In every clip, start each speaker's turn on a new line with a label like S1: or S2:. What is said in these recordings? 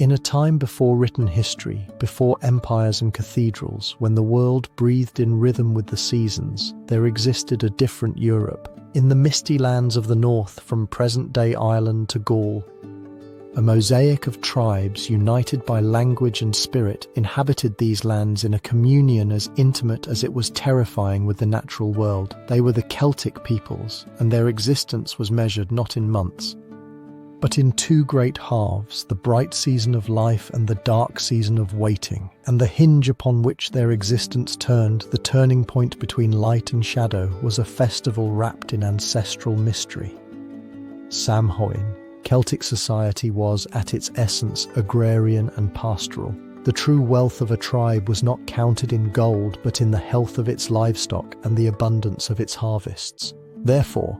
S1: In a time before written history, before empires and cathedrals, when the world breathed in rhythm with the seasons, there existed a different Europe. In the misty lands of the north, from present-day Ireland to Gaul, a mosaic of tribes united by language and spirit inhabited these lands in a communion as intimate as it was terrifying with the natural world. They were the Celtic peoples, and their existence was measured not in months, but in two great halves, the bright season of life and the dark season of waiting, and the hinge upon which their existence turned, the turning point between light and shadow, was a festival wrapped in ancestral mystery. Samhain. Celtic society was, at its essence, agrarian and pastoral. The true wealth of a tribe was not counted in gold, but in the health of its livestock and the abundance of its harvests. Therefore,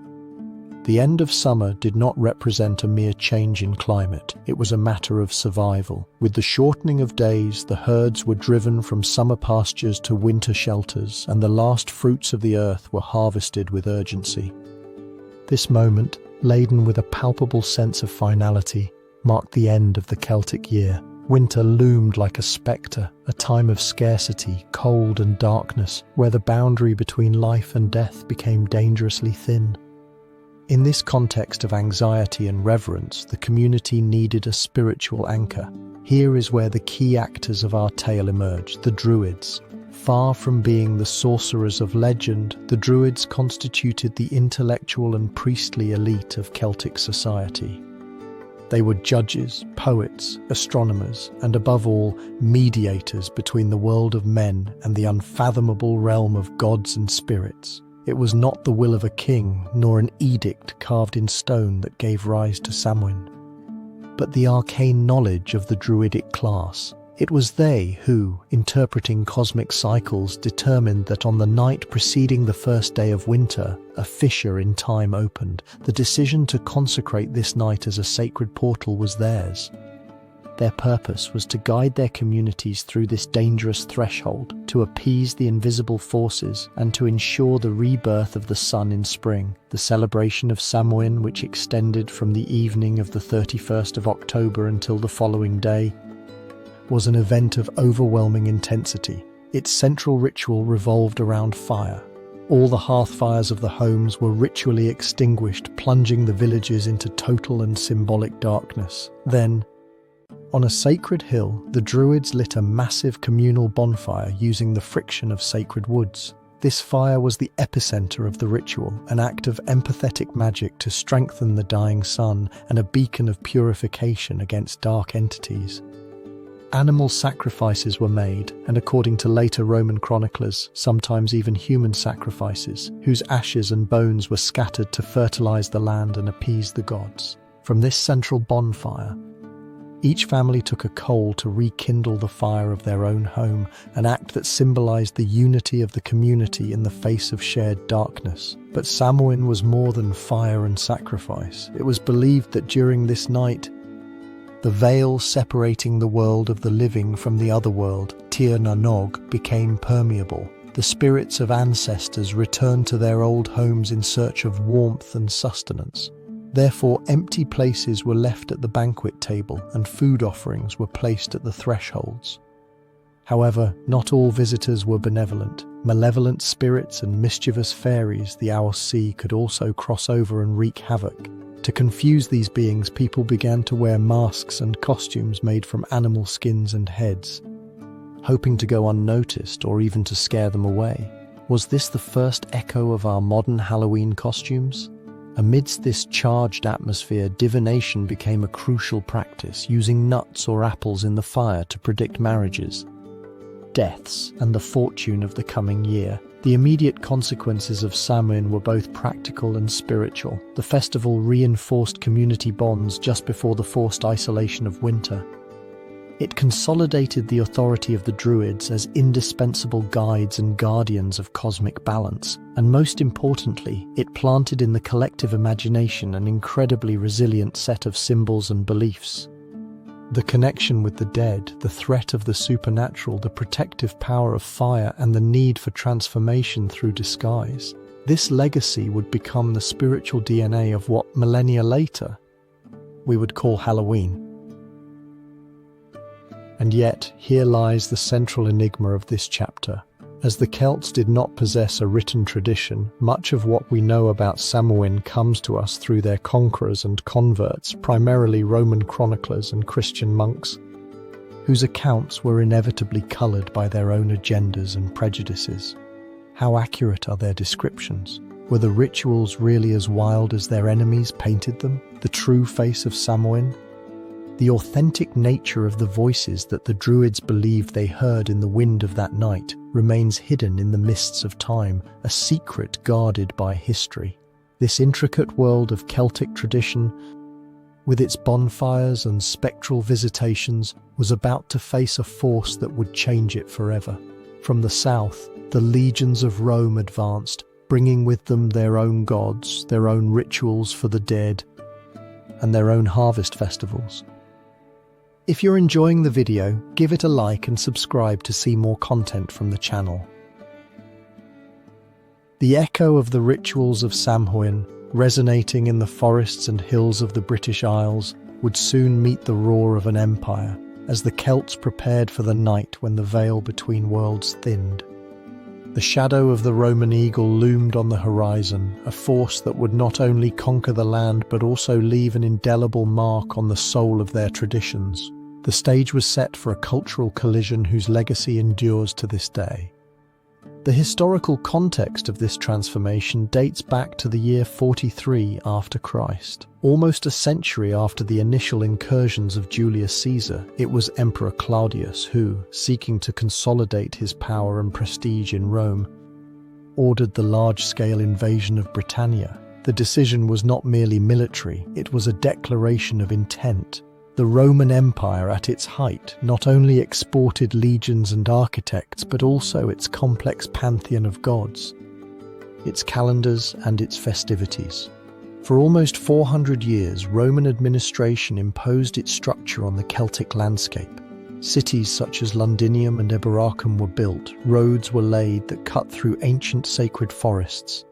S1: the end of summer did not represent a mere change in climate. It was a matter of survival. With the shortening of days, the herds were driven from summer pastures to winter shelters, and the last fruits of the earth were harvested with urgency. This moment, laden with a palpable sense of finality, marked the end of the Celtic year. Winter loomed like a spectre, a time of scarcity, cold and darkness, where the boundary between life and death became dangerously thin. In this context of anxiety and reverence, the community needed a spiritual anchor. Here is where the key actors of our tale emerge, the Druids. Far from being the sorcerers of legend, the Druids constituted the intellectual and priestly elite of Celtic society. They were judges, poets, astronomers, and above all, mediators between the world of men and the unfathomable realm of gods and spirits. It was not the will of a king, nor an edict carved in stone that gave rise to Samhain, but the arcane knowledge of the Druidic class. It was they who, interpreting cosmic cycles, determined that on the night preceding the first day of winter, a fissure in time opened. The decision to consecrate this night as a sacred portal was theirs. Their purpose was to guide their communities through this dangerous threshold, to appease the invisible forces, and to ensure the rebirth of the sun in spring. The celebration of Samhain, which extended from the evening of the 31st of October until the following day, was an event of overwhelming intensity. Its central ritual revolved around fire. All the hearth fires of the homes were ritually extinguished, plunging the villages into total and symbolic darkness. Then, on a sacred hill, the Druids lit a massive communal bonfire using the friction of sacred woods. This fire was the epicenter of the ritual, an act of empathetic magic to strengthen the dying sun and a beacon of purification against dark entities. Animal sacrifices were made, and according to later Roman chroniclers, sometimes even human sacrifices, whose ashes and bones were scattered to fertilize the land and appease the gods. From this central bonfire, each family took a coal to rekindle the fire of their own home, an act that symbolized the unity of the community in the face of shared darkness. But Samhain was more than fire and sacrifice. It was believed that during this night, the veil separating the world of the living from the other world, Tir na Nog, became permeable. The spirits of ancestors returned to their old homes in search of warmth and sustenance. Therefore, empty places were left at the banquet table and food offerings were placed at the thresholds. However, not all visitors were benevolent. Malevolent spirits and mischievous fairies, the Owl Sea, could also cross over and wreak havoc. To confuse these beings, people began to wear masks and costumes made from animal skins and heads, hoping to go unnoticed or even to scare them away. Was this the first echo of our modern Halloween costumes? Amidst this charged atmosphere, divination became a crucial practice, using nuts or apples in the fire to predict marriages, deaths, and the fortune of the coming year. The immediate consequences of Samhain were both practical and spiritual. The festival reinforced community bonds just before the forced isolation of winter. It consolidated the authority of the Druids as indispensable guides and guardians of cosmic balance, and most importantly, it planted in the collective imagination an incredibly resilient set of symbols and beliefs. The connection with the dead, the threat of the supernatural, the protective power of fire, and the need for transformation through disguise. This legacy would become the spiritual DNA of what millennia later we would call Halloween. And yet, here lies the central enigma of this chapter. As the Celts did not possess a written tradition, much of what we know about Samhain comes to us through their conquerors and converts, primarily Roman chroniclers and Christian monks, whose accounts were inevitably coloured by their own agendas and prejudices. How accurate are their descriptions? Were the rituals really as wild as their enemies painted them? The true face of Samhain? The authentic nature of the voices that the Druids believed they heard in the wind of that night remains hidden in the mists of time, a secret guarded by history. This intricate world of Celtic tradition, with its bonfires and spectral visitations, was about to face a force that would change it forever. From the south, the legions of Rome advanced, bringing with them their own gods, their own rituals for the dead, and their own harvest festivals. If you're enjoying the video, give it a like and subscribe to see more content from the channel. The echo of the rituals of Samhain, resonating in the forests and hills of the British Isles, would soon meet the roar of an empire, as the Celts prepared for the night when the veil between worlds thinned. The shadow of the Roman eagle loomed on the horizon, a force that would not only conquer the land but also leave an indelible mark on the soul of their traditions. The stage was set for a cultural collision whose legacy endures to this day. The historical context of this transformation dates back to the year 43 after Christ. Almost a century after the initial incursions of Julius Caesar, it was Emperor Claudius who, seeking to consolidate his power and prestige in Rome, ordered the large-scale invasion of Britannia. The decision was not merely military, it was a declaration of intent. The Roman Empire at its height not only exported legions and architects, but also its complex pantheon of gods, its calendars and its festivities. For almost 400 years, Roman administration imposed its structure on the Celtic landscape. Cities such as Londinium and Eboracum were built, roads were laid that cut through ancient sacred forests,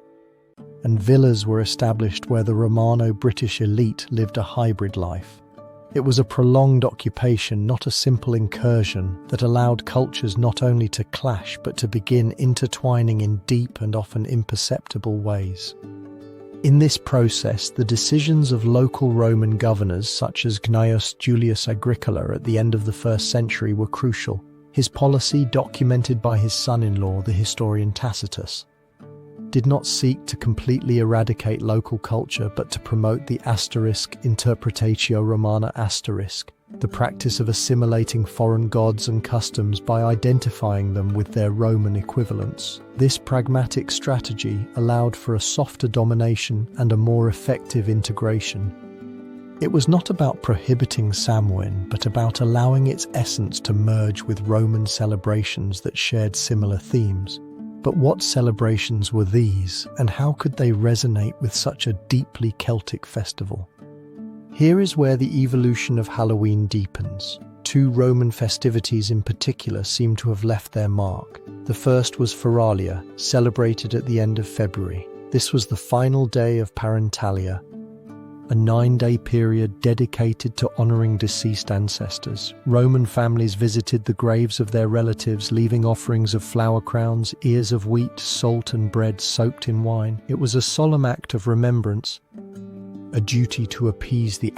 S1: and villas were established where the Romano-British elite lived a hybrid life. It was a prolonged occupation, not a simple incursion, that allowed cultures not only to clash but to begin intertwining in deep and often imperceptible ways. In this process, the decisions of local Roman governors such as Gnaeus Julius Agricola at the end of the 1st century were crucial. His policy, documented by his son-in-law, the historian Tacitus, did not seek to completely eradicate local culture but to promote the interpretatio Romana the practice of assimilating foreign gods and customs by identifying them with their Roman equivalents. This pragmatic strategy allowed for a softer domination and a more effective integration. It was not about prohibiting Samhain, but about allowing its essence to merge with Roman celebrations that shared similar themes. But what celebrations were these, and how could they resonate with such a deeply Celtic festival? Here is where the evolution of Halloween deepens. Two Roman festivities in particular seem to have left their mark. The first was Feralia, celebrated at the end of February. This was the final day of Parentalia, a 9-day period dedicated to honouring deceased ancestors. Roman families visited the graves of their relatives, leaving offerings of flower crowns, ears of wheat, salt and bread soaked in wine. It was a solemn act of remembrance, a duty to appease the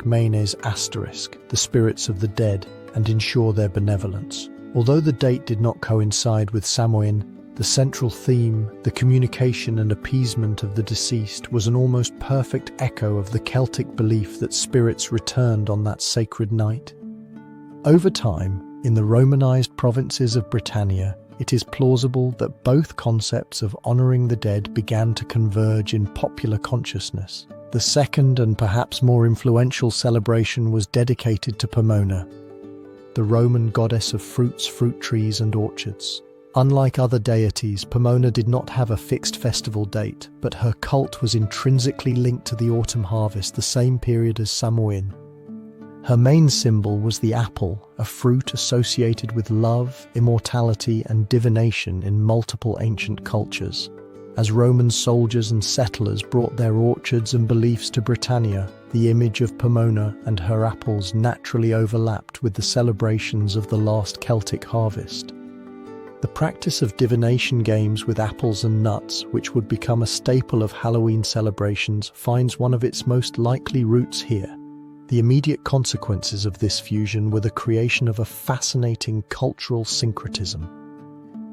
S1: manes, the spirits of the dead, and ensure their benevolence. Although the date did not coincide with Samhain, the central theme, the communication and appeasement of the deceased, was an almost perfect echo of the Celtic belief that spirits returned on that sacred night. Over time, in the Romanized provinces of Britannia, it is plausible that both concepts of honouring the dead began to converge in popular consciousness. The second and perhaps more influential celebration was dedicated to Pomona, the Roman goddess of fruits, fruit trees and orchards. Unlike other deities, Pomona did not have a fixed festival date, but her cult was intrinsically linked to the autumn harvest, the same period as Samhain. Her main symbol was the apple, a fruit associated with love, immortality, and divination in multiple ancient cultures. As Roman soldiers and settlers brought their orchards and beliefs to Britannia, the image of Pomona and her apples naturally overlapped with the celebrations of the last Celtic harvest. The practice of divination games with apples and nuts, which would become a staple of Halloween celebrations, finds one of its most likely roots here. The immediate consequences of this fusion were the creation of a fascinating cultural syncretism.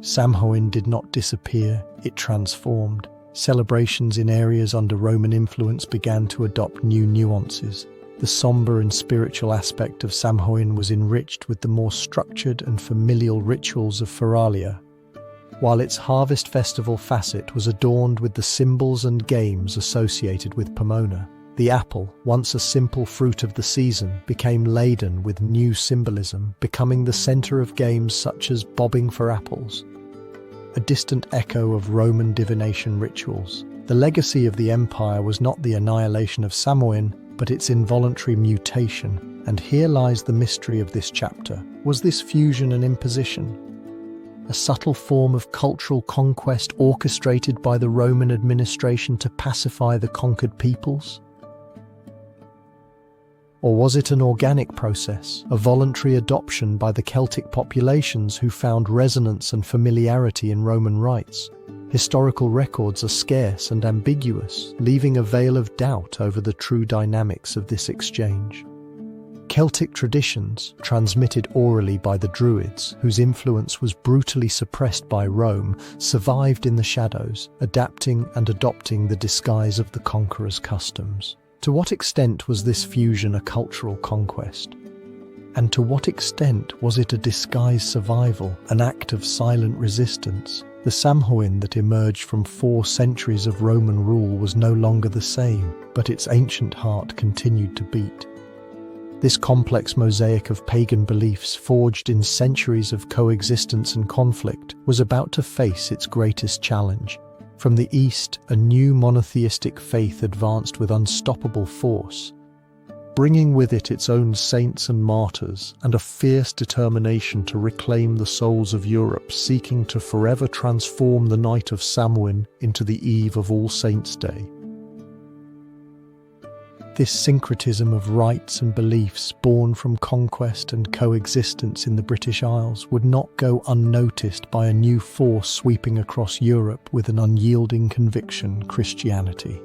S1: Samhain did not disappear, it transformed. Celebrations in areas under Roman influence began to adopt new nuances. The somber and spiritual aspect of Samhain was enriched with the more structured and familial rituals of Feralia, while its harvest festival facet was adorned with the symbols and games associated with Pomona. The apple, once a simple fruit of the season, became laden with new symbolism, becoming the center of games such as bobbing for apples, a distant echo of Roman divination rituals. The legacy of the empire was not the annihilation of Samhain, but its involuntary mutation, and here lies the mystery of this chapter. Was this fusion an imposition? A subtle form of cultural conquest orchestrated by the Roman administration to pacify the conquered peoples? Or was it an organic process, a voluntary adoption by the Celtic populations who found resonance and familiarity in Roman rites? Historical records are scarce and ambiguous, leaving a veil of doubt over the true dynamics of this exchange. Celtic traditions, transmitted orally by the Druids, whose influence was brutally suppressed by Rome, survived in the shadows, adapting and adopting the disguise of the conqueror's customs. To what extent was this fusion a cultural conquest? And to what extent was it a disguised survival, an act of silent resistance? The Samhain that emerged from 4 centuries of Roman rule was no longer the same, but its ancient heart continued to beat. This complex mosaic of pagan beliefs, forged in centuries of coexistence and conflict, was about to face its greatest challenge. From the east, a new monotheistic faith advanced with unstoppable force, bringing with it its own saints and martyrs, and a fierce determination to reclaim the souls of Europe, seeking to forever transform the night of Samhain into the eve of All Saints' Day. This syncretism of rites and beliefs, born from conquest and coexistence in the British Isles, would not go unnoticed by a new force sweeping across Europe with an unyielding conviction: Christianity.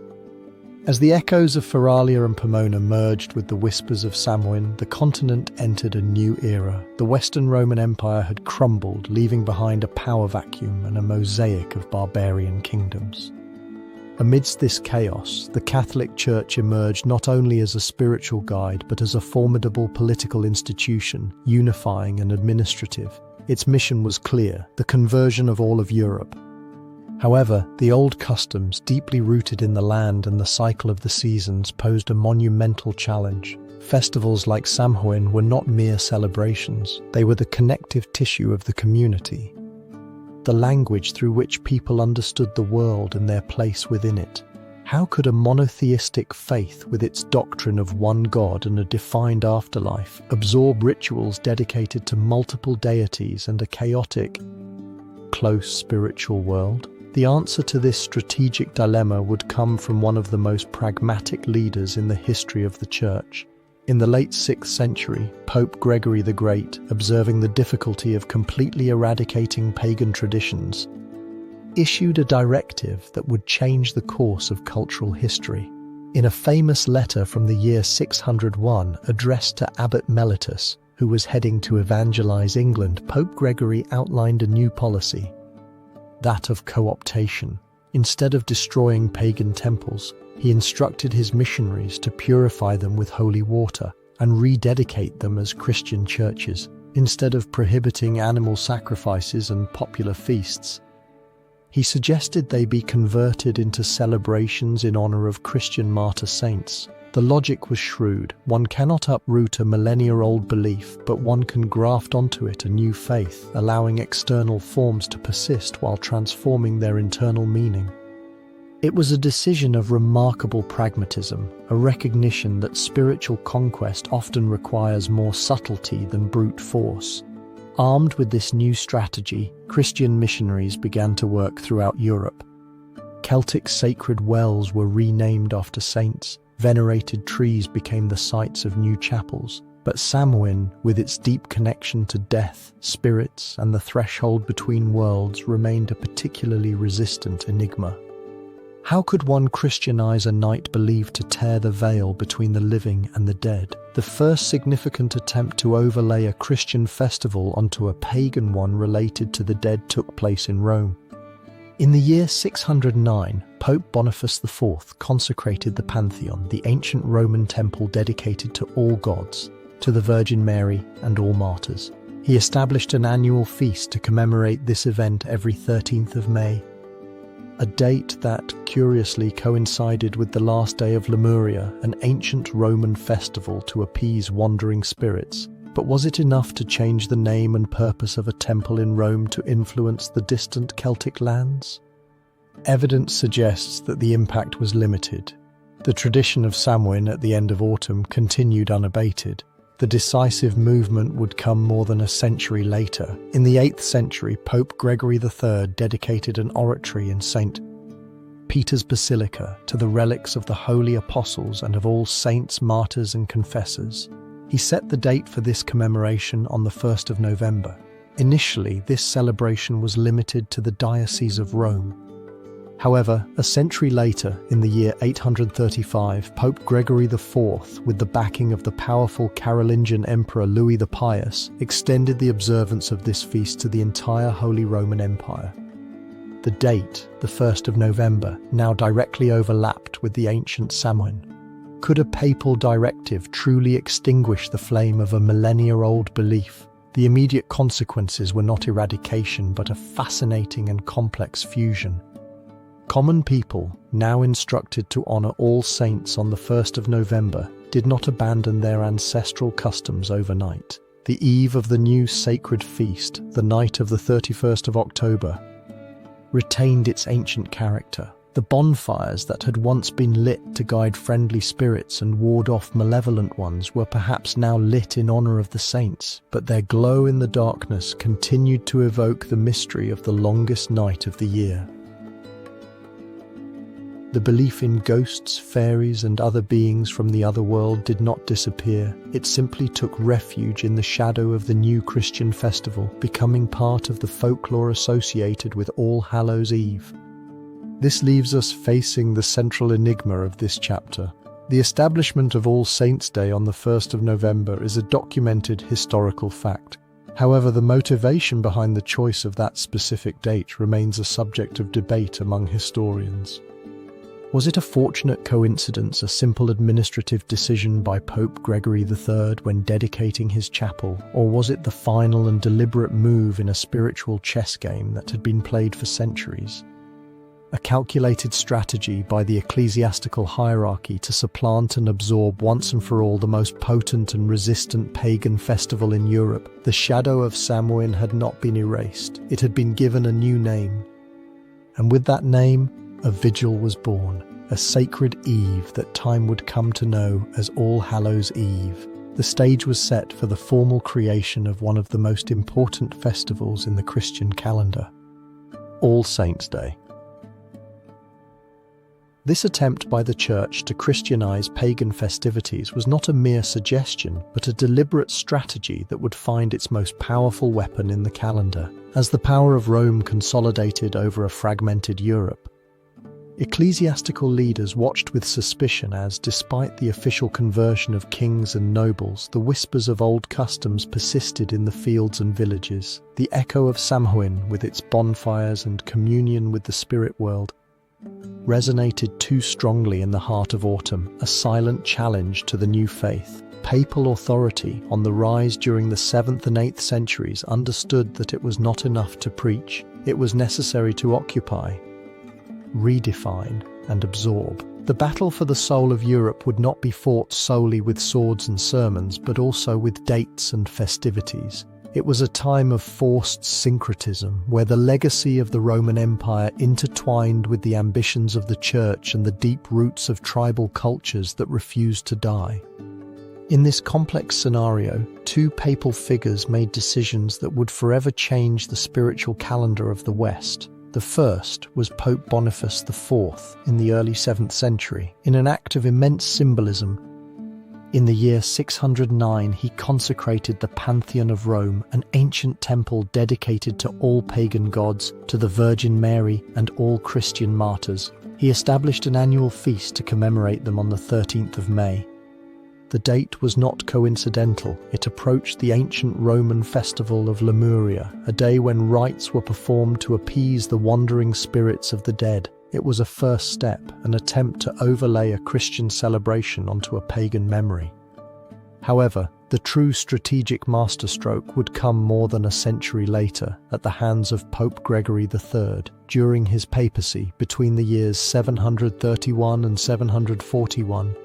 S1: As the echoes of Feralia and Pomona merged with the whispers of Samhain, the continent entered a new era. The Western Roman Empire had crumbled, leaving behind a power vacuum and a mosaic of barbarian kingdoms. Amidst this chaos, the Catholic Church emerged not only as a spiritual guide, but as a formidable political institution, unifying and administrative. Its mission was clear: the conversion of all of Europe. However, the old customs, deeply rooted in the land and the cycle of the seasons, posed a monumental challenge. Festivals like Samhain were not mere celebrations, they were the connective tissue of the community, the language through which people understood the world and their place within it. How could a monotheistic faith, with its doctrine of one God and a defined afterlife, absorb rituals dedicated to multiple deities and a chaotic, close spiritual world? The answer to this strategic dilemma would come from one of the most pragmatic leaders in the history of the Church. In the late 6th century, Pope Gregory the Great, observing the difficulty of completely eradicating pagan traditions, issued a directive that would change the course of cultural history. In a famous letter from the year 601 addressed to Abbot Mellitus, who was heading to evangelize England, Pope Gregory outlined a new policy, that of co-optation. Instead of destroying pagan temples, he instructed his missionaries to purify them with holy water and rededicate them as Christian churches. Instead of prohibiting animal sacrifices and popular feasts, he suggested they be converted into celebrations in honor of Christian martyr saints. The logic was shrewd. One cannot uproot a millennia-old belief, but one can graft onto it a new faith, allowing external forms to persist while transforming their internal meaning. It was a decision of remarkable pragmatism, a recognition that spiritual conquest often requires more subtlety than brute force. Armed with this new strategy, Christian missionaries began to work throughout Europe. Celtic sacred wells were renamed after saints, venerated trees became the sites of new chapels, but Samhain, with its deep connection to death, spirits, and the threshold between worlds, remained a particularly resistant enigma. How could one Christianize a night believed to tear the veil between the living and the dead? The first significant attempt to overlay a Christian festival onto a pagan one related to the dead took place in Rome. In the year 609, Pope Boniface IV consecrated the Pantheon, the ancient Roman temple dedicated to all gods, to the Virgin Mary and all martyrs. He established an annual feast to commemorate this event every 13th of May, a date that curiously coincided with the last day of Lemuria, an ancient Roman festival to appease wandering spirits. But was it enough to change the name and purpose of a temple in Rome to influence the distant Celtic lands? Evidence suggests that the impact was limited. The tradition of Samhain at the end of autumn continued unabated. The decisive movement would come more than a century later. In the 8th century, Pope Gregory III dedicated an oratory in St. Peter's Basilica to the relics of the holy apostles and of all saints, martyrs and confessors. He set the date for this commemoration on the 1st of November. Initially, this celebration was limited to the Diocese of Rome. However, a century later, in the year 835, Pope Gregory IV, with the backing of the powerful Carolingian Emperor Louis the Pious, extended the observance of this feast to the entire Holy Roman Empire. The date, the 1st of November, now directly overlapped with the ancient Samhain. Could a papal directive truly extinguish the flame of a millennia-old belief? The immediate consequences were not eradication, but a fascinating and complex fusion. Common people, now instructed to honor all saints on the 1st of November, did not abandon their ancestral customs overnight. The eve of the new sacred feast, the night of the 31st of October, retained its ancient character. The bonfires that had once been lit to guide friendly spirits and ward off malevolent ones were perhaps now lit in honor of the saints, but their glow in the darkness continued to evoke the mystery of the longest night of the year. The belief in ghosts, fairies, and other beings from the other world did not disappear. It simply took refuge in the shadow of the new Christian festival, becoming part of the folklore associated with All Hallows' Eve. This leaves us facing the central enigma of this chapter. The establishment of All Saints' Day on the 1st of November is a documented historical fact. However, the motivation behind the choice of that specific date remains a subject of debate among historians. Was it a fortunate coincidence, a simple administrative decision by Pope Gregory III when dedicating his chapel, or was it the final and deliberate move in a spiritual chess game that had been played for centuries? A calculated strategy by the ecclesiastical hierarchy to supplant and absorb once and for all the most potent and resistant pagan festival in Europe. The shadow of Samhain had not been erased. It had been given a new name. And with that name, a vigil was born, a sacred eve that time would come to know as All Hallows' Eve. The stage was set for the formal creation of one of the most important festivals in the Christian calendar, All Saints' Day. This attempt by the Church to Christianize pagan festivities was not a mere suggestion, but a deliberate strategy that would find its most powerful weapon in the calendar. As the power of Rome consolidated over a fragmented Europe, ecclesiastical leaders watched with suspicion as, despite the official conversion of kings and nobles, the whispers of old customs persisted in the fields and villages. The echo of Samhain, with its bonfires and communion with the spirit world, resonated too strongly in the heart of autumn, a silent challenge to the new faith. Papal authority, on the rise during the 7th and 8th centuries, understood that it was not enough to preach. It was necessary to occupy, redefine, and absorb. The battle for the soul of Europe would not be fought solely with swords and sermons, but also with dates and festivities. It was a time of forced syncretism, where the legacy of the Roman Empire intertwined with the ambitions of the Church and the deep roots of tribal cultures that refused to die. In this complex scenario, two papal figures made decisions that would forever change the spiritual calendar of the West. The first was Pope Boniface IV in the early 7th century, in an act of immense symbolism. In the year 609, he consecrated the Pantheon of Rome, an ancient temple dedicated to all pagan gods, to the Virgin Mary and all Christian martyrs. He established an annual feast to commemorate them on the 13th of May. The date was not coincidental. It approached the ancient Roman festival of Lemuria, a day when rites were performed to appease the wandering spirits of the dead. It was a first step, an attempt to overlay a Christian celebration onto a pagan memory. However, the true strategic masterstroke would come more than a century later at the hands of Pope Gregory III during his papacy between the years 731 and 741.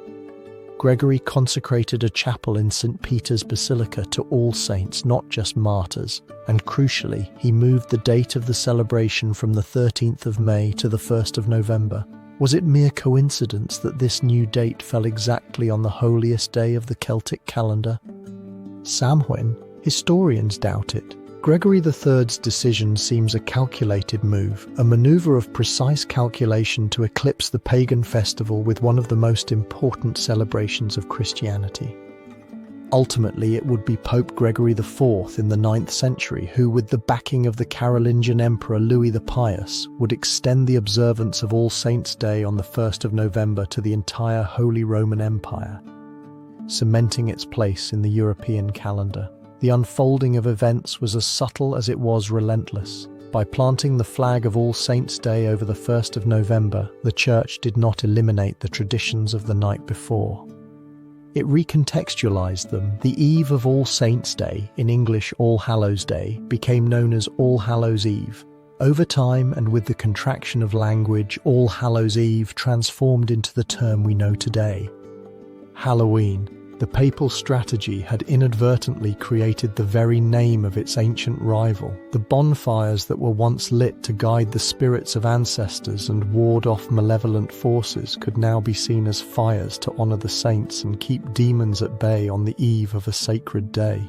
S1: Gregory consecrated a chapel in St. Peter's Basilica to all saints, not just martyrs, and crucially, he moved the date of the celebration from the 13th of May to the 1st of November. Was it mere coincidence that this new date fell exactly on the holiest day of the Celtic calendar? Samhain? Historians doubt it. Gregory III's decision seems a calculated move, a maneuver of precise calculation to eclipse the pagan festival with one of the most important celebrations of Christianity. Ultimately, it would be Pope Gregory IV in the 9th century who, with the backing of the Carolingian Emperor Louis the Pious, would extend the observance of All Saints' Day on the 1st of November to the entire Holy Roman Empire, cementing its place in the European calendar. The unfolding of events was as subtle as it was relentless. By planting the flag of All Saints' Day over the 1st of November, the Church did not eliminate the traditions of the night before. It recontextualized them. The eve of All Saints' Day, in English All Hallows' Day, became known as All Hallows' Eve. Over time, and with the contraction of language, All Hallows' Eve transformed into the term we know today. Halloween. The papal strategy had inadvertently created the very name of its ancient rival. The bonfires that were once lit to guide the spirits of ancestors and ward off malevolent forces could now be seen as fires to honor the saints and keep demons at bay on the eve of a sacred day.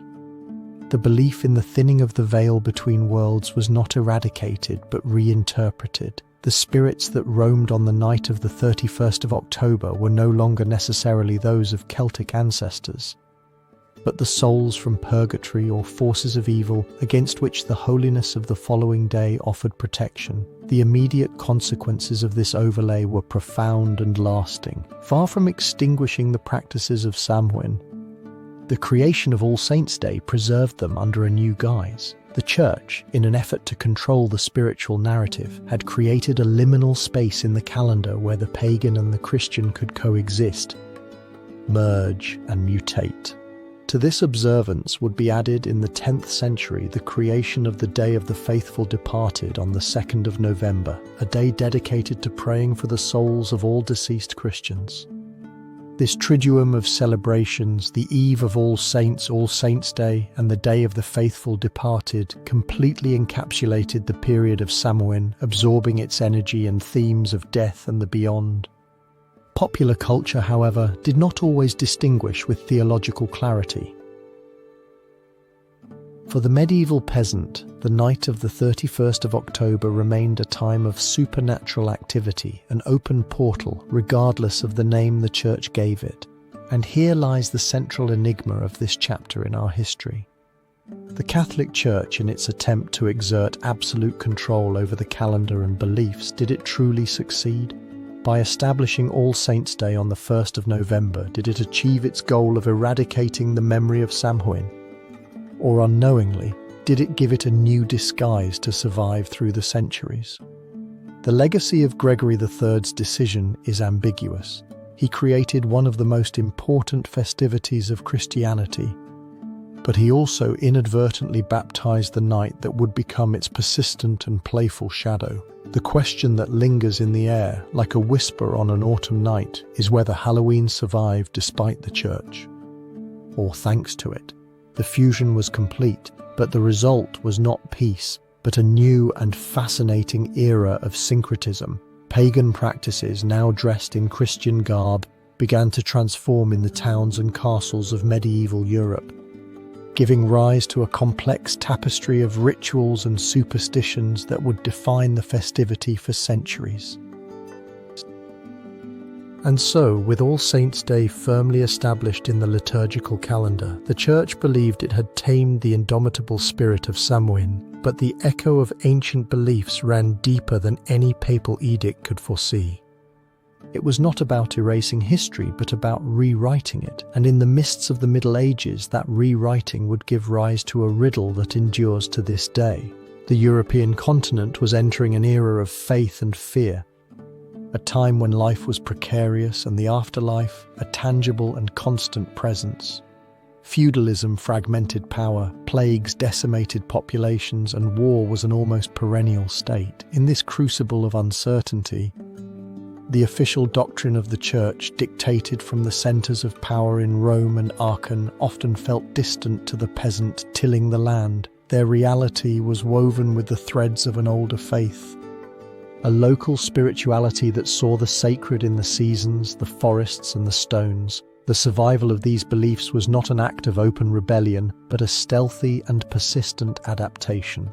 S1: The belief in the thinning of the veil between worlds was not eradicated but reinterpreted. The spirits that roamed on the night of the 31st of October were no longer necessarily those of Celtic ancestors, but the souls from purgatory or forces of evil against which the holiness of the following day offered protection. The immediate consequences of this overlay were profound and lasting. Far from extinguishing the practices of Samhain, the creation of All Saints' Day preserved them under a new guise. The Church, in an effort to control the spiritual narrative, had created a liminal space in the calendar where the pagan and the Christian could coexist, merge and mutate. To this observance would be added in the 10th century the creation of the Day of the Faithful Departed on the 2nd of November, a day dedicated to praying for the souls of all deceased Christians. This triduum of celebrations, the eve of All Saints' Day, and the Day of the Faithful Departed, completely encapsulated the period of Samhain, absorbing its energy and themes of death and the beyond. Popular culture, however, did not always distinguish with theological clarity. For the medieval peasant, the night of the 31st of October remained a time of supernatural activity, an open portal, regardless of the name the Church gave it. And here lies the central enigma of this chapter in our history. The Catholic Church, in its attempt to exert absolute control over the calendar and beliefs, did it truly succeed? By establishing All Saints' Day on the 1st of November, did it achieve its goal of eradicating the memory of Samhain? Or unknowingly, did it give it a new disguise to survive through the centuries? The legacy of Gregory III's decision is ambiguous. He created one of the most important festivities of Christianity, but he also inadvertently baptized the night that would become its persistent and playful shadow. The question that lingers in the air, like a whisper on an autumn night, is whether Halloween survived despite the Church, or thanks to it. The fusion was complete, but the result was not peace, but a new and fascinating era of syncretism. Pagan practices, now dressed in Christian garb, began to transform in the towns and castles of medieval Europe. giving rise to a complex tapestry of rituals and superstitions that would define the festivity for centuries. And so, with All Saints' Day firmly established in the liturgical calendar, the Church believed it had tamed the indomitable spirit of Samhain, but the echo of ancient beliefs ran deeper than any papal edict could foresee. It was not about erasing history, but about rewriting it, and in the mists of the Middle Ages, that rewriting would give rise to a riddle that endures to this day. The European continent was entering an era of faith and fear, a time when life was precarious and the afterlife a tangible and constant presence. Feudalism fragmented power, plagues decimated populations, and war was an almost perennial state. In this crucible of uncertainty, the official doctrine of the Church, dictated from the centres of power in Rome and Aachen, often felt distant to the peasant tilling the land. Their reality was woven with the threads of an older faith, a local spirituality that saw the sacred in the seasons, the forests and the stones. The survival of these beliefs was not an act of open rebellion, but a stealthy and persistent adaptation.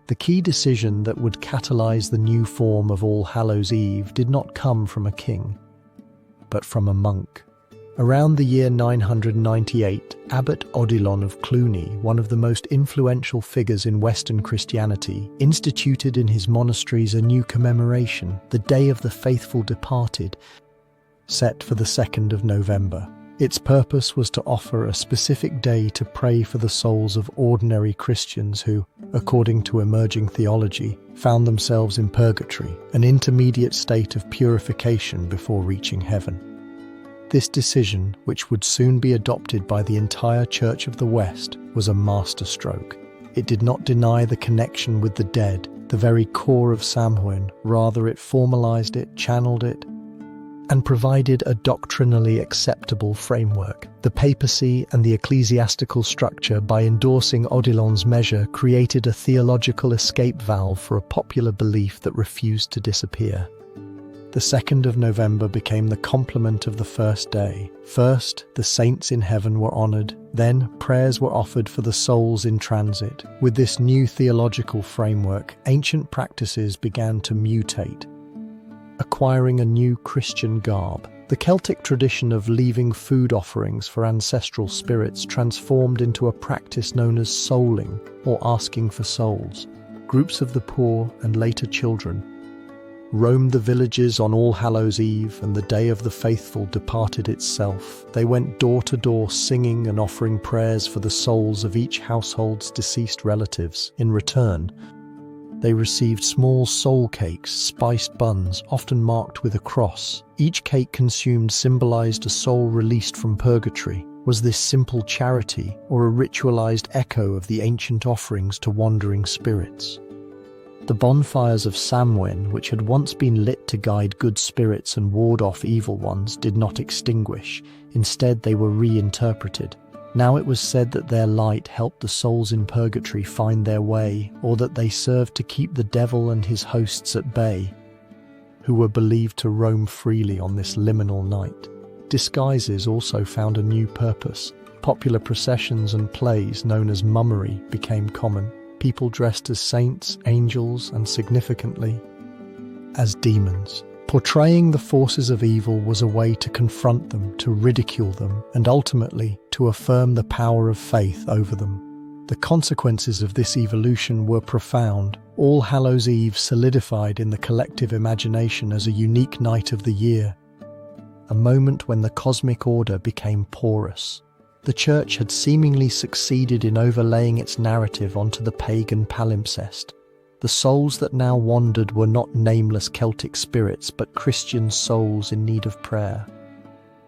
S1: The key decision that would catalyze the new form of All Hallows' Eve did not come from a king, but from a monk. Around the year 998, Abbot Odilon of Cluny, one of the most influential figures in Western Christianity, instituted in his monasteries a new commemoration, the Day of the Faithful Departed, set for the 2nd of November. Its purpose was to offer a specific day to pray for the souls of ordinary Christians who, according to emerging theology, found themselves in purgatory, an intermediate state of purification before reaching heaven. This decision, which would soon be adopted by the entire Church of the West, was a masterstroke. It did not deny the connection with the dead, the very core of Samhain. Rather, it formalized it, channeled it, and provided a doctrinally acceptable framework. The papacy and the ecclesiastical structure, by endorsing Odilon's measure, created a theological escape valve for a popular belief that refused to disappear. The 2nd of November became the complement of the first day. First, the saints in heaven were honoured. Then, prayers were offered for the souls in transit. With this new theological framework, ancient practices began to mutate, acquiring a new Christian garb. The Celtic tradition of leaving food offerings for ancestral spirits transformed into a practice known as souling, or asking for souls. Groups of the poor and later children roamed the villages on All Hallows' Eve, and the Day of the Faithful departed itself. They went door to door singing and offering prayers for the souls of each household's deceased relatives. In return, they received small soul cakes, spiced buns, often marked with a cross. Each cake consumed symbolized a soul released from purgatory. Was this simple charity, or a ritualized echo of the ancient offerings to wandering spirits? The bonfires of Samhain, which had once been lit to guide good spirits and ward off evil ones, did not extinguish. Instead, they were reinterpreted. Now it was said that their light helped the souls in purgatory find their way, or that they served to keep the devil and his hosts at bay, who were believed to roam freely on this liminal night. Disguises also found a new purpose. Popular processions and plays known as mummery became common. People dressed as saints, angels, and significantly, as demons. Portraying the forces of evil was a way to confront them, to ridicule them, and ultimately to affirm the power of faith over them. The consequences of this evolution were profound. All Hallows' Eve solidified in the collective imagination as a unique night of the year, a moment when the cosmic order became porous. The Church had seemingly succeeded in overlaying its narrative onto the pagan palimpsest. The souls that now wandered were not nameless Celtic spirits, but Christian souls in need of prayer.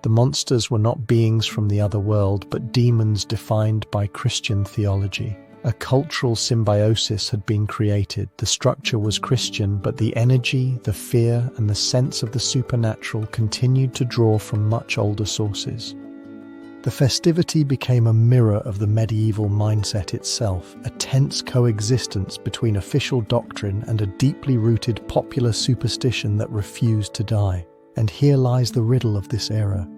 S1: The monsters were not beings from the other world, but demons defined by Christian theology. A cultural symbiosis had been created. The structure was Christian, but the energy, the fear, and the sense of the supernatural continued to draw from much older sources. The festivity became a mirror of the medieval mindset itself, a tense coexistence between official doctrine and a deeply rooted popular superstition that refused to die. And here lies the riddle of this era.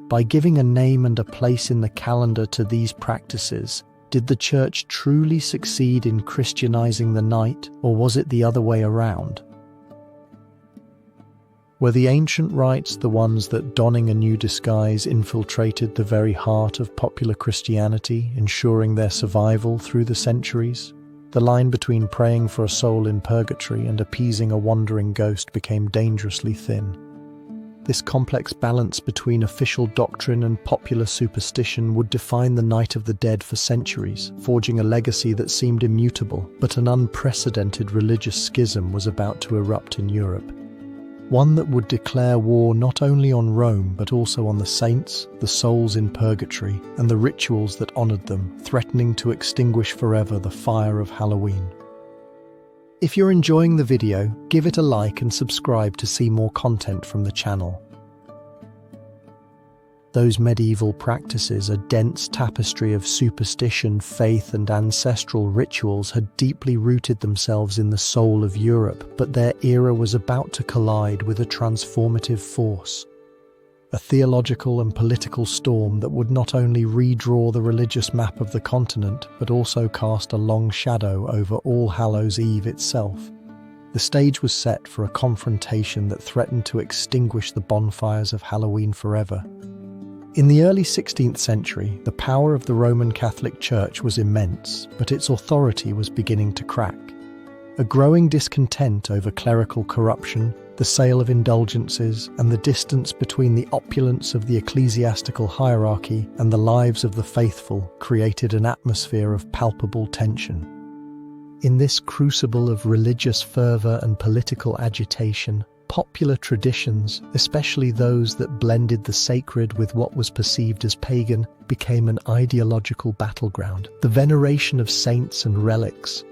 S1: By giving a name and a place in the calendar to these practices, did the Church truly succeed in Christianizing the night, or was it the other way around? Were the ancient rites the ones that, donning a new disguise, infiltrated the very heart of popular Christianity, ensuring their survival through the centuries? The line between praying for a soul in purgatory and appeasing a wandering ghost became dangerously thin. This complex balance between official doctrine and popular superstition would define the Night of the Dead for centuries, forging a legacy that seemed immutable, but an unprecedented religious schism was about to erupt in Europe. One that would declare war not only on Rome but also on the saints, the souls in purgatory, and the rituals that honored them, threatening to extinguish forever the fire of Halloween. If you're enjoying the video, give it a like and subscribe to see more content from the channel. Those medieval practices, a dense tapestry of superstition, faith, and ancestral rituals, had deeply rooted themselves in the soul of Europe, but their era was about to collide with a transformative force. A theological and political storm that would not only redraw the religious map of the continent, but also cast a long shadow over All Hallows' Eve itself. The stage was set for a confrontation that threatened to extinguish the bonfires of Halloween forever. In the early 16th century, the power of the Roman Catholic Church was immense, but its authority was beginning to crack. A growing discontent over clerical corruption, the sale of indulgences, and the distance between the opulence of the ecclesiastical hierarchy and the lives of the faithful created an atmosphere of palpable tension. In this crucible of religious fervor and political agitation, popular traditions, especially those that blended the sacred with what was perceived as pagan, became an ideological battleground. The veneration of saints and relics,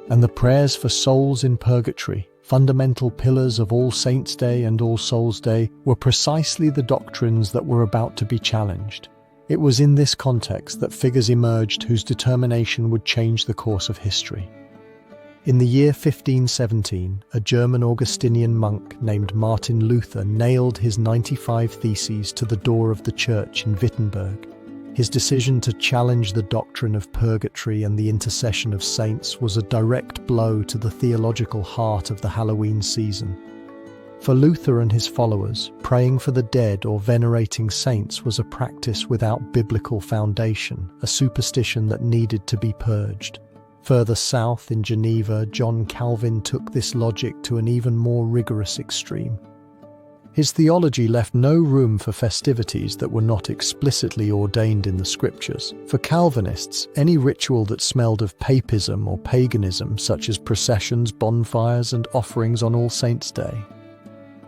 S1: and the prayers for souls in purgatory, fundamental pillars of All Saints' Day and All Souls' Day, were precisely the doctrines that were about to be challenged. It was in this context that figures emerged whose determination would change the course of history. In the year 1517, a German Augustinian monk named Martin Luther nailed his 95 Theses to the door of the church in Wittenberg. His decision to challenge the doctrine of purgatory and the intercession of saints was a direct blow to the theological heart of the Halloween season. For Luther and his followers, praying for the dead or venerating saints was a practice without biblical foundation, a superstition that needed to be purged. Further south in Geneva, John Calvin took this logic to an even more rigorous extreme. His theology left no room for festivities that were not explicitly ordained in the scriptures. For Calvinists, any ritual that smelled of papism or paganism, such as processions, bonfires, and offerings on All Saints' Day,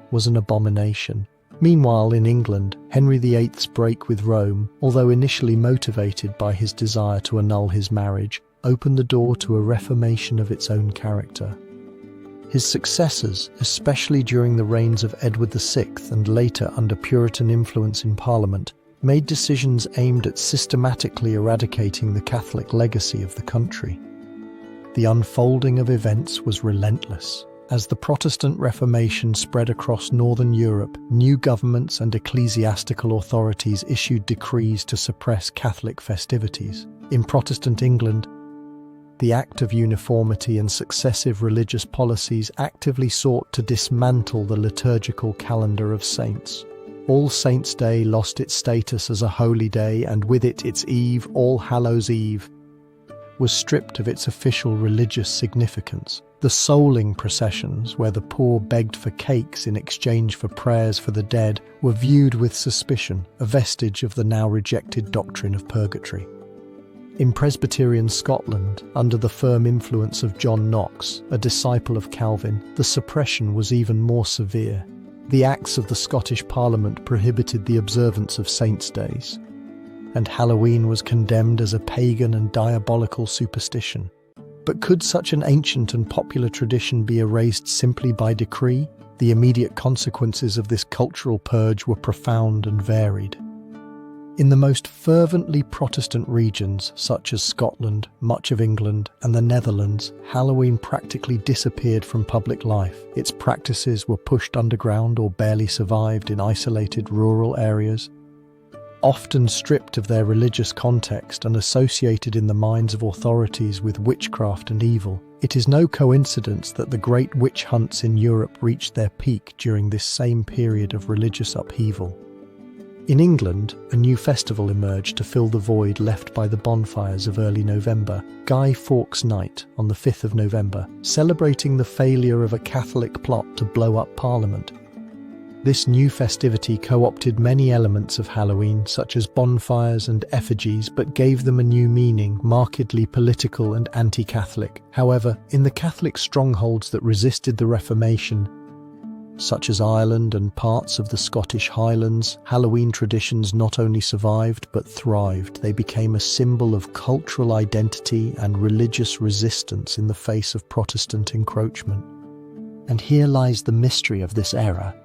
S1: was an abomination. Meanwhile, in England, Henry VIII's break with Rome, although initially motivated by his desire to annul his marriage, opened the door to a reformation of its own character. His successors, especially during the reigns of Edward VI and later under Puritan influence in Parliament, made decisions aimed at systematically eradicating the Catholic legacy of the country. The unfolding of events was relentless. As the Protestant Reformation spread across Northern Europe, new governments and ecclesiastical authorities issued decrees to suppress Catholic festivities. In Protestant England, the Act of Uniformity and successive religious policies actively sought to dismantle the liturgical calendar of saints. All Saints' Day lost its status as a holy day, and with it its eve, All Hallows' Eve, was stripped of its official religious significance. The souling processions, where the poor begged for cakes in exchange for prayers for the dead, were viewed with suspicion, a vestige of the now rejected doctrine of purgatory. In Presbyterian Scotland, under the firm influence of John Knox, a disciple of Calvin, the suppression was even more severe. The Acts of the Scottish Parliament prohibited the observance of saints' days, and Halloween was condemned as a pagan and diabolical superstition. But could such an ancient and popular tradition be erased simply by decree? The immediate consequences of this cultural purge were profound and varied. In the most fervently Protestant regions, such as Scotland, much of England, and the Netherlands, Halloween practically disappeared from public life. Its practices were pushed underground or barely survived in isolated rural areas. often stripped of their religious context and associated in the minds of authorities with witchcraft and evil. It is no coincidence that the great witch hunts in Europe reached their peak during this same period of religious upheaval. In England, a new festival emerged to fill the void left by the bonfires of early November, Guy Fawkes Night on the 5th of November, celebrating the failure of a Catholic plot to blow up Parliament. This new festivity co-opted many elements of Halloween, such as bonfires and effigies, but gave them a new meaning, markedly political and anti-Catholic. However, in the Catholic strongholds that resisted the Reformation, such as Ireland and parts of the Scottish Highlands, Halloween traditions not only survived but thrived. They became a symbol of cultural identity and religious resistance in the face of Protestant encroachment. And here lies the mystery of this era.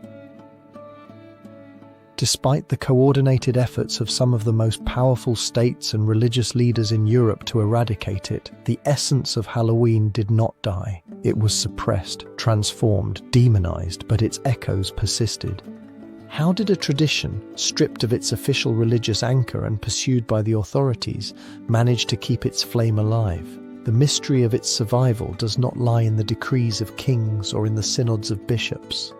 S1: Despite the coordinated efforts of some of the most powerful states and religious leaders in Europe to eradicate it, the essence of Halloween did not die. It was suppressed, transformed, demonized, but its echoes persisted. How did a tradition, stripped of its official religious anchor and pursued by the authorities, manage to keep its flame alive? The mystery of its survival does not lie in the decrees of kings or in the synods of bishops,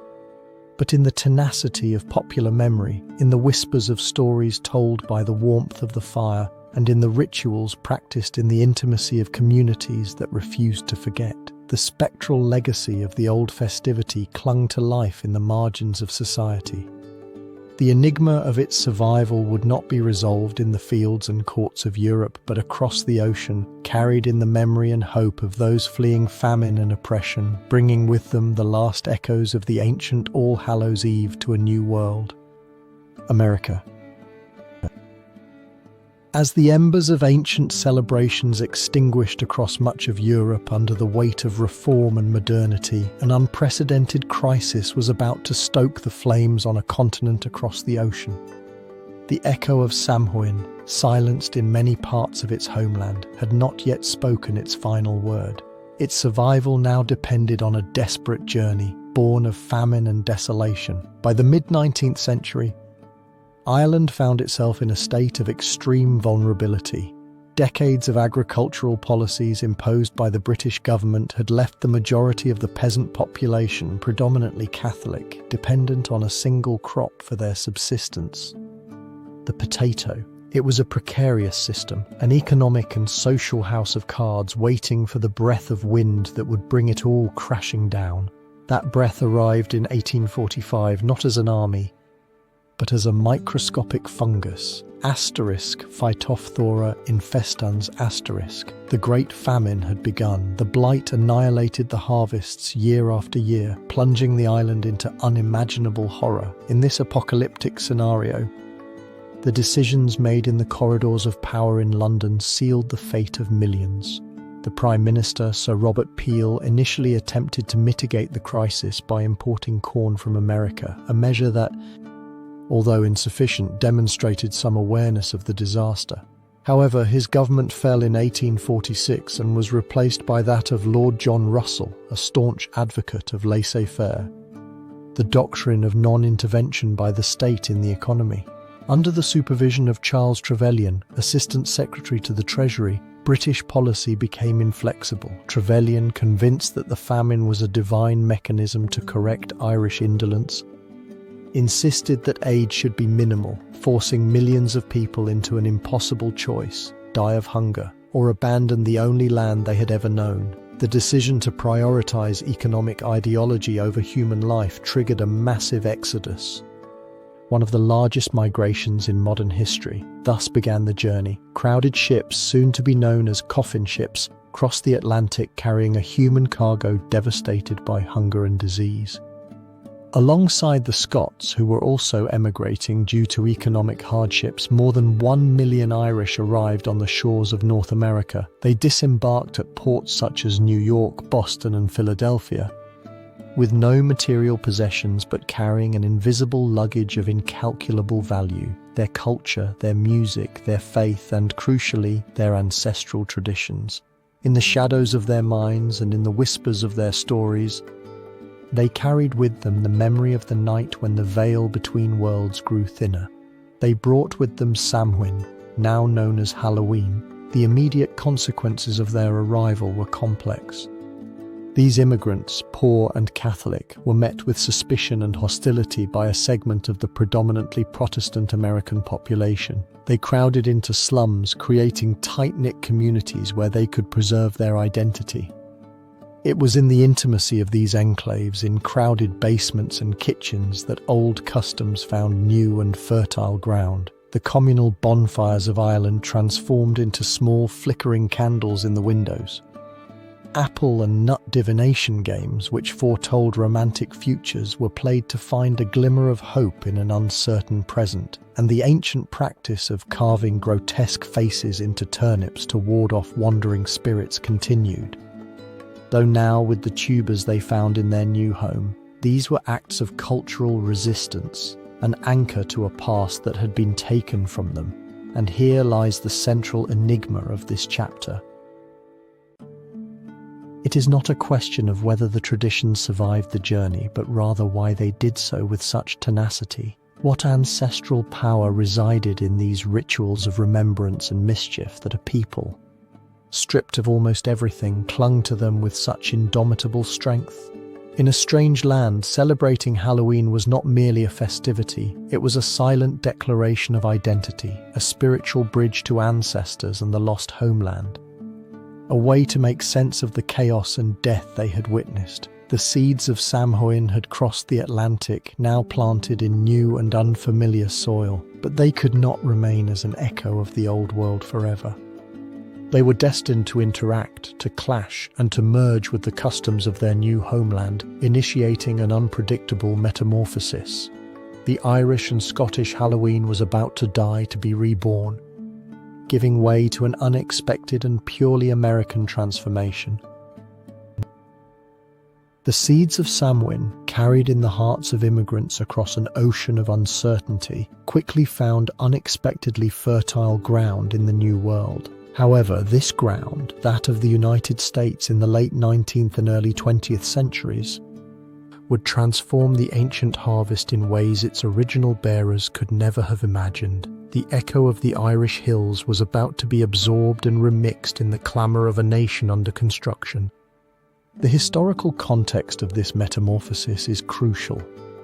S1: but in the tenacity of popular memory, in the whispers of stories told by the warmth of the fire, and in the rituals practiced in the intimacy of communities that refused to forget. The spectral legacy of the old festivity clung to life in the margins of society. The enigma of its survival would not be resolved in the fields and courts of Europe, but across the ocean, carried in the memory and hope of those fleeing famine and oppression, bringing with them the last echoes of the ancient All Hallows' Eve to a new world. America. As the embers of ancient celebrations extinguished across much of Europe under the weight of reform and modernity, an unprecedented crisis was about to stoke the flames on a continent across the ocean. The echo of Samhain, silenced in many parts of its homeland, had not yet spoken its final word. Its survival now depended on a desperate journey, born of famine and desolation. By the mid-19th century, Ireland found itself in a state of extreme vulnerability. Decades of agricultural policies imposed by the British government had left the majority of the peasant population, predominantly Catholic, dependent on a single crop for their subsistence: the potato. It was a precarious system, an economic and social house of cards waiting for the breath of wind that would bring it all crashing down. That breath arrived in 1845 not as an army, but as a microscopic fungus, Phytophthora infestans *. The Great Famine had begun. The blight annihilated the harvests year after year, plunging the island into unimaginable horror. In this apocalyptic scenario, the decisions made in the corridors of power in London sealed the fate of millions. The Prime Minister, Sir Robert Peel, initially attempted to mitigate the crisis by importing corn from America, a measure that, although insufficient, demonstrated some awareness of the disaster. However, his government fell in 1846 and was replaced by that of Lord John Russell, a staunch advocate of laissez-faire, the doctrine of non-intervention by the state in the economy. Under the supervision of Charles Trevelyan, Assistant Secretary to the Treasury, British policy became inflexible. Trevelyan, convinced that the famine was a divine mechanism to correct Irish indolence, insisted that aid should be minimal, forcing millions of people into an impossible choice: die of hunger or abandon the only land they had ever known. The decision to prioritize economic ideology over human life triggered a massive exodus, one of the largest migrations in modern history. Thus began the journey. Crowded ships, soon to be known as coffin ships, crossed the Atlantic carrying a human cargo devastated by hunger and disease. Alongside the Scots, who were also emigrating due to economic hardships, more than 1 million Irish arrived on the shores of North America. They disembarked at ports such as New York, Boston, and Philadelphia, with no material possessions but carrying an invisible luggage of incalculable value: their culture, their music, their faith, and, crucially, their ancestral traditions. In the shadows of their minds and in the whispers of their stories, they carried with them the memory of the night when the veil between worlds grew thinner. They brought with them Samhain, now known as Halloween. The immediate consequences of their arrival were complex. These immigrants, poor and Catholic, were met with suspicion and hostility by a segment of the predominantly Protestant American population. They crowded into slums, creating tight-knit communities where they could preserve their identity. It was in the intimacy of these enclaves, in crowded basements and kitchens, that old customs found new and fertile ground. The communal bonfires of Ireland transformed into small flickering candles in the windows. Apple and nut divination games, which foretold romantic futures, were played to find a glimmer of hope in an uncertain present, and the ancient practice of carving grotesque faces into turnips to ward off wandering spirits continued. Though now, with the tubers they found in their new home, these were acts of cultural resistance, an anchor to a past that had been taken from them. And here lies the central enigma of this chapter. It is not a question of whether the traditions survived the journey, but rather why they did so with such tenacity. What ancestral power resided in these rituals of remembrance and mischief that a people, stripped of almost everything, clung to them with such indomitable strength? In a strange land, celebrating Halloween was not merely a festivity, it was a silent declaration of identity, a spiritual bridge to ancestors and the lost homeland. A way to make sense of the chaos and death they had witnessed. The seeds of Samhain had crossed the Atlantic, now planted in new and unfamiliar soil, but they could not remain as an echo of the old world forever. They were destined to interact, to clash, and to merge with the customs of their new homeland, initiating an unpredictable metamorphosis. The Irish and Scottish Halloween was about to die to be reborn, giving way to an unexpected and purely American transformation. The seeds of Samhain, carried in the hearts of immigrants across an ocean of uncertainty, quickly found unexpectedly fertile ground in the New World. However, this ground, that of the United States in the late 19th and early 20th centuries, would transform the ancient harvest in ways its original bearers could never have imagined. The echo of the Irish hills was about to be absorbed and remixed in the clamour of a nation under construction. The historical context of this metamorphosis is crucial.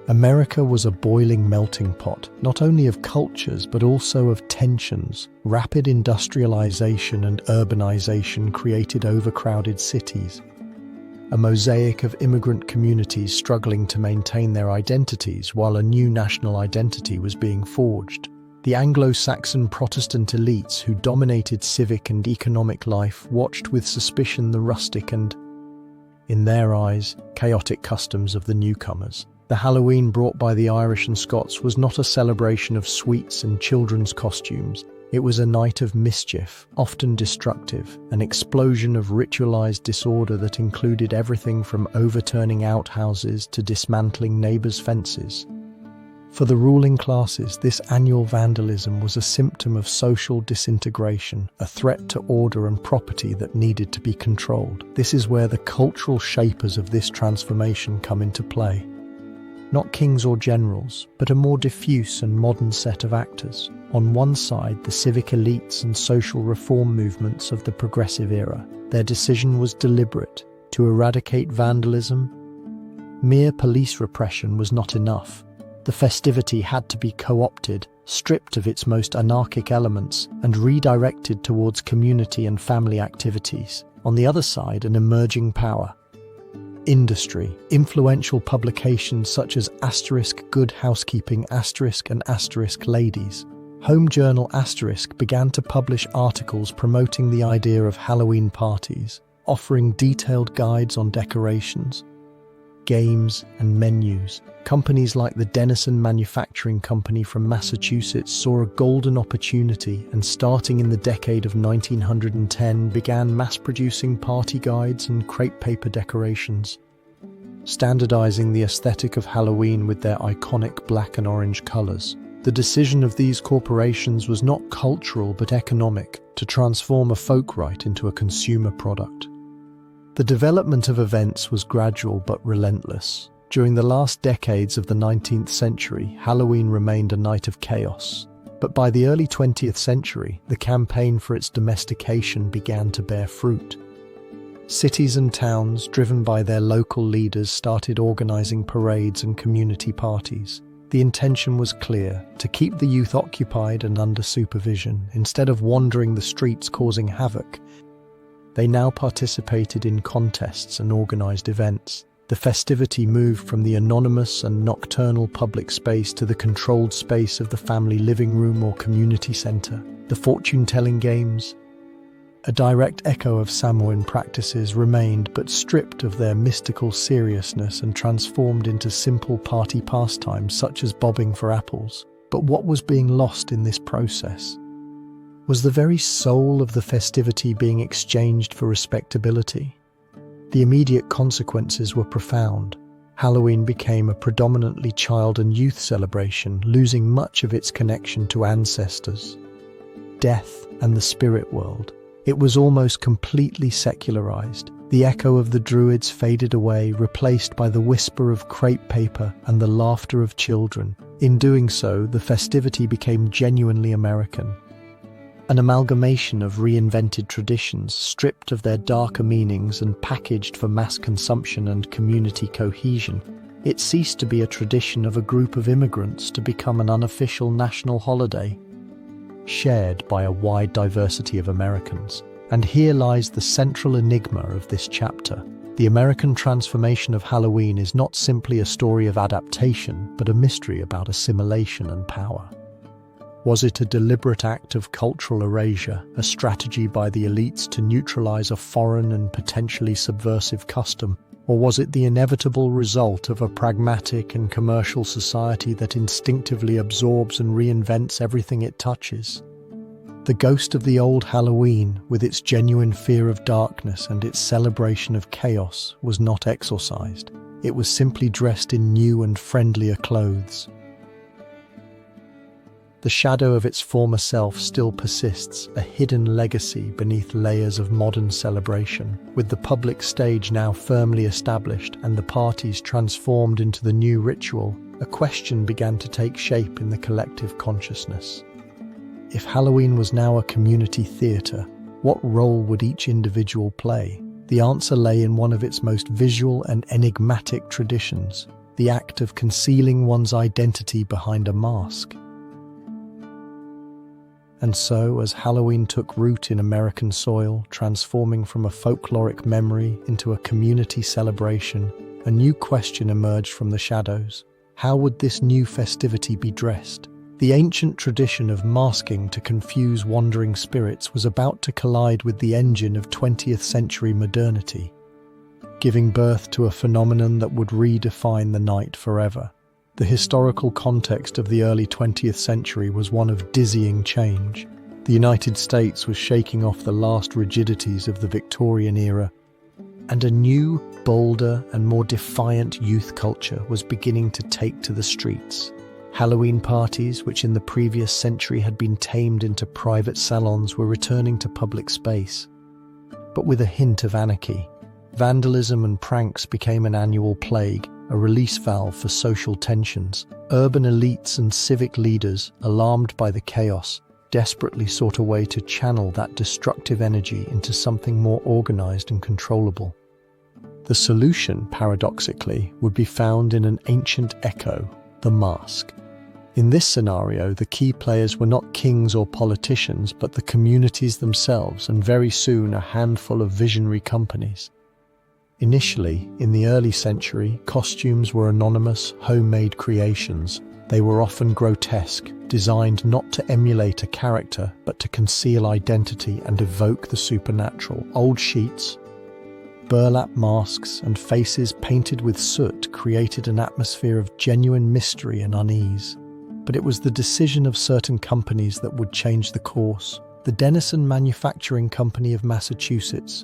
S1: America was a boiling melting pot, not only of cultures but also of tensions. Rapid industrialization and urbanization created overcrowded cities. A mosaic of immigrant communities struggling to maintain their identities while a new national identity was being forged. The Anglo-Saxon Protestant elites who dominated civic and economic life watched with suspicion the rustic and, in their eyes, chaotic customs of the newcomers. The Halloween brought by the Irish and Scots was not a celebration of sweets and children's costumes. It was a night of mischief, often destructive, an explosion of ritualized disorder that included everything from overturning outhouses to dismantling neighbors' fences. For the ruling classes, this annual vandalism was a symptom of social disintegration, a threat to order and property that needed to be controlled. This is where the cultural shapers of this transformation come into play. Not kings or generals, but a more diffuse and modern set of actors. On one side, the civic elites and social reform movements of the progressive era. Their decision was deliberate: to eradicate vandalism. Mere police repression was not enough. The festivity had to be co-opted, stripped of its most anarchic elements, and redirected towards community and family activities. On the other side, an emerging power. Industry. Influential publications such as *Good Housekeeping* and *Ladies. Home Journal * began to publish articles promoting the idea of Halloween parties, offering detailed guides on decorations, games, and menus. Companies like the Denison Manufacturing Company from Massachusetts saw a golden opportunity and, starting in the decade of 1910, began mass-producing party guides and crepe paper decorations, standardizing the aesthetic of Halloween with their iconic black and orange colors. The decision of these corporations was not cultural but economic, to transform a folk rite into a consumer product. The development of events was gradual but relentless. During the last decades of the 19th century, Halloween remained a night of chaos. But by the early 20th century, the campaign for its domestication began to bear fruit. Cities and towns, driven by their local leaders, started organizing parades and community parties. The intention was clear: to keep the youth occupied and under supervision, instead of wandering the streets causing havoc. They now participated in contests and organized events. The festivity moved from the anonymous and nocturnal public space to the controlled space of the family living room or community center. The fortune-telling games, a direct echo of Samhain practices, remained, but stripped of their mystical seriousness and transformed into simple party pastimes such as bobbing for apples. But what was being lost in this process? Was the very soul of the festivity being exchanged for respectability? The immediate consequences were profound. Halloween became a predominantly child and youth celebration, losing much of its connection to ancestors, death, and the spirit world. It was almost completely secularized. The echo of the Druids faded away, replaced by the whisper of crepe paper and the laughter of children. In doing so, the festivity became genuinely American. An amalgamation of reinvented traditions, stripped of their darker meanings and packaged for mass consumption and community cohesion. It ceased to be a tradition of a group of immigrants to become an unofficial national holiday, shared by a wide diversity of Americans. And here lies the central enigma of this chapter. The American transformation of Halloween is not simply a story of adaptation, but a mystery about assimilation and power. Was it a deliberate act of cultural erasure, a strategy by the elites to neutralize a foreign and potentially subversive custom? Or was it the inevitable result of a pragmatic and commercial society that instinctively absorbs and reinvents everything it touches? The ghost of the old Halloween, with its genuine fear of darkness and its celebration of chaos, was not exorcised. It was simply dressed in new and friendlier clothes. The shadow of its former self still persists, a hidden legacy beneath layers of modern celebration. With the public stage now firmly established and the parties transformed into the new ritual, a question began to take shape in the collective consciousness. If Halloween was now a community theatre, what role would each individual play? The answer lay in one of its most visual and enigmatic traditions, the act of concealing one's identity behind a mask. And so, as Halloween took root in American soil, transforming from a folkloric memory into a community celebration, a new question emerged from the shadows. How would this new festivity be dressed? The ancient tradition of masking to confuse wandering spirits was about to collide with the engine of 20th century modernity, giving birth to a phenomenon that would redefine the night forever. The historical context of the early 20th century was one of dizzying change. The United States was shaking off the last rigidities of the Victorian era, and a new, bolder, and more defiant youth culture was beginning to take to the streets. Halloween parties, which in the previous century had been tamed into private salons, were returning to public space, but with a hint of anarchy. Vandalism and pranks became an annual plague, a release valve for social tensions. Urban elites and civic leaders, alarmed by the chaos, desperately sought a way to channel that destructive energy into something more organized and controllable. The solution, paradoxically, would be found in an ancient echo: the mask. In this scenario, the key players were not kings or politicians, but the communities themselves, and very soon a handful of visionary companies. Initially, in the early century, costumes were anonymous, homemade creations. They were often grotesque, designed not to emulate a character, but to conceal identity and evoke the supernatural. Old sheets, burlap masks, and faces painted with soot created an atmosphere of genuine mystery and unease. But it was the decision of certain companies that would change the course. The Denison Manufacturing Company of Massachusetts,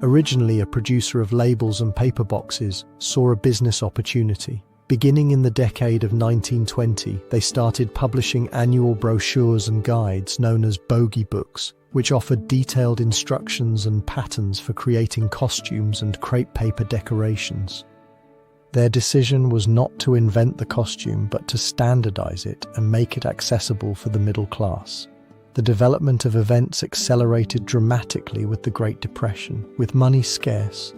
S1: originally a producer of labels and paper boxes, saw a business opportunity. Beginning in the decade of 1920, they started publishing annual brochures and guides known as bogey books, which offered detailed instructions and patterns for creating costumes and crepe paper decorations. Their decision was not to invent the costume, but to standardize it and make it accessible for the middle class. The development of events accelerated dramatically with the Great Depression. With money scarce,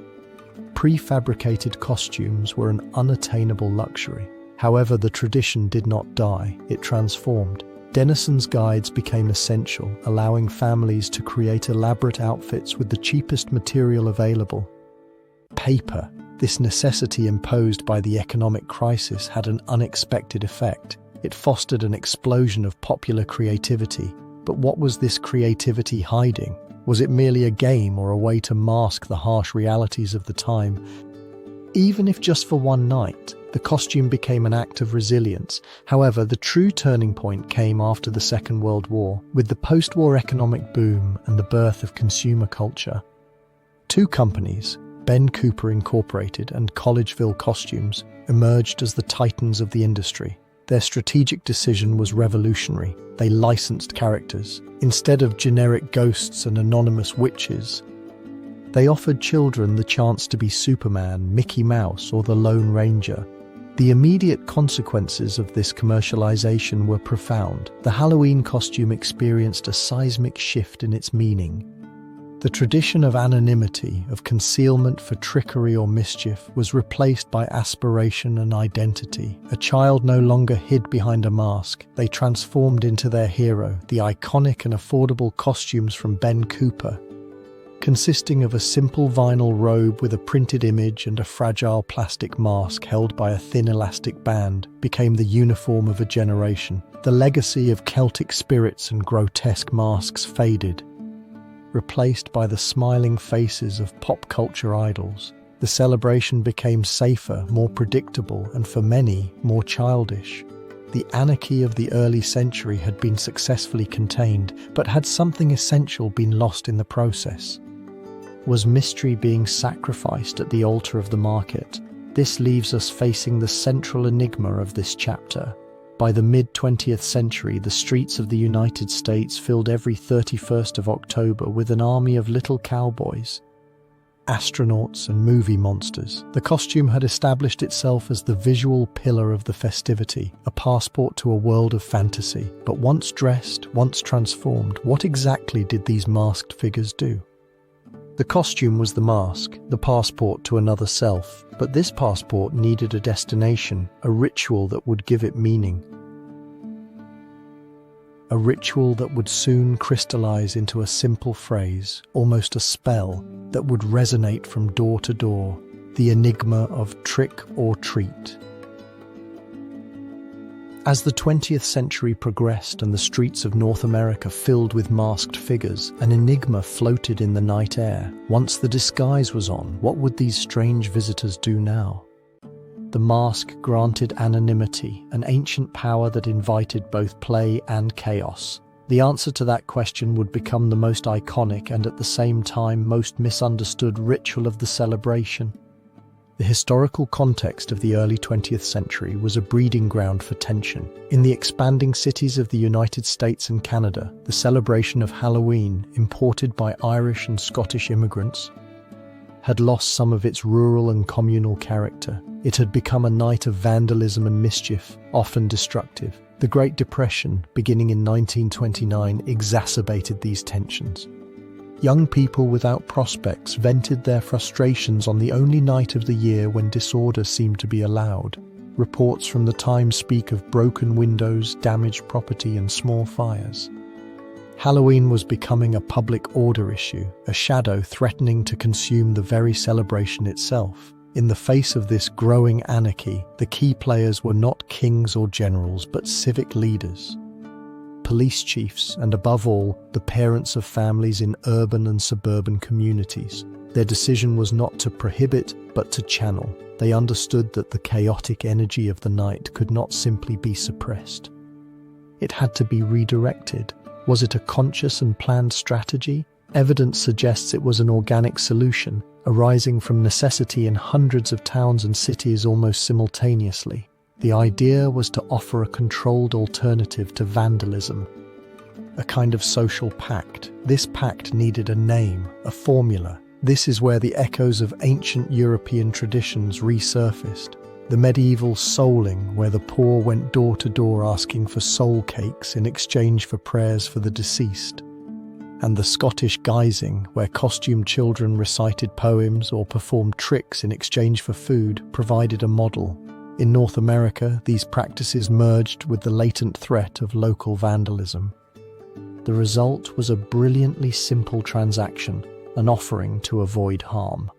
S1: prefabricated costumes were an unattainable luxury. However, the tradition did not die, it transformed. Denizens' guides became essential, allowing families to create elaborate outfits with the cheapest material available. Paper. This necessity imposed by the economic crisis had an unexpected effect. It fostered an explosion of popular creativity. But what was this creativity hiding? Was it merely a game or a way to mask the harsh realities of the time? Even if just for one night, the costume became an act of resilience. However, the true turning point came after the Second World War, with the post-war economic boom and the birth of consumer culture. Two companies, Ben Cooper Incorporated and Collegeville Costumes, emerged as the titans of the industry. Their strategic decision was revolutionary. They licensed characters. Instead of generic ghosts and anonymous witches, they offered children the chance to be Superman, Mickey Mouse, or the Lone Ranger. The immediate consequences of this commercialization were profound. The Halloween costume experienced a seismic shift in its meaning. The tradition of anonymity, of concealment for trickery or mischief, was replaced by aspiration and identity. A child no longer hid behind a mask. They transformed into their hero, the iconic and affordable costumes from Ben Cooper. Consisting of a simple vinyl robe with a printed image and a fragile plastic mask held by a thin elastic band, became the uniform of a generation. The legacy of Celtic spirits and grotesque masks faded, replaced by the smiling faces of pop culture idols. The celebration became safer, more predictable, and for many, more childish. The anarchy of the early century had been successfully contained, but had something essential been lost in the process? Was mystery being sacrificed at the altar of the market? This leaves us facing the central enigma of this chapter. By the mid-20th century, the streets of the United States filled every 31st of October with an army of little cowboys, astronauts, and movie monsters. The costume had established itself as the visual pillar of the festivity, a passport to a world of fantasy. But once dressed, once transformed, what exactly did these masked figures do? The costume was the mask, the passport to another self, but this passport needed a destination, a ritual that would give it meaning. A ritual that would soon crystallize into a simple phrase, almost a spell, that would resonate from door to door, the enigma of trick or treat. As the 20th century progressed and the streets of North America filled with masked figures, an enigma floated in the night air. Once the disguise was on, what would these strange visitors do now? The mask granted anonymity, an ancient power that invited both play and chaos. The answer to that question would become the most iconic and at the same time most misunderstood ritual of the celebration. The historical context of the early 20th century was a breeding ground for tension. In the expanding cities of the United States and Canada, the celebration of Halloween, imported by Irish and Scottish immigrants, had lost some of its rural and communal character. It had become a night of vandalism and mischief, often destructive. The Great Depression, beginning in 1929, exacerbated these tensions. Young people without prospects vented their frustrations on the only night of the year when disorder seemed to be allowed. Reports from the time speak of broken windows, damaged property, and small fires. Halloween was becoming a public order issue, a shadow threatening to consume the very celebration itself. In the face of this growing anarchy, the key players were not kings or generals, but civic leaders, police chiefs, and above all, the parents of families in urban and suburban communities. Their decision was not to prohibit, but to channel. They understood that the chaotic energy of the night could not simply be suppressed. It had to be redirected. Was it a conscious and planned strategy? Evidence suggests it was an organic solution, arising from necessity in hundreds of towns and cities almost simultaneously. The idea was to offer a controlled alternative to vandalism, a kind of social pact. This pact needed a name, a formula. This is where the echoes of ancient European traditions resurfaced. the medieval souling, where the poor went door to door asking for soul cakes in exchange for prayers for the deceased, and the Scottish guising, where costumed children recited poems or performed tricks in exchange for food, provided a model. In North America, these practices merged with the latent threat of local vandalism. The result was a brilliantly simple transaction, an offering to avoid harm.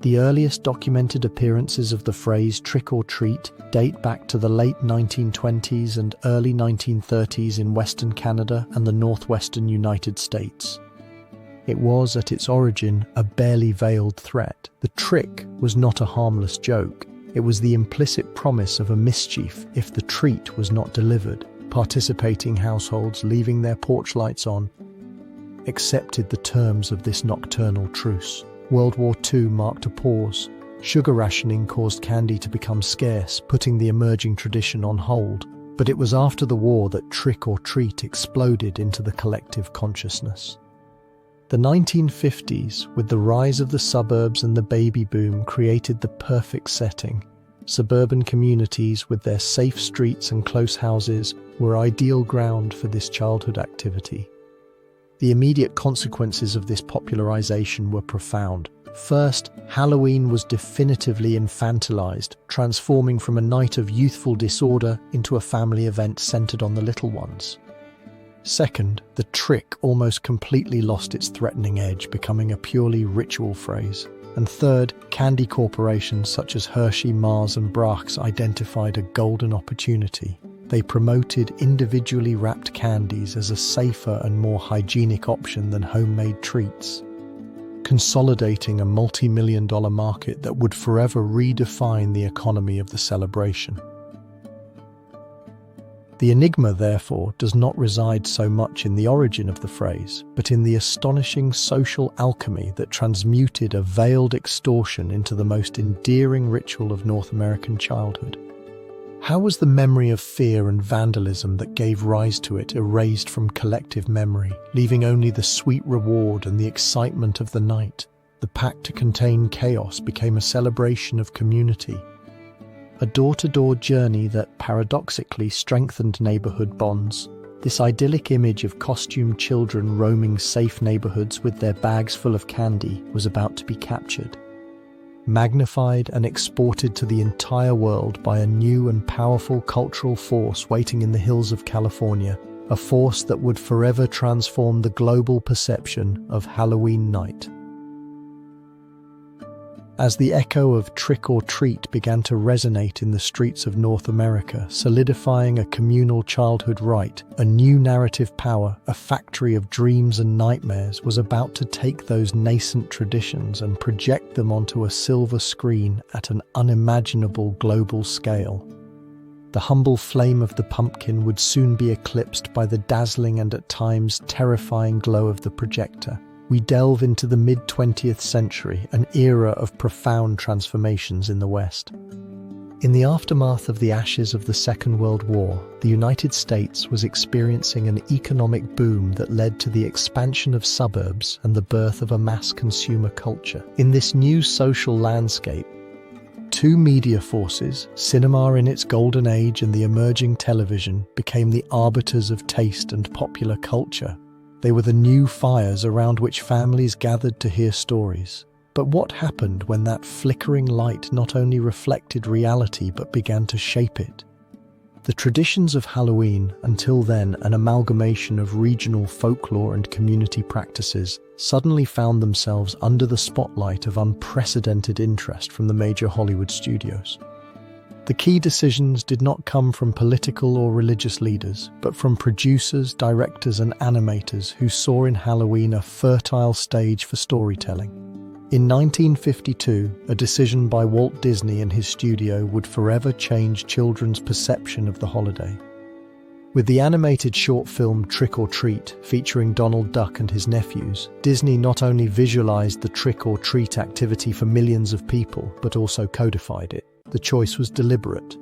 S1: The earliest documented appearances of the phrase trick or treat date back to the late 1920s and early 1930s in Western Canada and the northwestern United States. It was, at its origin, a barely veiled threat. The trick was not a harmless joke. It was the implicit promise of a mischief if the treat was not delivered. Participating households, leaving their porch lights on, accepted the terms of this nocturnal truce. World War II marked a pause. Sugar rationing caused candy to become scarce, putting the emerging tradition on hold. But it was after the war that trick or treat exploded into the collective consciousness. The 1950s, with the rise of the suburbs and the baby boom, created the perfect setting. Suburban communities, with their safe streets and close houses, were ideal ground for this childhood activity. The immediate consequences of this popularization were profound. First, Halloween was definitively infantilized, transforming from a night of youthful disorder into a family event centered on the little ones. Second, the trick almost completely lost its threatening edge, becoming a purely ritual phrase. And third, candy corporations such as Hershey, Mars and Brach's identified a golden opportunity. They promoted individually wrapped candies as a safer and more hygienic option than homemade treats, consolidating a multi-million-dollar market that would forever redefine the economy of the celebration. The enigma, therefore, does not reside so much in the origin of the phrase, but in the astonishing social alchemy that transmuted a veiled extortion into the most endearing ritual of North American childhood. How was the memory of fear and vandalism that gave rise to it erased from collective memory, leaving only the sweet reward and the excitement of the night? The pact to contain chaos became a celebration of community, a door-to-door journey that paradoxically strengthened neighborhood bonds. This idyllic image of costumed children roaming safe neighborhoods with their bags full of candy was about to be captured, magnified and exported to the entire world by a new and powerful cultural force waiting in the hills of California, a force that would forever transform the global perception of Halloween night. As the echo of trick or treat began to resonate in the streets of North America, solidifying a communal childhood rite, a new narrative power, a factory of dreams and nightmares, was about to take those nascent traditions and project them onto a silver screen at an unimaginable global scale. The humble flame of the pumpkin would soon be eclipsed by the dazzling and at times terrifying glow of the projector. We delve into the mid-20th century, an era of profound transformations in the West. In the aftermath of the ashes of the Second World War, the United States was experiencing an economic boom that led to the expansion of suburbs and the birth of a mass consumer culture. In this new social landscape, two media forces, cinema in its golden age and the emerging television, became the arbiters of taste and popular culture. They were the new fires around which families gathered to hear stories. But what happened when that flickering light not only reflected reality but began to shape it? The traditions of Halloween, until then an amalgamation of regional folklore and community practices, suddenly found themselves under the spotlight of unprecedented interest from the major Hollywood studios. The key decisions did not come from political or religious leaders, but from producers, directors and animators who saw in Halloween a fertile stage for storytelling. In 1952, a decision by Walt Disney and his studio would forever change children's perception of the holiday. With the animated short film Trick or Treat, featuring Donald Duck and his nephews, Disney not only visualized the trick or treat activity for millions of people, but also codified it. The choice was deliberate,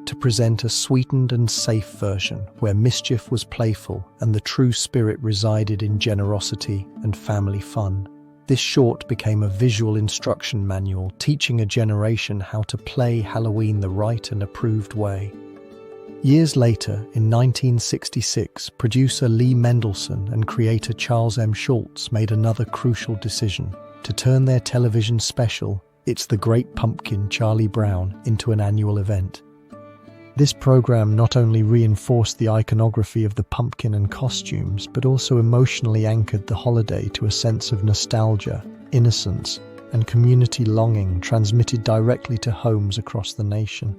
S1: to present a sweetened and safe version where mischief was playful and the true spirit resided in generosity and family fun. This short became a visual instruction manual teaching a generation how to play Halloween the right and approved way. Years later, in 1966, producer Lee Mendelsohn and creator Charles M. Schulz made another crucial decision to turn their television special, It's the Great Pumpkin, Charlie Brown, into an annual event. This program not only reinforced the iconography of the pumpkin and costumes, but also emotionally anchored the holiday to a sense of nostalgia, innocence, and community longing transmitted directly to homes across the nation.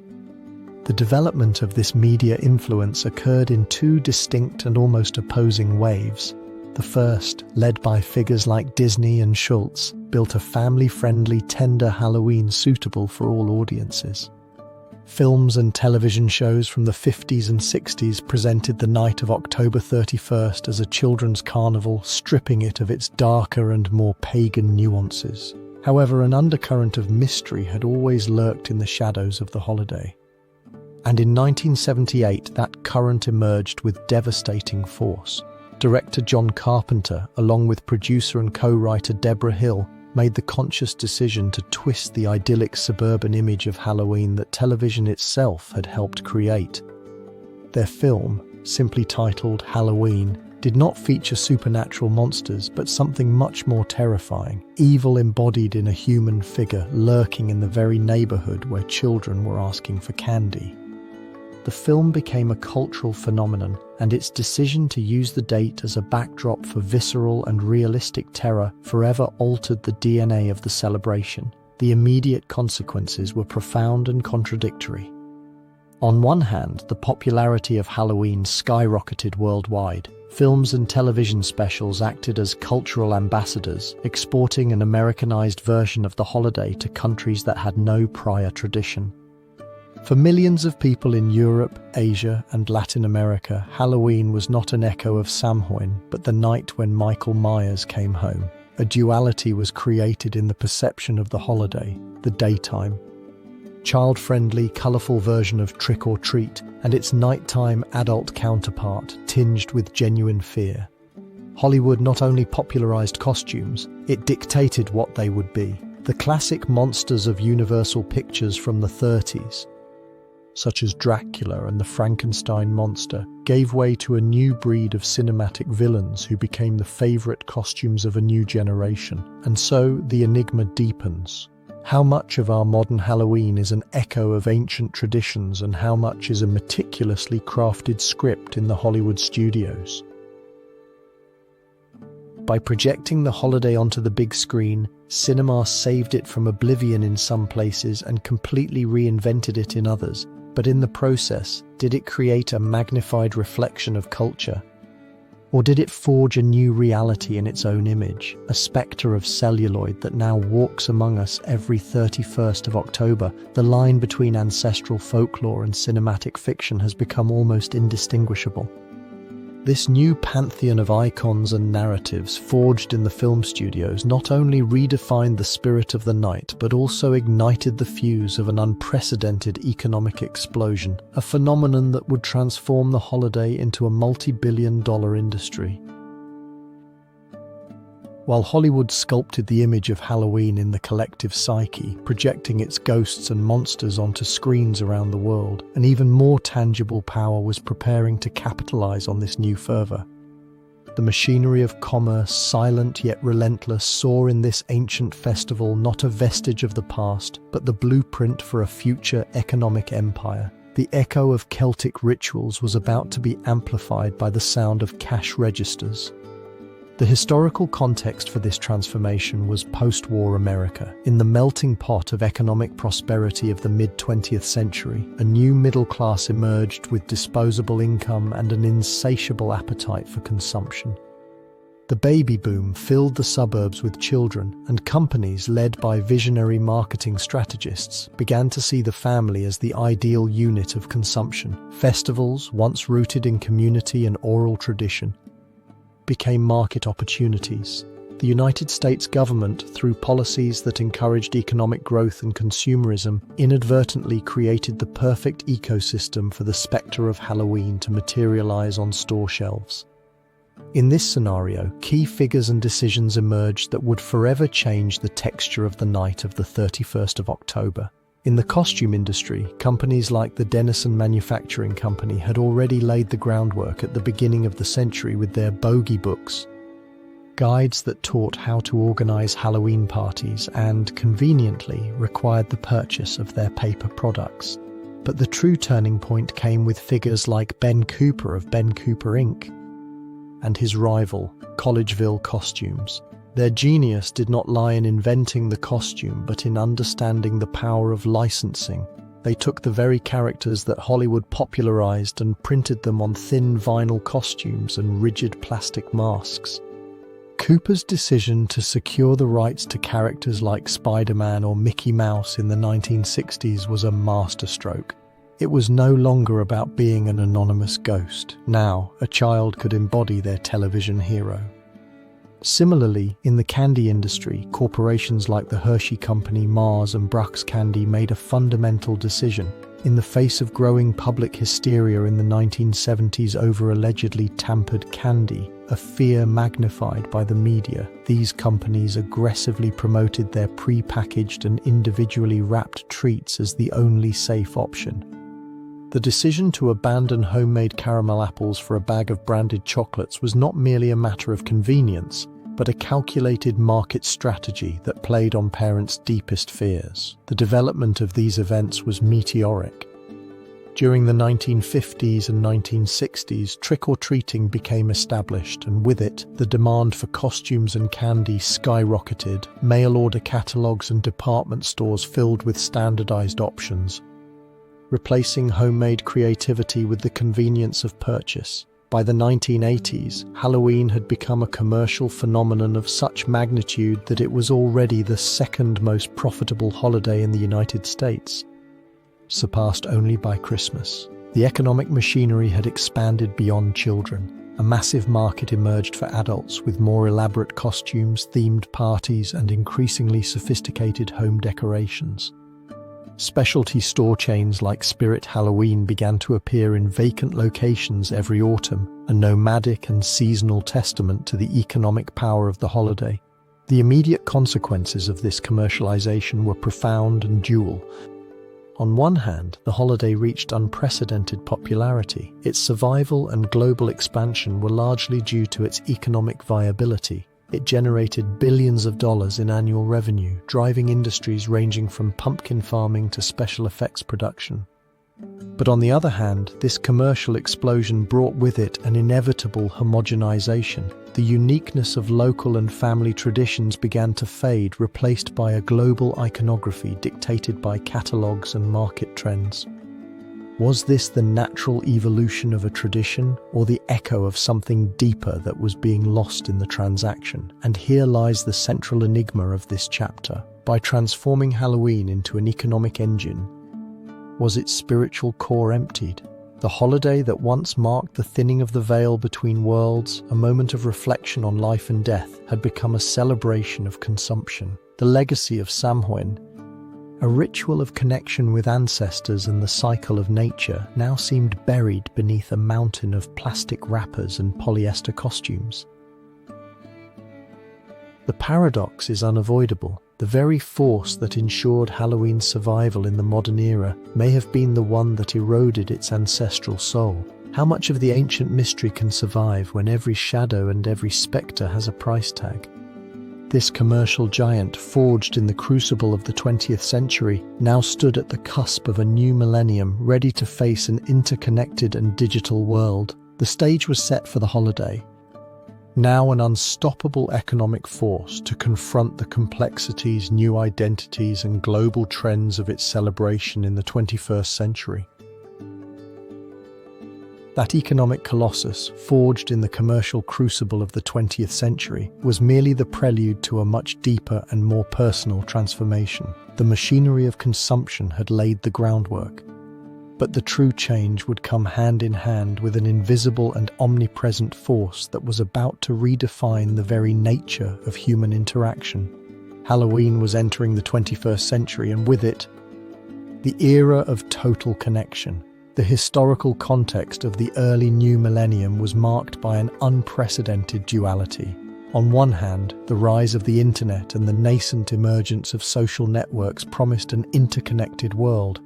S1: The development of this media influence occurred in two distinct and almost opposing waves. The first, led by figures like Disney and Schulz, built a family-friendly, tender Halloween suitable for all audiences. Films and television shows from the 50s and 60s presented the night of October 31st as a children's carnival, stripping it of its darker and more pagan nuances. However, an undercurrent of mystery had always lurked in the shadows of the holiday. And in 1978, that current emerged with devastating force. Director John Carpenter, along with producer and co-writer Deborah Hill, made the conscious decision to twist the idyllic suburban image of Halloween that television itself had helped create. Their film, simply titled Halloween, did not feature supernatural monsters, but something much more terrifying, evil embodied in a human figure lurking in the very neighborhood where children were asking for candy. The film became a cultural phenomenon, and its decision to use the date as a backdrop for visceral and realistic terror forever altered the DNA of the celebration. The immediate consequences were profound and contradictory. On one hand, the popularity of Halloween skyrocketed worldwide. Films and television specials acted as cultural ambassadors, exporting an Americanized version of the holiday to countries that had no prior tradition. For millions of people in Europe, Asia, and Latin America, Halloween was not an echo of Samhain, but the night when Michael Myers came home. A duality was created in the perception of the holiday, the daytime, child-friendly, colourful version of Trick or Treat, and its nighttime adult counterpart, tinged with genuine fear. Hollywood not only popularised costumes, it dictated what they would be. The classic monsters of Universal Pictures from the 30s, such as Dracula and the Frankenstein monster, gave way to a new breed of cinematic villains who became the favourite costumes of a new generation. And so the enigma deepens. How much of our modern Halloween is an echo of ancient traditions, and how much is a meticulously crafted script in the Hollywood studios? By projecting the holiday onto the big screen, cinema saved it from oblivion in some places and completely reinvented it in others. But in the process, did it create a magnified reflection of culture? Or did it forge a new reality in its own image, a spectre of celluloid that now walks among us every 31st of October? The line between ancestral folklore and cinematic fiction has become almost indistinguishable. This new pantheon of icons and narratives forged in the film studios not only redefined the spirit of the night, but also ignited the fuse of an unprecedented economic explosion, a phenomenon that would transform the holiday into a multi-billion-dollar industry. While Hollywood sculpted the image of Halloween in the collective psyche, projecting its ghosts and monsters onto screens around the world, an even more tangible power was preparing to capitalize on this new fervor. The machinery of commerce, silent yet relentless, saw in this ancient festival not a vestige of the past, but the blueprint for a future economic empire. The echo of Celtic rituals was about to be amplified by the sound of cash registers. The historical context for this transformation was post-war America. In the melting pot of economic prosperity of the mid-20th century, a new middle class emerged with disposable income and an insatiable appetite for consumption. The baby boom filled the suburbs with children, and companies led by visionary marketing strategists began to see the family as the ideal unit of consumption. Festivals, once rooted in community and oral tradition, became market opportunities. The United States government, through policies that encouraged economic growth and consumerism, inadvertently created the perfect ecosystem for the spectre of Halloween to materialize on store shelves. In this scenario, key figures and decisions emerged that would forever change the texture of the night of the 31st of October. In the costume industry, companies like the Denison Manufacturing Company had already laid the groundwork at the beginning of the century with their bogey books, guides that taught how to organize Halloween parties and, conveniently, required the purchase of their paper products. But the true turning point came with figures like Ben Cooper of Ben Cooper Inc. and his rival, Collegeville Costumes. Their genius did not lie in inventing the costume, but in understanding the power of licensing. They took the very characters that Hollywood popularized and printed them on thin vinyl costumes and rigid plastic masks. Cooper's decision to secure the rights to characters like Spider-Man or Mickey Mouse in the 1960s was a masterstroke. It was no longer about being an anonymous ghost. Now, a child could embody their television hero. Similarly, in the candy industry, corporations like the Hershey Company, Mars, and Brach's Candy made a fundamental decision. In the face of growing public hysteria in the 1970s over allegedly tampered candy, a fear magnified by the media, these companies aggressively promoted their pre-packaged and individually wrapped treats as the only safe option. The decision to abandon homemade caramel apples for a bag of branded chocolates was not merely a matter of convenience, but a calculated market strategy that played on parents' deepest fears. The development of these events was meteoric. During the 1950s and 1960s, trick-or-treating became established, and with it, the demand for costumes and candy skyrocketed. Mail-order catalogs and department stores filled with standardized options, replacing homemade creativity with the convenience of purchase. By the 1980s, Halloween had become a commercial phenomenon of such magnitude that it was already the second most profitable holiday in the United States, surpassed only by Christmas. The economic machinery had expanded beyond children. A massive market emerged for adults with more elaborate costumes, themed parties, and increasingly sophisticated home decorations. Specialty store chains like Spirit Halloween began to appear in vacant locations every autumn, a nomadic and seasonal testament to the economic power of the holiday. The immediate consequences of this commercialization were profound and dual. On one hand, the holiday reached unprecedented popularity. Its survival and global expansion were largely due to its economic viability. It generated billions of dollars in annual revenue, driving industries ranging from pumpkin farming to special effects production. But on the other hand, this commercial explosion brought with it an inevitable homogenization. The uniqueness of local and family traditions began to fade, replaced by a global iconography dictated by catalogs and market trends. Was this the natural evolution of a tradition, or the echo of something deeper that was being lost in the transaction? And here lies the central enigma of this chapter. By transforming Halloween into an economic engine, was its spiritual core emptied? The holiday that once marked the thinning of the veil between worlds, a moment of reflection on life and death, had become a celebration of consumption. The legacy of Samhain, a ritual of connection with ancestors and the cycle of nature, now seemed buried beneath a mountain of plastic wrappers and polyester costumes. The paradox is unavoidable. The very force that ensured Halloween's survival in the modern era may have been the one that eroded its ancestral soul. How much of the ancient mystery can survive when every shadow and every spectre has a price tag? This commercial giant, forged in the crucible of the 20th century, now stood at the cusp of a new millennium, ready to face an interconnected and digital world. The stage was set for the holiday, now an unstoppable economic force to confront the complexities, new identities, and global trends of its celebration in the 21st century. That economic colossus, forged in the commercial crucible of the 20th century, was merely the prelude to a much deeper and more personal transformation. The machinery of consumption had laid the groundwork, but the true change would come hand in hand with an invisible and omnipresent force that was about to redefine the very nature of human interaction. Halloween was entering the 21st century, and with it, the era of total connection. The historical context of the early new millennium was marked by an unprecedented duality. On one hand, the rise of the internet and the nascent emergence of social networks promised an interconnected world,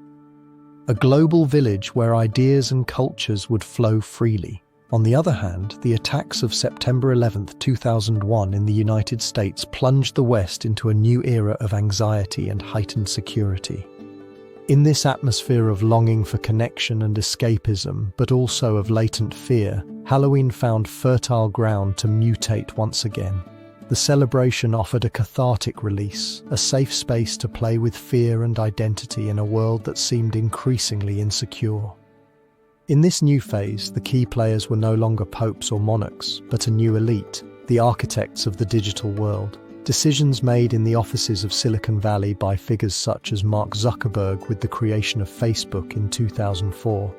S1: a global village where ideas and cultures would flow freely. On the other hand, the attacks of September 11, 2001 in the United States plunged the West into a new era of anxiety and heightened security. In this atmosphere of longing for connection and escapism, but also of latent fear, Halloween found fertile ground to mutate once again. The celebration offered a cathartic release, a safe space to play with fear and identity in a world that seemed increasingly insecure. In this new phase, the key players were no longer popes or monarchs, but a new elite, the architects of the digital world. Decisions made in the offices of Silicon Valley by figures such as Mark Zuckerberg with the creation of Facebook in 2004,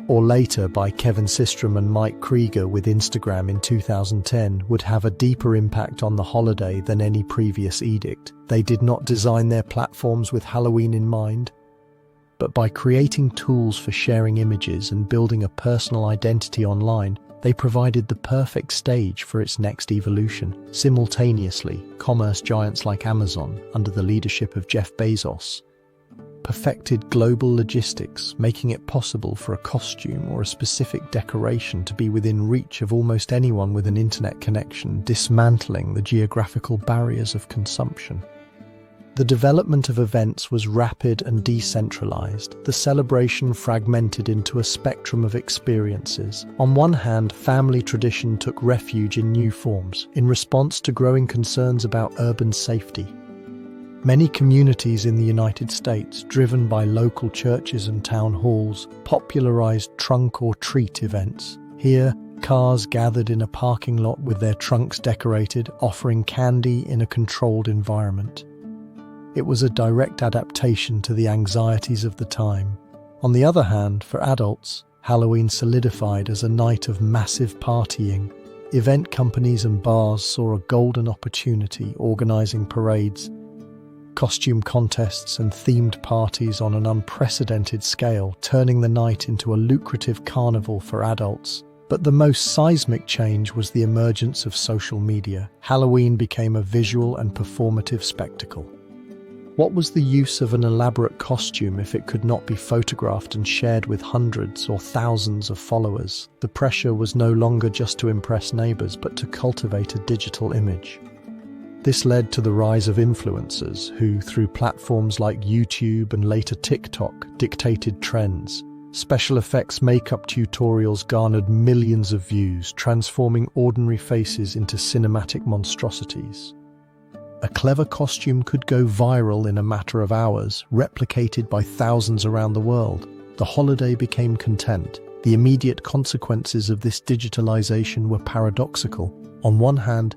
S1: or later by Kevin Systrom and Mike Krieger with Instagram in 2010, would have a deeper impact on the holiday than any previous edict. They did not design their platforms with Halloween in mind, but by creating tools for sharing images and building a personal identity online, they provided the perfect stage for its next evolution. Simultaneously, commerce giants like Amazon, under the leadership of Jeff Bezos, perfected global logistics, making it possible for a costume or a specific decoration to be within reach of almost anyone with an internet connection, dismantling the geographical barriers of consumption. The development of events was rapid and decentralized, the celebration fragmented into a spectrum of experiences. On one hand, family tradition took refuge in new forms, in response to growing concerns about urban safety. Many communities in the United States, driven by local churches and town halls, popularized trunk or treat events. Here, cars gathered in a parking lot with their trunks decorated, offering candy in a controlled environment. It was a direct adaptation to the anxieties of the time. On the other hand, for adults, Halloween solidified as a night of massive partying. Event companies and bars saw a golden opportunity, organizing parades, costume contests and themed parties on an unprecedented scale, turning the night into a lucrative carnival for adults. But the most seismic change was the emergence of social media. Halloween became a visual and performative spectacle. What was the use of an elaborate costume if it could not be photographed and shared with hundreds or thousands of followers? The pressure was no longer just to impress neighbors, but to cultivate a digital image. This led to the rise of influencers who, through platforms like YouTube and later TikTok, dictated trends. Special effects makeup tutorials garnered millions of views, transforming ordinary faces into cinematic monstrosities. A clever costume could go viral in a matter of hours, replicated by thousands around the world. The holiday became content. The immediate consequences of this digitalization were paradoxical. On one hand,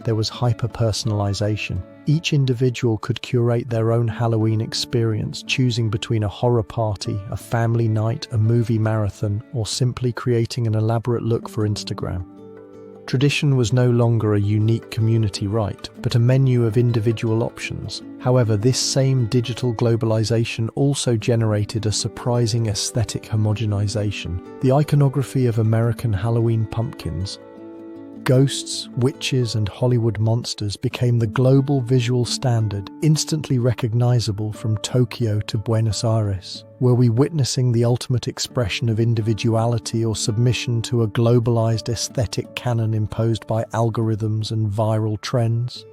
S1: there was hyper-personalization. Each individual could curate their own Halloween experience, choosing between a horror party, a family night, a movie marathon, or simply creating an elaborate look for Instagram. Tradition was no longer a unique community rite, but a menu of individual options. However, this same digital globalization also generated a surprising aesthetic homogenization. The iconography of American Halloween pumpkins, ghosts, witches, and Hollywood monsters became the global visual standard, instantly recognizable from Tokyo to Buenos Aires. Were we witnessing the ultimate expression of individuality or submission to a globalized aesthetic canon imposed by algorithms and viral trends?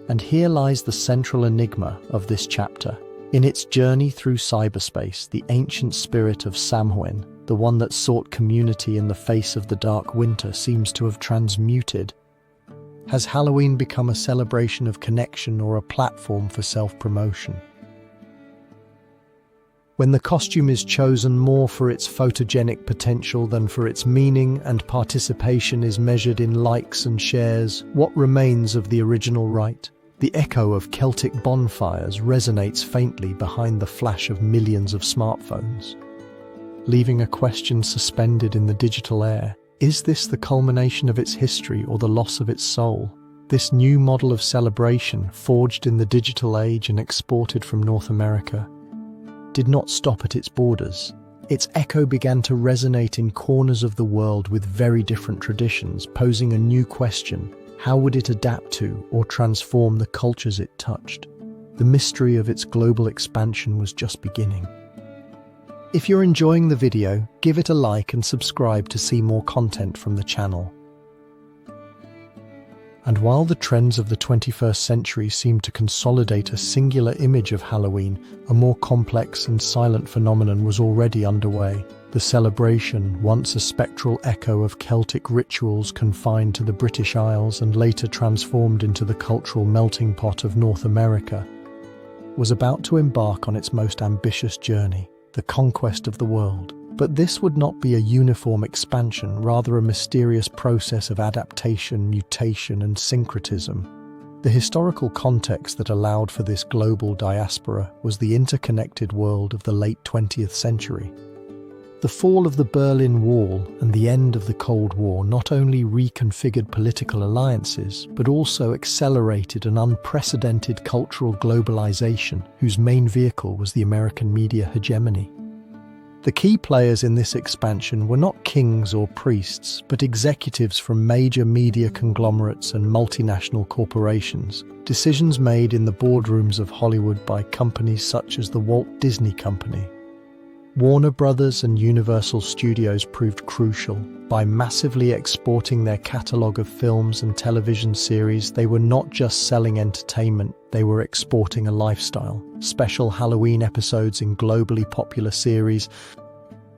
S1: And here lies the central enigma of this chapter. In its journey through cyberspace, the ancient spirit of Samhain, the one that sought community in the face of the dark winter, seems to have transmuted. Has Halloween become a celebration of connection or a platform for self-promotion? When the costume is chosen more for its photogenic potential than for its meaning, and participation is measured in likes and shares, what remains of the original rite? The echo of Celtic bonfires resonates faintly behind the flash of millions of smartphones, leaving a question suspended in the digital air. Is this the culmination of its history or the loss of its soul? This new model of celebration, forged in the digital age and exported from North America, did not stop at its borders. its echo began to resonate in corners of the world with very different traditions, posing a new question: how would it adapt to or transform the cultures it touched? The mystery of its global expansion was just beginning. If you're enjoying the video, give it a like and subscribe to see more content from the channel. And while the trends of the 21st century seem to consolidate a singular image of Halloween, a more complex and silent phenomenon was already underway. The celebration, once a spectral echo of Celtic rituals confined to the British Isles and later transformed into the cultural melting pot of North America, was about to embark on its most ambitious journey, the conquest of the world. But this would not be a uniform expansion, rather a mysterious process of adaptation, mutation, and syncretism. The historical context that allowed for this global diaspora was the interconnected world of the late 20th century. The fall of the Berlin Wall and the end of the Cold War not only reconfigured political alliances, but also accelerated an unprecedented cultural globalization whose main vehicle was the American media hegemony. The key players in this expansion were not kings or priests, but executives from major media conglomerates and multinational corporations, decisions made in the boardrooms of Hollywood by companies such as the Walt Disney Company. Warner Brothers and Universal Studios proved crucial. By massively exporting their catalogue of films and television series, they were not just selling entertainment, they were exporting a lifestyle. Special Halloween episodes in globally popular series,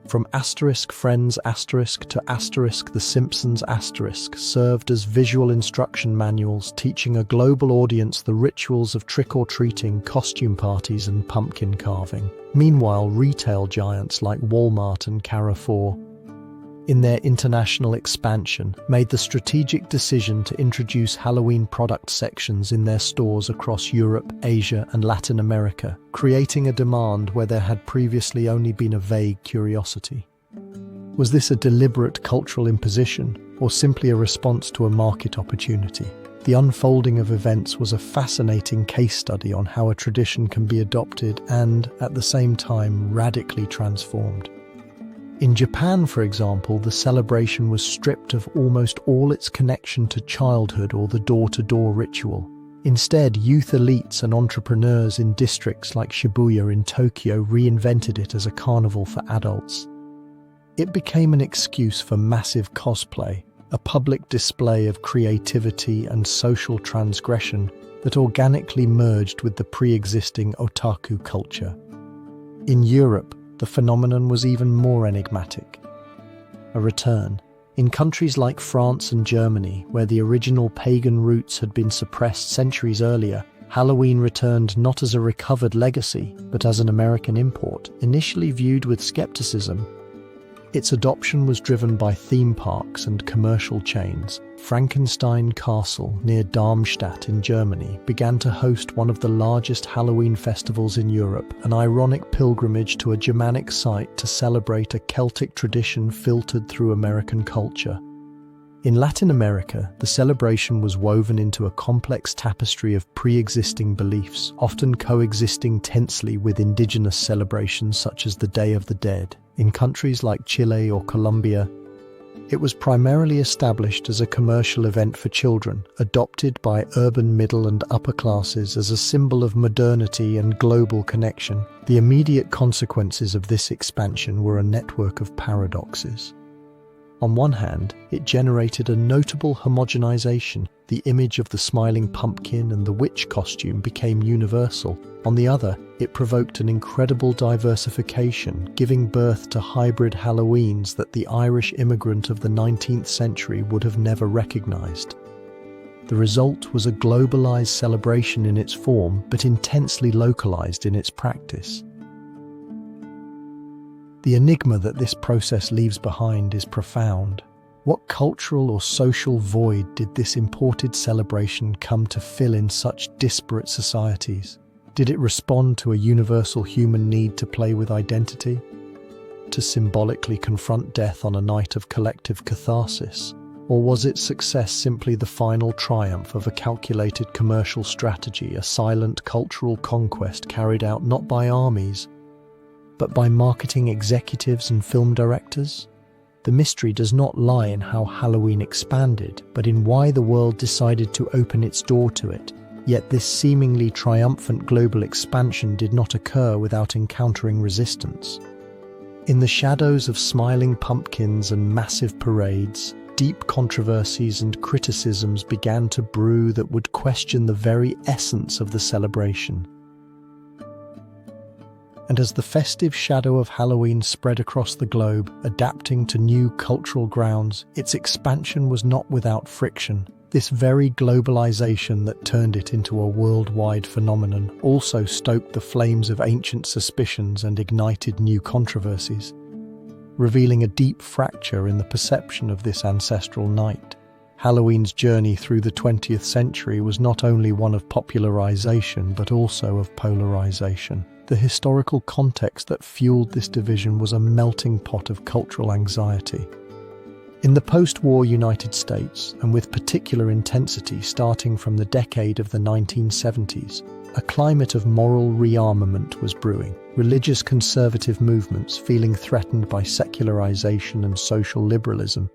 S1: from Friends to The Simpsons served as visual instruction manuals teaching a global audience the rituals of trick-or-treating, costume parties and pumpkin carving. Meanwhile, retail giants like Walmart and Carrefour, in their international expansion, made the strategic decision to introduce Halloween product sections in their stores across Europe, Asia, and Latin America, creating a demand where there had previously only been a vague curiosity. Was this a deliberate cultural imposition, or simply a response to a market opportunity? The unfolding of events was a fascinating case study on how a tradition can be adopted and, at the same time, radically transformed. In Japan, for example, the celebration was stripped of almost all its connection to childhood or the door-to-door ritual. Instead, youth elites and entrepreneurs in districts like Shibuya in Tokyo reinvented it as a carnival for adults. It became an excuse for massive cosplay, a public display of creativity and social transgression that organically merged with the pre-existing otaku culture. In Europe, the phenomenon was even more enigmatic. A return. In countries like France and Germany, where the original pagan roots had been suppressed centuries earlier, Halloween returned not as a recovered legacy, but as an American import, initially viewed with skepticism. Its adoption was driven by theme parks and commercial chains. Frankenstein Castle, near Darmstadt in Germany, began to host one of the largest Halloween festivals in Europe, an ironic pilgrimage to a Germanic site to celebrate a Celtic tradition filtered through American culture. In Latin America, the celebration was woven into a complex tapestry of pre-existing beliefs, often coexisting tensely with indigenous celebrations such as the Day of the Dead. In countries like Chile or Colombia, it was primarily established as a commercial event for children, adopted by urban middle and upper classes as a symbol of modernity and global connection. The immediate consequences of this expansion were a network of paradoxes. On one hand, it generated a notable homogenization. The image of the smiling pumpkin and the witch costume became universal. On the other, it provoked an incredible diversification, giving birth to hybrid Halloweens that the Irish immigrant of the 19th century would have never recognized. The result was a globalized celebration in its form, but intensely localized in its practice. The enigma that this process leaves behind is profound. What cultural or social void did this imported celebration come to fill in such disparate societies? Did it respond to a universal human need to play with identity? To symbolically confront death on a night of collective catharsis? Or was its success simply the final triumph of a calculated commercial strategy, a silent cultural conquest carried out not by armies, but by marketing executives and film directors? The mystery does not lie in how Halloween expanded, but in why the world decided to open its door to it. Yet this seemingly triumphant global expansion did not occur without encountering resistance. In the shadows of smiling pumpkins and massive parades, deep controversies and criticisms began to brew that would question the very essence of the celebration. And as the festive shadow of Halloween spread across the globe, adapting to new cultural grounds, its expansion was not without friction. This very globalization that turned it into a worldwide phenomenon also stoked the flames of ancient suspicions and ignited new controversies, revealing a deep fracture in the perception of this ancestral night. Halloween's journey through the 20th century was not only one of popularization but also of polarization. The historical context that fueled this division was a melting pot of cultural anxiety. In the post-war United States, and with particular intensity starting from the decade of the 1970s, a climate of moral rearmament was brewing. Religious conservative movements, feeling threatened by secularization and social liberalism,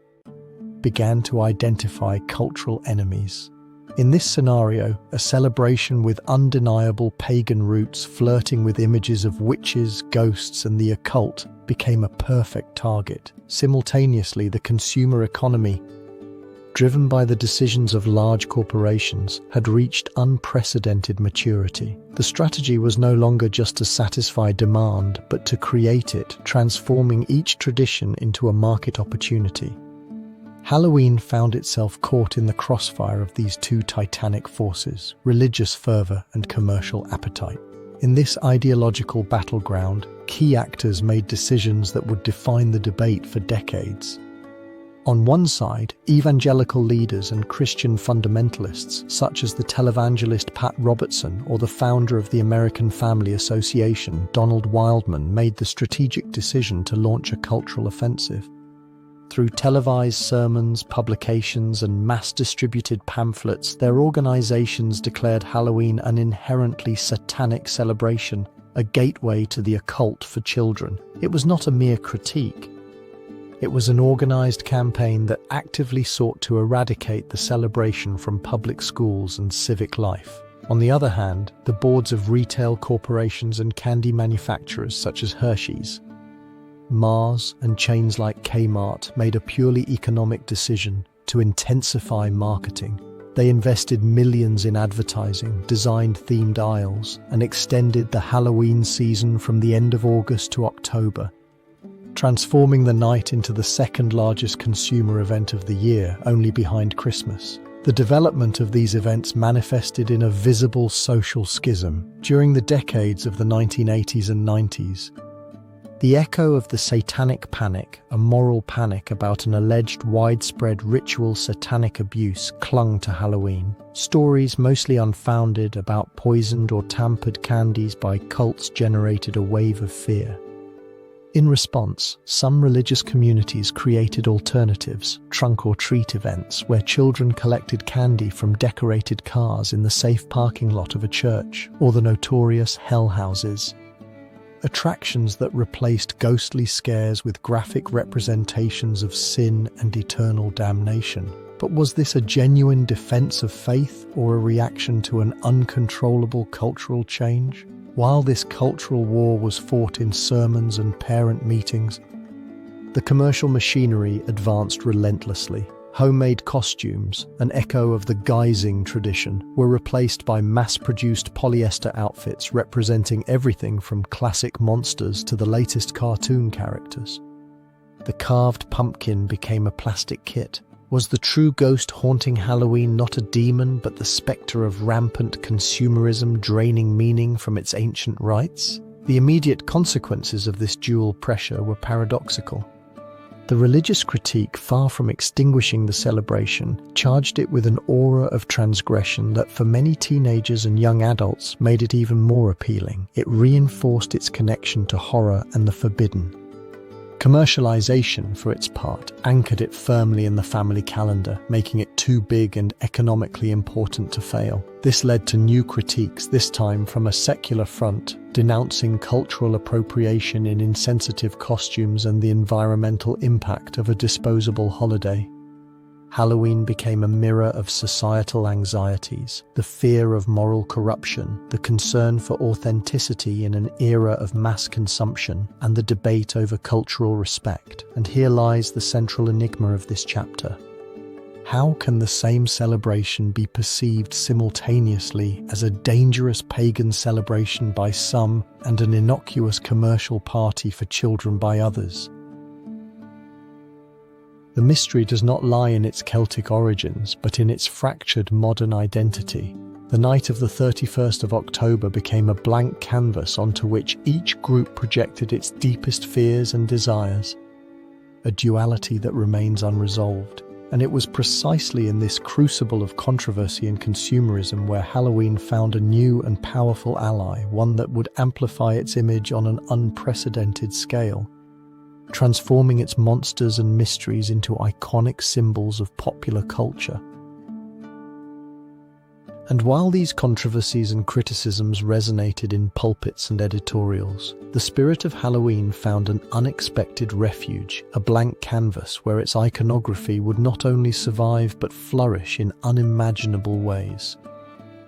S1: began to identify cultural enemies. In this scenario, a celebration with undeniable pagan roots flirting with images of witches, ghosts, and the occult became a perfect target. Simultaneously, the consumer economy, driven by the decisions of large corporations, had reached unprecedented maturity. The strategy was no longer just to satisfy demand, but to create it, transforming each tradition into a market opportunity. Halloween found itself caught in the crossfire of these two titanic forces, religious fervor and commercial appetite. In this ideological battleground, key actors made decisions that would define the debate for decades. On one side, evangelical leaders and Christian fundamentalists, such as the televangelist Pat Robertson or the founder of the American Family Association, Donald Wildman, made the strategic decision to launch a cultural offensive. Through televised sermons, publications, and mass-distributed pamphlets, their organizations declared Halloween an inherently satanic celebration, a gateway to the occult for children. It was not a mere critique. It was an organized campaign that actively sought to eradicate the celebration from public schools and civic life. On the other hand, the boards of retail corporations and candy manufacturers such as Hershey's, Mars, and chains like Kmart made a purely economic decision to intensify marketing. They invested millions in advertising, designed themed aisles, and extended the Halloween season from the end of August to October, transforming the night into the second largest consumer event of the year, only behind Christmas. The development of these events manifested in a visible social schism. During the decades of the 1980s and 90s, the echo of the Satanic Panic, a moral panic about an alleged widespread ritual satanic abuse, clung to Halloween. Stories, mostly unfounded, about poisoned or tampered candies by cults generated a wave of fear. In response, some religious communities created alternatives, trunk or treat events, where children collected candy from decorated cars in the safe parking lot of a church, or the notorious hell houses. Attractions that replaced ghostly scares with graphic representations of sin and eternal damnation. But was this a genuine defense of faith or a reaction to an uncontrollable cultural change? While this cultural war was fought in sermons and parent meetings, the commercial machinery advanced relentlessly. Homemade costumes, an echo of the guising tradition, were replaced by mass-produced polyester outfits representing everything from classic monsters to the latest cartoon characters. The carved pumpkin became a plastic kit. Was the true ghost haunting Halloween not a demon, but the spectre of rampant consumerism draining meaning from its ancient rites? The immediate consequences of this dual pressure were paradoxical. The religious critique, far from extinguishing the celebration, charged it with an aura of transgression that for many teenagers and young adults made it even more appealing. It reinforced its connection to horror and the forbidden. Commercialization, for its part, anchored it firmly in the family calendar, making it too big and economically important to fail. This led to new critiques, this time from a secular front, denouncing cultural appropriation in insensitive costumes and the environmental impact of a disposable holiday. Halloween became a mirror of societal anxieties, the fear of moral corruption, the concern for authenticity in an era of mass consumption, and the debate over cultural respect. And here lies the central enigma of this chapter. How can the same celebration be perceived simultaneously as a dangerous pagan celebration by some and an innocuous commercial party for children by others? The mystery does not lie in its Celtic origins, but in its fractured modern identity. The night of the 31st of October became a blank canvas onto which each group projected its deepest fears and desires, a duality that remains unresolved. And it was precisely in this crucible of controversy and consumerism where Halloween found a new and powerful ally, one that would amplify its image on an unprecedented scale, transforming its monsters and mysteries into iconic symbols of popular culture. And while these controversies and criticisms resonated in pulpits and editorials, the spirit of Halloween found an unexpected refuge, a blank canvas where its iconography would not only survive but flourish in unimaginable ways.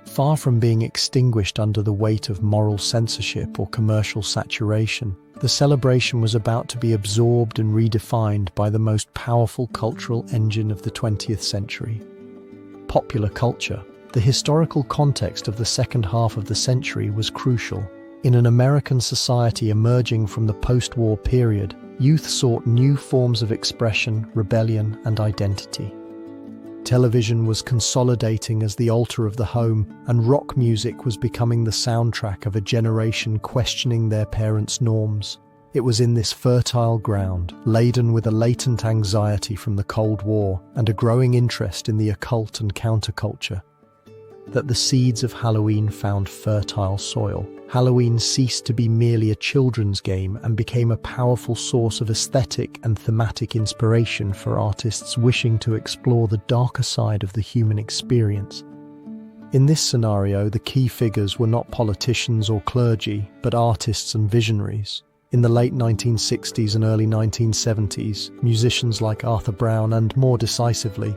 S1: Far from being extinguished under the weight of moral censorship or commercial saturation, the celebration was about to be absorbed and redefined by the most powerful cultural engine of the 20th century: popular culture. The historical context of the second half of the century was crucial. In an American society emerging from the post-war period, youth sought new forms of expression, rebellion, and identity. Television was consolidating as the altar of the home, and rock music was becoming the soundtrack of a generation questioning their parents' norms. It was in this fertile ground, laden with a latent anxiety from the Cold War and a growing interest in the occult and counterculture, that the seeds of Halloween found fertile soil. Halloween ceased to be merely a children's game and became a powerful source of aesthetic and thematic inspiration for artists wishing to explore the darker side of the human experience. In this scenario, the key figures were not politicians or clergy, but artists and visionaries. In the late 1960s and early 1970s, musicians like Arthur Brown and, more decisively,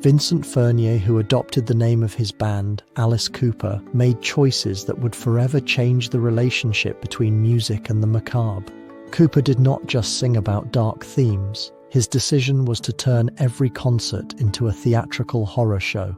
S1: Vincent Furnier, who adopted the name of his band, Alice Cooper, made choices that would forever change the relationship between music and the macabre. Cooper did not just sing about dark themes. His decision was to turn every concert into a theatrical horror show,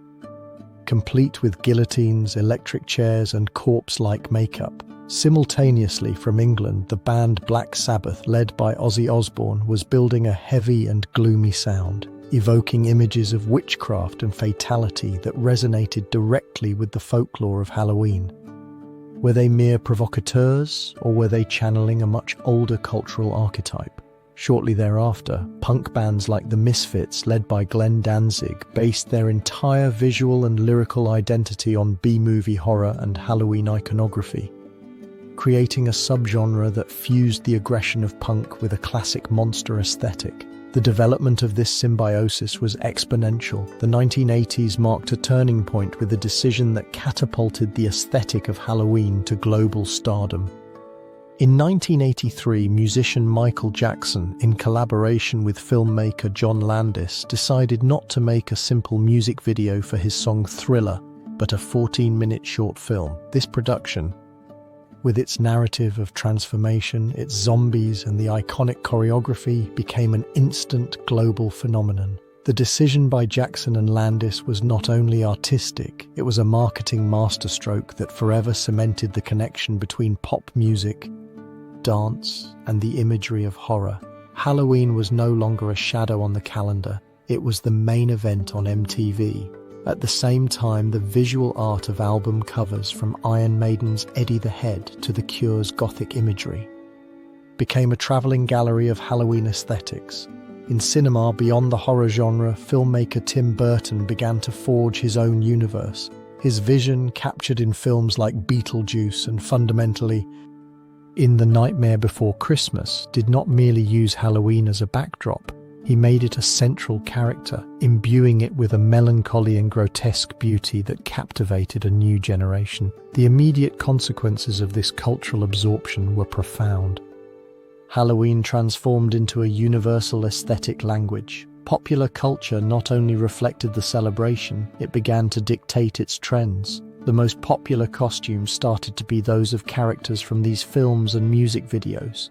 S1: complete with guillotines, electric chairs, and corpse-like makeup. Simultaneously, from England, the band Black Sabbath, led by Ozzy Osbourne, was building a heavy and gloomy sound, evoking images of witchcraft and fatality that resonated directly with the folklore of Halloween. Were they mere provocateurs, or were they channeling a much older cultural archetype? Shortly thereafter, punk bands like the Misfits, led by Glenn Danzig, based their entire visual and lyrical identity on B-movie horror and Halloween iconography, creating a subgenre that fused the aggression of punk with a classic monster aesthetic. The development of this symbiosis was exponential. The 1980s marked a turning point with a decision that catapulted the aesthetic of Halloween to global stardom. In 1983, musician Michael Jackson, in collaboration with filmmaker John Landis, decided not to make a simple music video for his song Thriller, but a 14-minute short film. This production, with its narrative of transformation, its zombies, and the iconic choreography, became an instant global phenomenon. The decision by Jackson and Landis was not only artistic, it was a marketing masterstroke that forever cemented the connection between pop music, dance, and the imagery of horror. Halloween was no longer a shadow on the calendar, it was the main event on MTV. At the same time, the visual art of album covers, from Iron Maiden's Eddie the Head to The Cure's gothic imagery, became a traveling gallery of Halloween aesthetics. In cinema, beyond the horror genre, filmmaker Tim Burton began to forge his own universe. His vision, captured in films like Beetlejuice and fundamentally in The Nightmare Before Christmas, did not merely use Halloween as a backdrop, he made it a central character, imbuing it with a melancholy and grotesque beauty that captivated a new generation. The immediate consequences of this cultural absorption were profound. Halloween transformed into a universal aesthetic language. Popular culture not only reflected the celebration, it began to dictate its trends. The most popular costumes started to be those of characters from these films and music videos.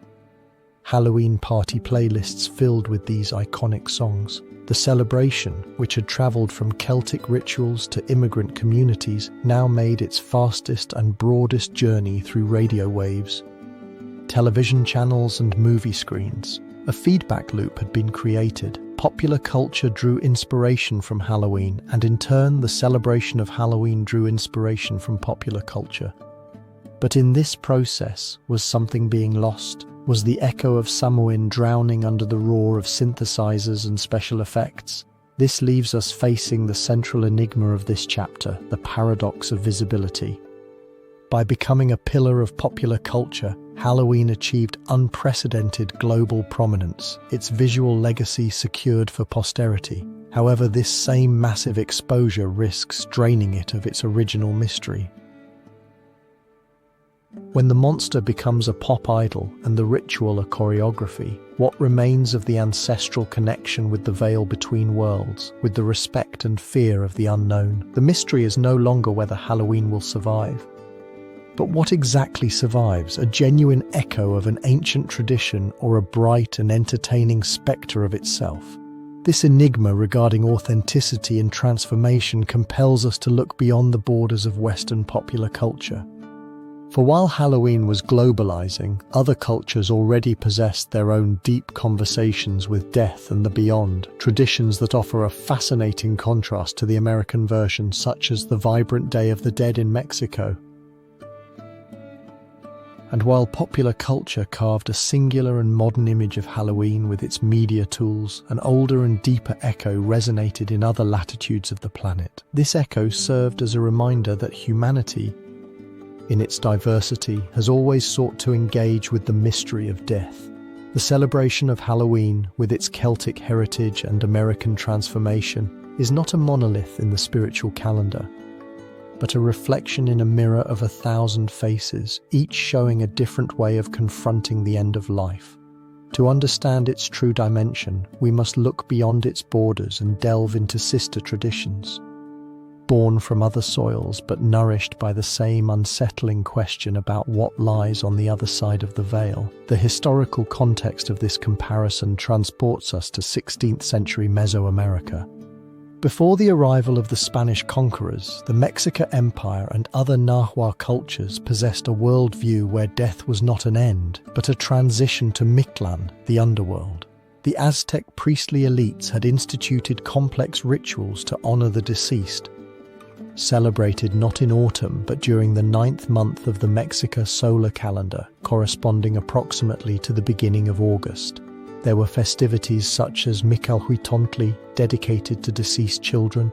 S1: Halloween party playlists filled with these iconic songs. The celebration, which had traveled from Celtic rituals to immigrant communities, now made its fastest and broadest journey through radio waves, television channels and movie screens. A feedback loop had been created. Popular culture drew inspiration from Halloween, and in turn, the celebration of Halloween drew inspiration from popular culture. But in this process, was something being lost? Was the echo of Samhain drowning under the roar of synthesizers and special effects? This leaves us facing the central enigma of this chapter, the paradox of visibility. By becoming a pillar of popular culture, Halloween achieved unprecedented global prominence, its visual legacy secured for posterity. However, this same massive exposure risks draining it of its original mystery. When the monster becomes a pop idol and the ritual a choreography, what remains of the ancestral connection with the veil between worlds, with the respect and fear of the unknown? The mystery is no longer whether Halloween will survive. But what exactly survives? A genuine echo of an ancient tradition or a bright and entertaining spectre of itself? This enigma regarding authenticity and transformation compels us to look beyond the borders of Western popular culture. For while Halloween was globalizing, other cultures already possessed their own deep conversations with death and the beyond, traditions that offer a fascinating contrast to the American version, such as the vibrant Day of the Dead in Mexico. And while popular culture carved a singular and modern image of Halloween with its media tools, an older and deeper echo resonated in other latitudes of the planet. This echo served as a reminder that humanity, in its diversity, has always sought to engage with the mystery of death. The celebration of Halloween, with its Celtic heritage and American transformation, is not a monolith in the spiritual calendar, but a reflection in a mirror of 1,000 faces, each showing a different way of confronting the end of life. To understand its true dimension, we must look beyond its borders and delve into sister traditions. Born from other soils but nourished by the same unsettling question about what lies on the other side of the veil, the historical context of this comparison transports us to 16th century Mesoamerica. Before the arrival of the Spanish conquerors, the Mexica Empire and other Nahua cultures possessed a worldview where death was not an end, but a transition to Mictlan, the underworld. The Aztec priestly elites had instituted complex rituals to honor the deceased, celebrated not in autumn but during the 9th month of the Mexica solar calendar, corresponding approximately to the beginning of August. There were festivities such as Micalhuitontli, dedicated to deceased children,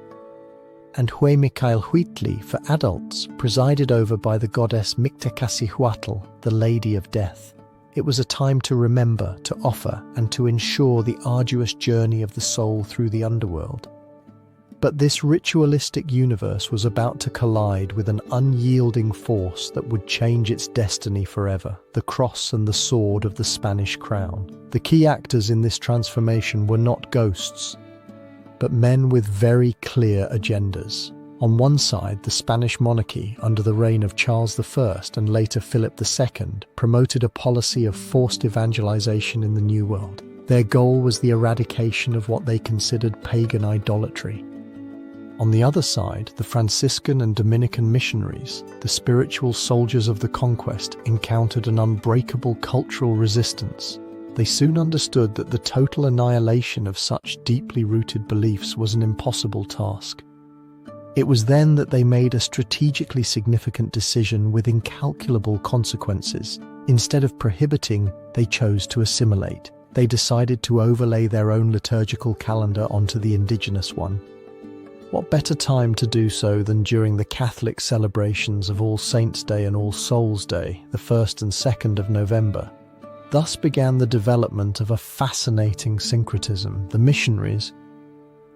S1: and Huemicalhuitli for adults, presided over by the goddess Mictecacihuatl, the Lady of Death. It was a time to remember, to offer, and to ensure the arduous journey of the soul through the underworld. But this ritualistic universe was about to collide with an unyielding force that would change its destiny forever: the cross and the sword of the Spanish crown. The key actors in this transformation were not ghosts, but men with very clear agendas. On one side, the Spanish monarchy, under the reign of Charles I and later Philip II, promoted a policy of forced evangelization in the New World. Their goal was the eradication of what they considered pagan idolatry. On the other side, the Franciscan and Dominican missionaries, the spiritual soldiers of the conquest, encountered an unbreakable cultural resistance. They soon understood that the total annihilation of such deeply rooted beliefs was an impossible task. It was then that they made a strategically significant decision with incalculable consequences. Instead of prohibiting, they chose to assimilate. They decided to overlay their own liturgical calendar onto the indigenous one. What better time to do so than during the Catholic celebrations of All Saints' Day and All Souls' Day, the 1st and 2nd of November? Thus began the development of a fascinating syncretism. The missionaries,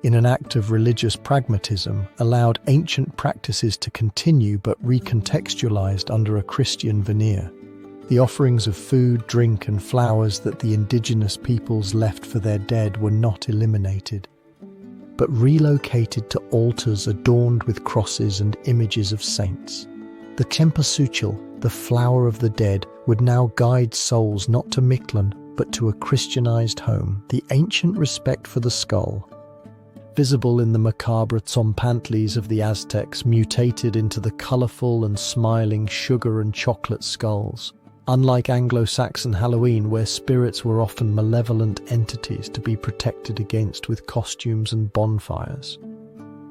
S1: in an act of religious pragmatism, allowed ancient practices to continue but recontextualized under a Christian veneer. The offerings of food, drink, and flowers that the indigenous peoples left for their dead were not eliminated, but relocated to altars adorned with crosses and images of saints. The cempasúchil, the flower of the dead, would now guide souls not to Mictlan, but to a Christianized home. The ancient respect for the skull, visible in the macabre tzompantlis of the Aztecs, mutated into the colorful and smiling sugar and chocolate skulls. Unlike Anglo-Saxon Halloween, where spirits were often malevolent entities to be protected against with costumes and bonfires,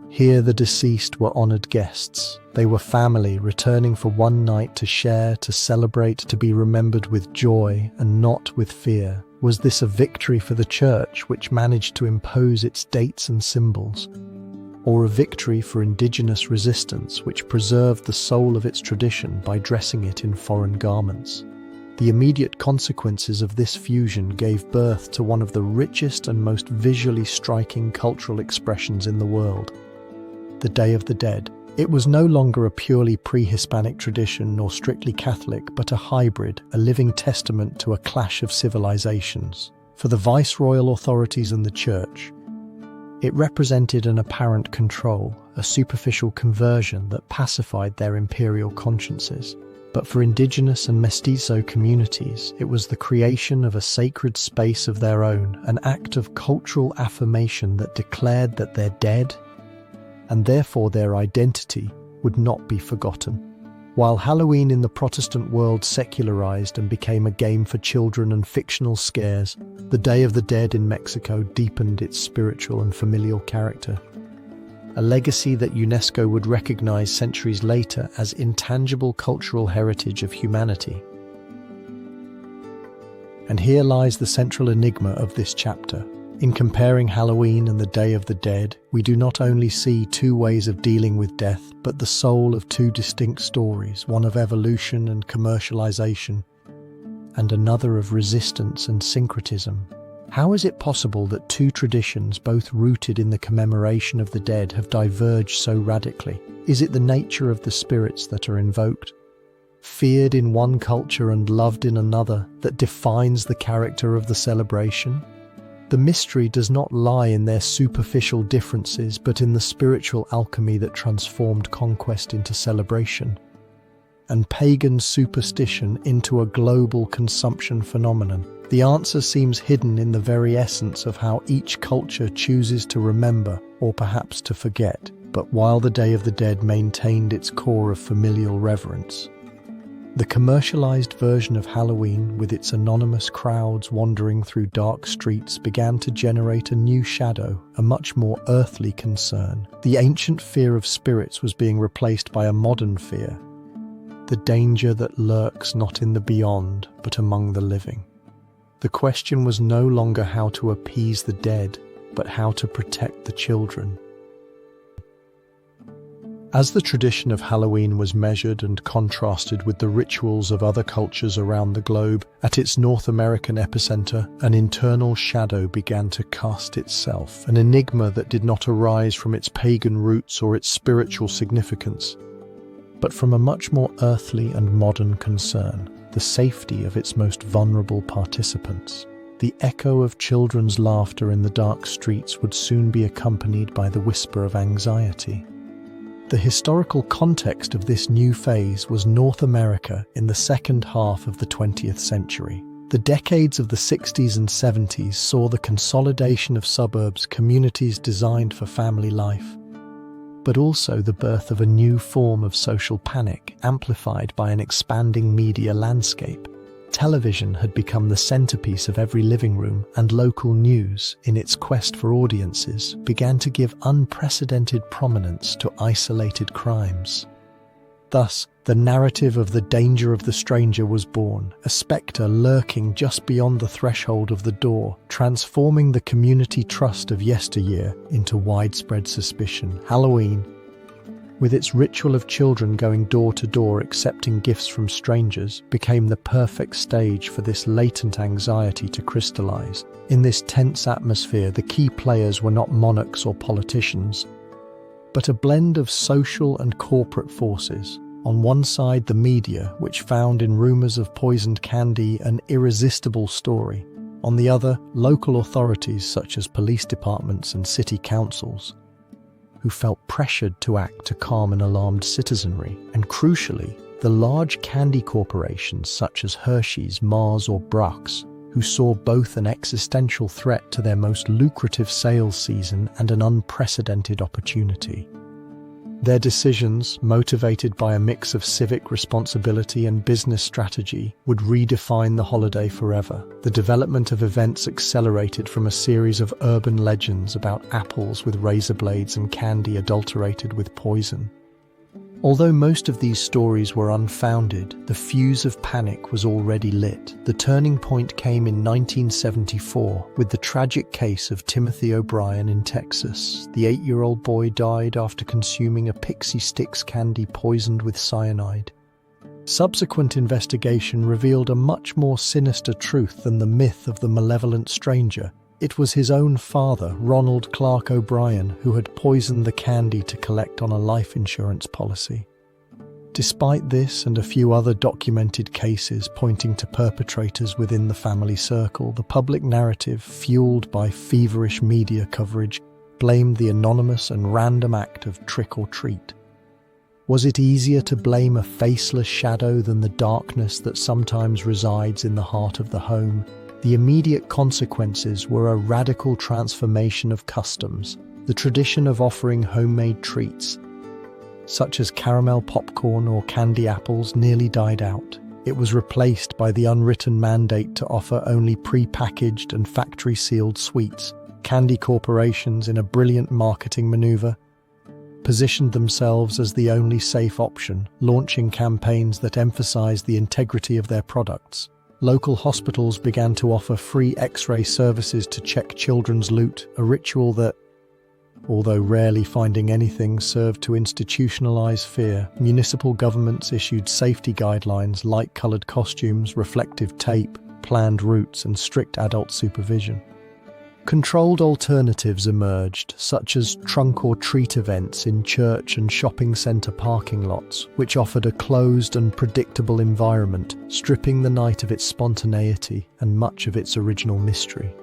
S1: here the deceased were honored guests. They were family, returning for one night to share, to celebrate, to be remembered with joy and not with fear. Was this a victory for the Church, which managed to impose its dates and symbols? Or a victory for indigenous resistance, which preserved the soul of its tradition by dressing it in foreign garments? The immediate consequences of this fusion gave birth to one of the richest and most visually striking cultural expressions in the world: the Day of the Dead. It was no longer a purely pre-Hispanic tradition nor strictly Catholic, but a hybrid, a living testament to a clash of civilizations. For the viceroyal authorities and the Church, it represented an apparent control, a superficial conversion that pacified their imperial consciences. But for indigenous and mestizo communities, it was the creation of a sacred space of their own, an act of cultural affirmation that declared that their dead, and therefore their identity, would not be forgotten. While Halloween in the Protestant world secularized and became a game for children and fictional scares, the Day of the Dead in Mexico deepened its spiritual and familial character, a legacy that UNESCO would recognize centuries later as intangible cultural heritage of humanity. And here lies the central enigma of this chapter. In comparing Halloween and the Day of the Dead, we do not only see two ways of dealing with death, but the soul of two distinct stories, one of evolution and commercialization, and another of resistance and syncretism. How is it possible that two traditions, both rooted in the commemoration of the dead, have diverged so radically? Is it the nature of the spirits that are invoked, feared in one culture and loved in another, that defines the character of the celebration? The mystery does not lie in their superficial differences, but in the spiritual alchemy that transformed conquest into celebration, and pagan superstition into a global consumption phenomenon. The answer seems hidden in the very essence of how each culture chooses to remember, or perhaps to forget. But while the Day of the Dead maintained its core of familial reverence, the commercialized version of Halloween, with its anonymous crowds wandering through dark streets, began to generate a new shadow, a much more earthly concern. The ancient fear of spirits was being replaced by a modern fear, the danger that lurks not in the beyond, but among the living. The question was no longer how to appease the dead, but how to protect the children. As the tradition of Halloween was measured and contrasted with the rituals of other cultures around the globe, at its North American epicenter, an internal shadow began to cast itself, an enigma that did not arise from its pagan roots or its spiritual significance, but from a much more earthly and modern concern: the safety of its most vulnerable participants. The echo of children's laughter in the dark streets would soon be accompanied by the whisper of anxiety. The historical context of this new phase was North America in the second half of the 20th century. The decades of the 60s and 70s saw the consolidation of suburbs, communities designed for family life, but also the birth of a new form of social panic, amplified by an expanding media landscape. Television had become the centerpiece of every living room, and local news, in its quest for audiences, began to give unprecedented prominence to isolated crimes. Thus, The narrative of the danger of the stranger was born, a spectre lurking just beyond the threshold of the door, transforming the community trust of yesteryear into widespread suspicion. Halloween, with its ritual of children going door to door accepting gifts from strangers, became the perfect stage for this latent anxiety to crystallize. In this tense atmosphere, the key players were not monarchs or politicians, but a blend of social and corporate forces. On one side, the media, which found in rumours of poisoned candy an irresistible story. On the other, local authorities such as police departments and city councils, who felt pressured to act to calm an alarmed citizenry. And crucially, the large candy corporations such as Hershey's, Mars or Brach's, who saw both an existential threat to their most lucrative sales season and an unprecedented opportunity. Their decisions, motivated by a mix of civic responsibility and business strategy, would redefine the holiday forever. The development of events accelerated from a series of urban legends about apples with razor blades and candy adulterated with poison. Although most of these stories were unfounded, the fuse of panic was already lit. The turning point came in 1974 with the tragic case of Timothy O'Brien in Texas. The 8-year-old boy died after consuming a Pixie Stix candy poisoned with cyanide. Subsequent investigation revealed a much more sinister truth than the myth of the malevolent stranger. It was his own father, Ronald Clark O'Brien, who had poisoned the candy to collect on a life insurance policy. Despite this and a few other documented cases pointing to perpetrators within the family circle, the public narrative, fueled by feverish media coverage, blamed the anonymous and random act of trick or treat. Was it easier to blame a faceless shadow than the darkness that sometimes resides in the heart of the home? The immediate consequences were a radical transformation of customs. The tradition of offering homemade treats, such as caramel popcorn or candy apples, nearly died out. It was replaced by the unwritten mandate to offer only pre-packaged and factory-sealed sweets. Candy corporations, in a brilliant marketing maneuver, positioned themselves as the only safe option, launching campaigns that emphasized the integrity of their products. Local hospitals began to offer free X-ray services to check children's loot, a ritual that, although rarely finding anything, served to institutionalize fear. Municipal governments issued safety guidelines, light-colored costumes, reflective tape, planned routes, and strict adult supervision. Controlled alternatives emerged, such as trunk or treat events in church and shopping center parking lots, which offered a closed and predictable environment, stripping the night of its spontaneity and much of its original mystery.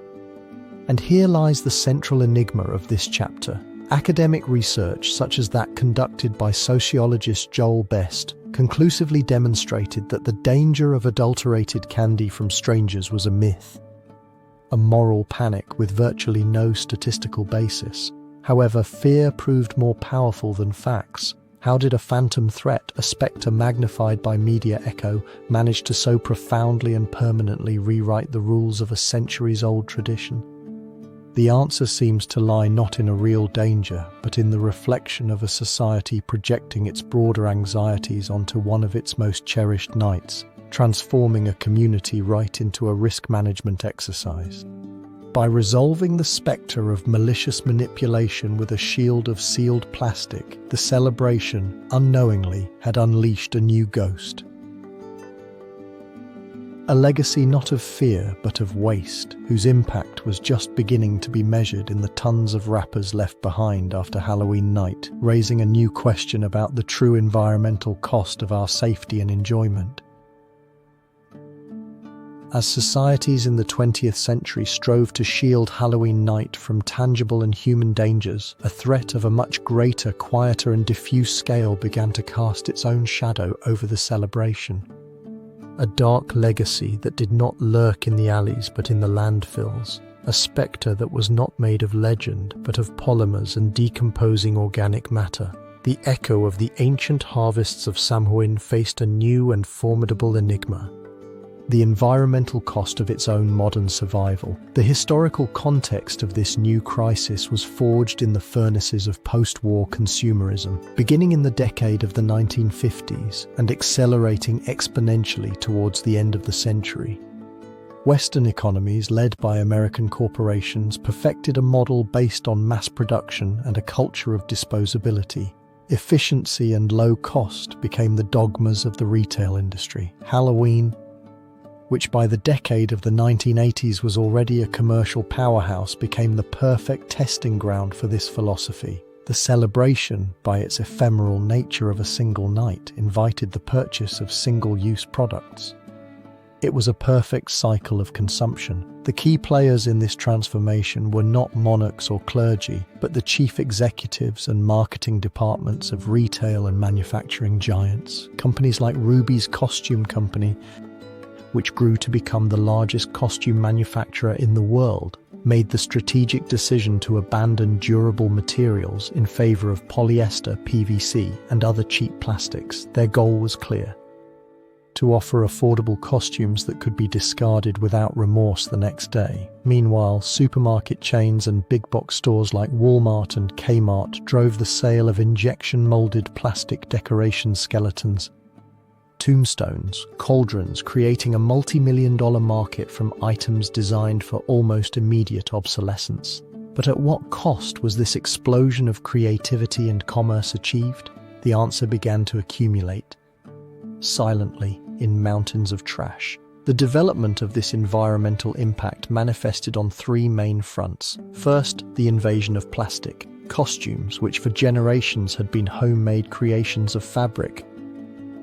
S1: And here lies the central enigma of this chapter. Academic research, such as that conducted by sociologist Joel Best, conclusively demonstrated that the danger of adulterated candy from strangers was a myth, a moral panic with virtually no statistical basis. However, fear proved more powerful than facts. How did a phantom threat, a spectre magnified by media echo, manage to so profoundly and permanently rewrite the rules of a centuries-old tradition? The answer seems to lie not in a real danger, but in the reflection of a society projecting its broader anxieties onto one of its most cherished nights, transforming a community right into a risk management exercise. By resolving the spectre of malicious manipulation with a shield of sealed plastic, the celebration, unknowingly, had unleashed a new ghost. A legacy not of fear, but of waste, whose impact was just beginning to be measured in the tons of wrappers left behind after Halloween night, raising a new question about the true environmental cost of our safety and enjoyment. As societies in the 20th century strove to shield Halloween night from tangible and human dangers, a threat of a much greater, quieter and diffuse scale began to cast its own shadow over the celebration. A dark legacy that did not lurk in the alleys but in the landfills, a spectre that was not made of legend but of polymers and decomposing organic matter. The echo of the ancient harvests of Samhain faced a new and formidable enigma. the environmental cost of its own modern survival. The historical context of this new crisis was forged in the furnaces of post-war consumerism, beginning in the decade of the 1950s and accelerating exponentially towards the end of the century. Western economies, led by American corporations, perfected a model based on mass production and a culture of disposability. Efficiency and low cost became the dogmas of the retail industry. Halloween, which by the decade of the 1980s was already a commercial powerhouse, became the perfect testing ground for this philosophy. The celebration, by its ephemeral nature of a single night, invited the purchase of single-use products. It was a perfect cycle of consumption. The key players in this transformation were not monarchs or clergy, but the chief executives and marketing departments of retail and manufacturing giants. Companies like Ruby's Costume Company, which grew to become the largest costume manufacturer in the world, made the strategic decision to abandon durable materials in favor of polyester, PVC, and other cheap plastics. Their goal was clear: to offer affordable costumes that could be discarded without remorse the next day. Meanwhile, supermarket chains and big box stores like Walmart and Kmart drove the sale of injection-molded plastic decoration skeletons, tombstones, cauldrons, creating a multi-million-dollar market from items designed for almost immediate obsolescence. But at what cost was this explosion of creativity and commerce achieved? The answer began to accumulate, silently, in mountains of trash. The development of this environmental impact manifested on three main fronts. First, the invasion of plastic. Costumes, which for generations had been homemade creations of fabric,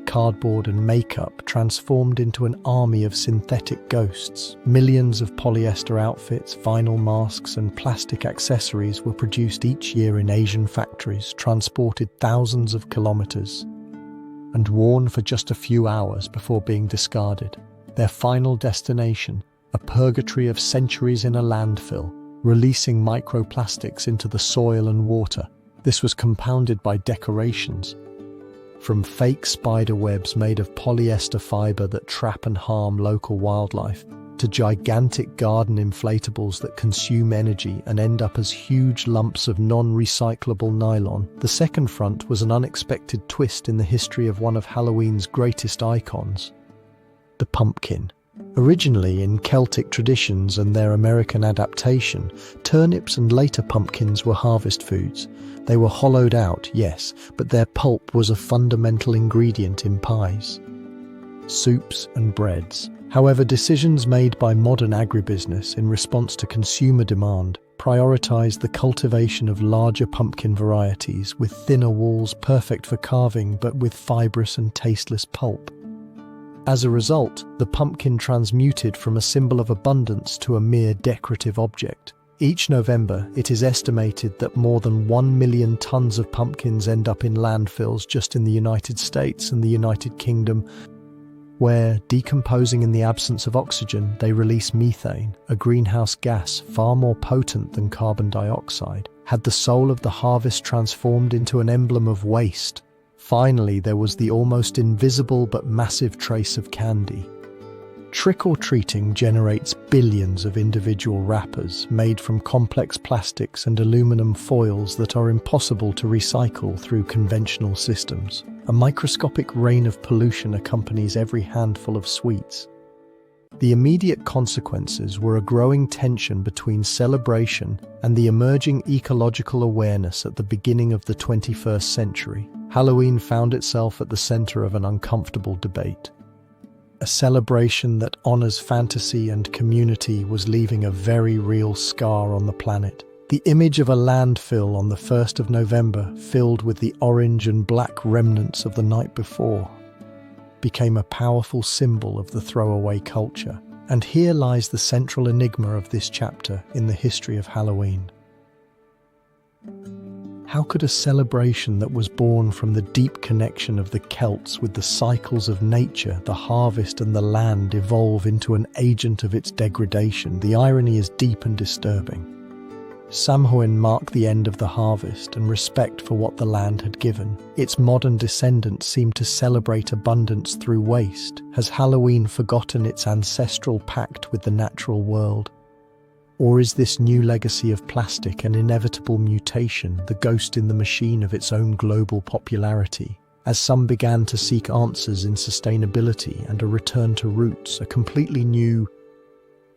S1: cardboard and makeup, transformed into an army of synthetic ghosts. Millions of polyester outfits, vinyl masks, and plastic accessories were produced each year in Asian factories, transported thousands of kilometers, and worn for just a few hours before being discarded. Their final destination, a purgatory of centuries in a landfill, releasing microplastics into the soil and water. This was compounded by decorations, from fake spider webs made of polyester fiber that trap and harm local wildlife, to gigantic garden inflatables that consume energy and end up as huge lumps of non-recyclable nylon. The second front was an unexpected twist in the history of one of Halloween's greatest icons, the pumpkin. Originally in Celtic traditions and their American adaptation, turnips and later pumpkins were harvest foods. They were hollowed out, yes, but their pulp was a fundamental ingredient in pies, soups, and breads. However, decisions made by modern agribusiness in response to consumer demand prioritized the cultivation of larger pumpkin varieties with thinner walls perfect for carving but with fibrous and tasteless pulp. As a result, the pumpkin transmuted from a symbol of abundance to a mere decorative object. Each November, it is estimated that more than 1 million tons of pumpkins end up in landfills just in the United States and the United Kingdom, where, decomposing in the absence of oxygen, they release methane, a greenhouse gas far more potent than carbon dioxide. Had the soul of the harvest transformed into an emblem of waste? Finally, there was the almost invisible but massive trace of candy. Trick-or-treating generates billions of individual wrappers made from complex plastics and aluminum foils that are impossible to recycle through conventional systems. A microscopic rain of pollution accompanies every handful of sweets. The immediate consequences were a growing tension between celebration and the emerging ecological awareness at the beginning of the 21st century. Halloween found itself at the center of an uncomfortable debate. A celebration that honors fantasy and community was leaving a very real scar on the planet. The image of a landfill on the 1st of November, filled with the orange and black remnants of the night before, became a powerful symbol of the throwaway culture. And here lies the central enigma of this chapter in the history of Halloween. How could a celebration that was born from the deep connection of the Celts with the cycles of nature, the harvest and the land evolve into an agent of its degradation? The irony is deep and disturbing. Samhain marked the end of the harvest and respect for what the land had given. Its modern descendants seem to celebrate abundance through waste. Has Halloween forgotten its ancestral pact with the natural world? Or is this new legacy of plastic an inevitable mutation, the ghost in the machine of its own global popularity? As some began to seek answers in sustainability and a return to roots, a completely new,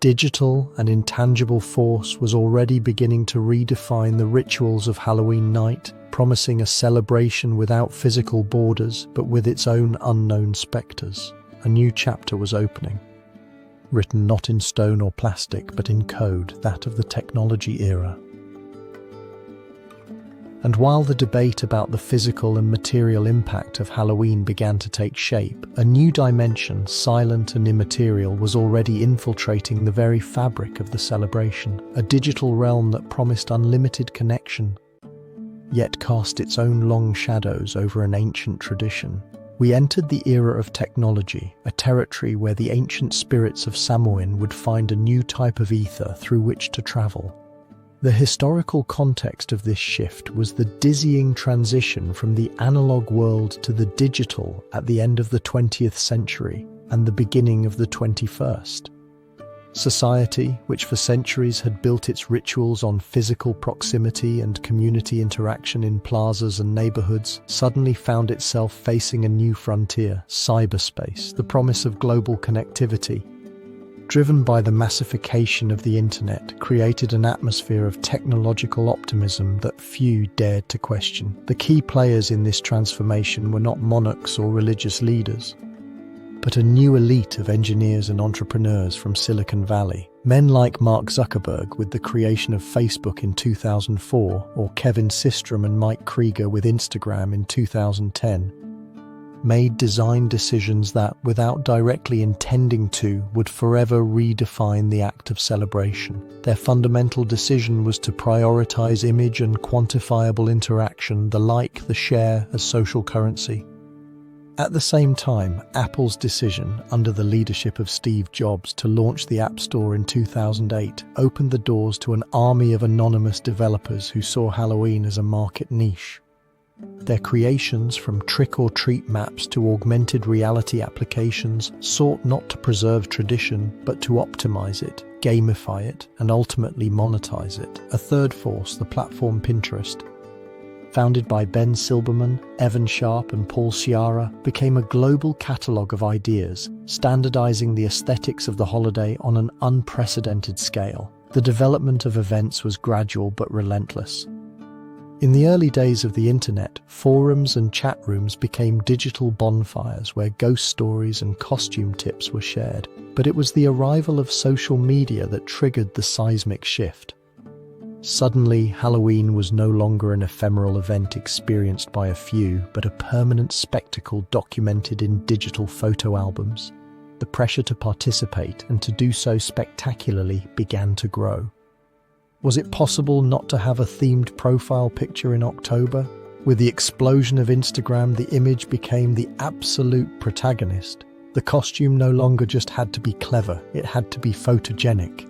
S1: digital and intangible force was already beginning to redefine the rituals of Halloween night, promising a celebration without physical borders, but with its own unknown spectres. A new chapter was opening, written not in stone or plastic, but in code, that of the technology era. And while the debate about the physical and material impact of Halloween began to take shape, a new dimension, silent and immaterial, was already infiltrating the very fabric of the celebration, a digital realm that promised unlimited connection, yet cast its own long shadows over an ancient tradition. We entered the era of technology, a territory where the ancient spirits of Samhain would find a new type of ether through which to travel. The historical context of this shift was the dizzying transition from the analog world to the digital at the end of the 20th century and the beginning of the 21st. Society, which for centuries had built its rituals on physical proximity and community interaction in plazas and neighborhoods, suddenly found itself facing a new frontier, cyberspace, the promise of global connectivity, driven by the massification of the internet, created an atmosphere of technological optimism that few dared to question. The key players in this transformation were not monarchs or religious leaders, but a new elite of engineers and entrepreneurs from Silicon Valley. Men like Mark Zuckerberg with the creation of Facebook in 2004, or Kevin Systrom and Mike Krieger with Instagram in 2010, made design decisions that, without directly intending to, would forever redefine the act of celebration. Their fundamental decision was to prioritize image and quantifiable interaction, the like, the share, as social currency. At the same time, Apple's decision, under the leadership of Steve Jobs, to launch the App Store in 2008 opened the doors to an army of anonymous developers who saw Halloween as a market niche. Their creations, from trick-or-treat maps to augmented reality applications, sought not to preserve tradition, but to optimize it, gamify it, and ultimately monetize it. A third force, the platform Pinterest, founded by Ben Silbermann, Evan Sharp, and Paul Sciarra, became a global catalogue of ideas, standardizing the aesthetics of the holiday on an unprecedented scale. The development of events was gradual but relentless. In the early days of the internet, forums and chat rooms became digital bonfires where ghost stories and costume tips were shared. But it was the arrival of social media that triggered the seismic shift. Suddenly, Halloween was no longer an ephemeral event experienced by a few, but a permanent spectacle documented in digital photo albums. The pressure to participate, and to do so spectacularly, began to grow. Was it possible not to have a themed profile picture in October? With the explosion of Instagram, the image became the absolute protagonist. The costume no longer just had to be clever, it had to be photogenic.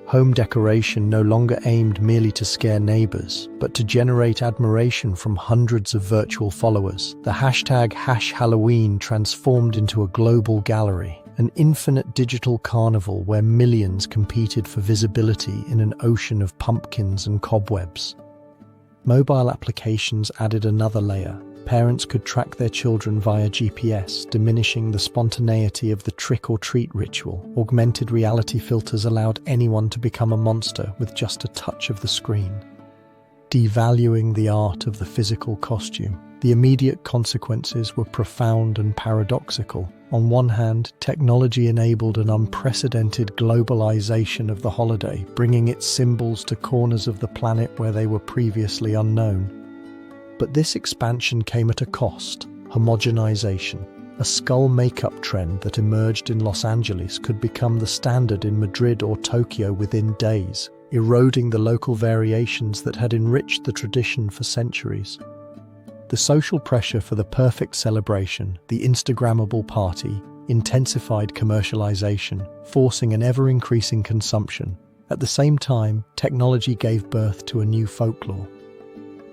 S1: Home decoration no longer aimed merely to scare neighbors, but to generate admiration from hundreds of virtual followers. The hashtag #Halloween transformed into a global gallery, an infinite digital carnival where millions competed for visibility in an ocean of pumpkins and cobwebs. Mobile applications added another layer. Parents could track their children via GPS, diminishing the spontaneity of the trick-or-treat ritual. Augmented reality filters allowed anyone to become a monster with just a touch of the screen, devaluing the art of the physical costume. The immediate consequences were profound and paradoxical. On one hand, technology enabled an unprecedented globalization of the holiday, bringing its symbols to corners of the planet where they were previously unknown. But this expansion came at a cost: homogenization. A skull makeup trend that emerged in Los Angeles could become the standard in Madrid or Tokyo within days, eroding the local variations that had enriched the tradition for centuries. The social pressure for the perfect celebration, the Instagrammable party, intensified commercialization, forcing an ever-increasing consumption. At the same time, technology gave birth to a new folklore.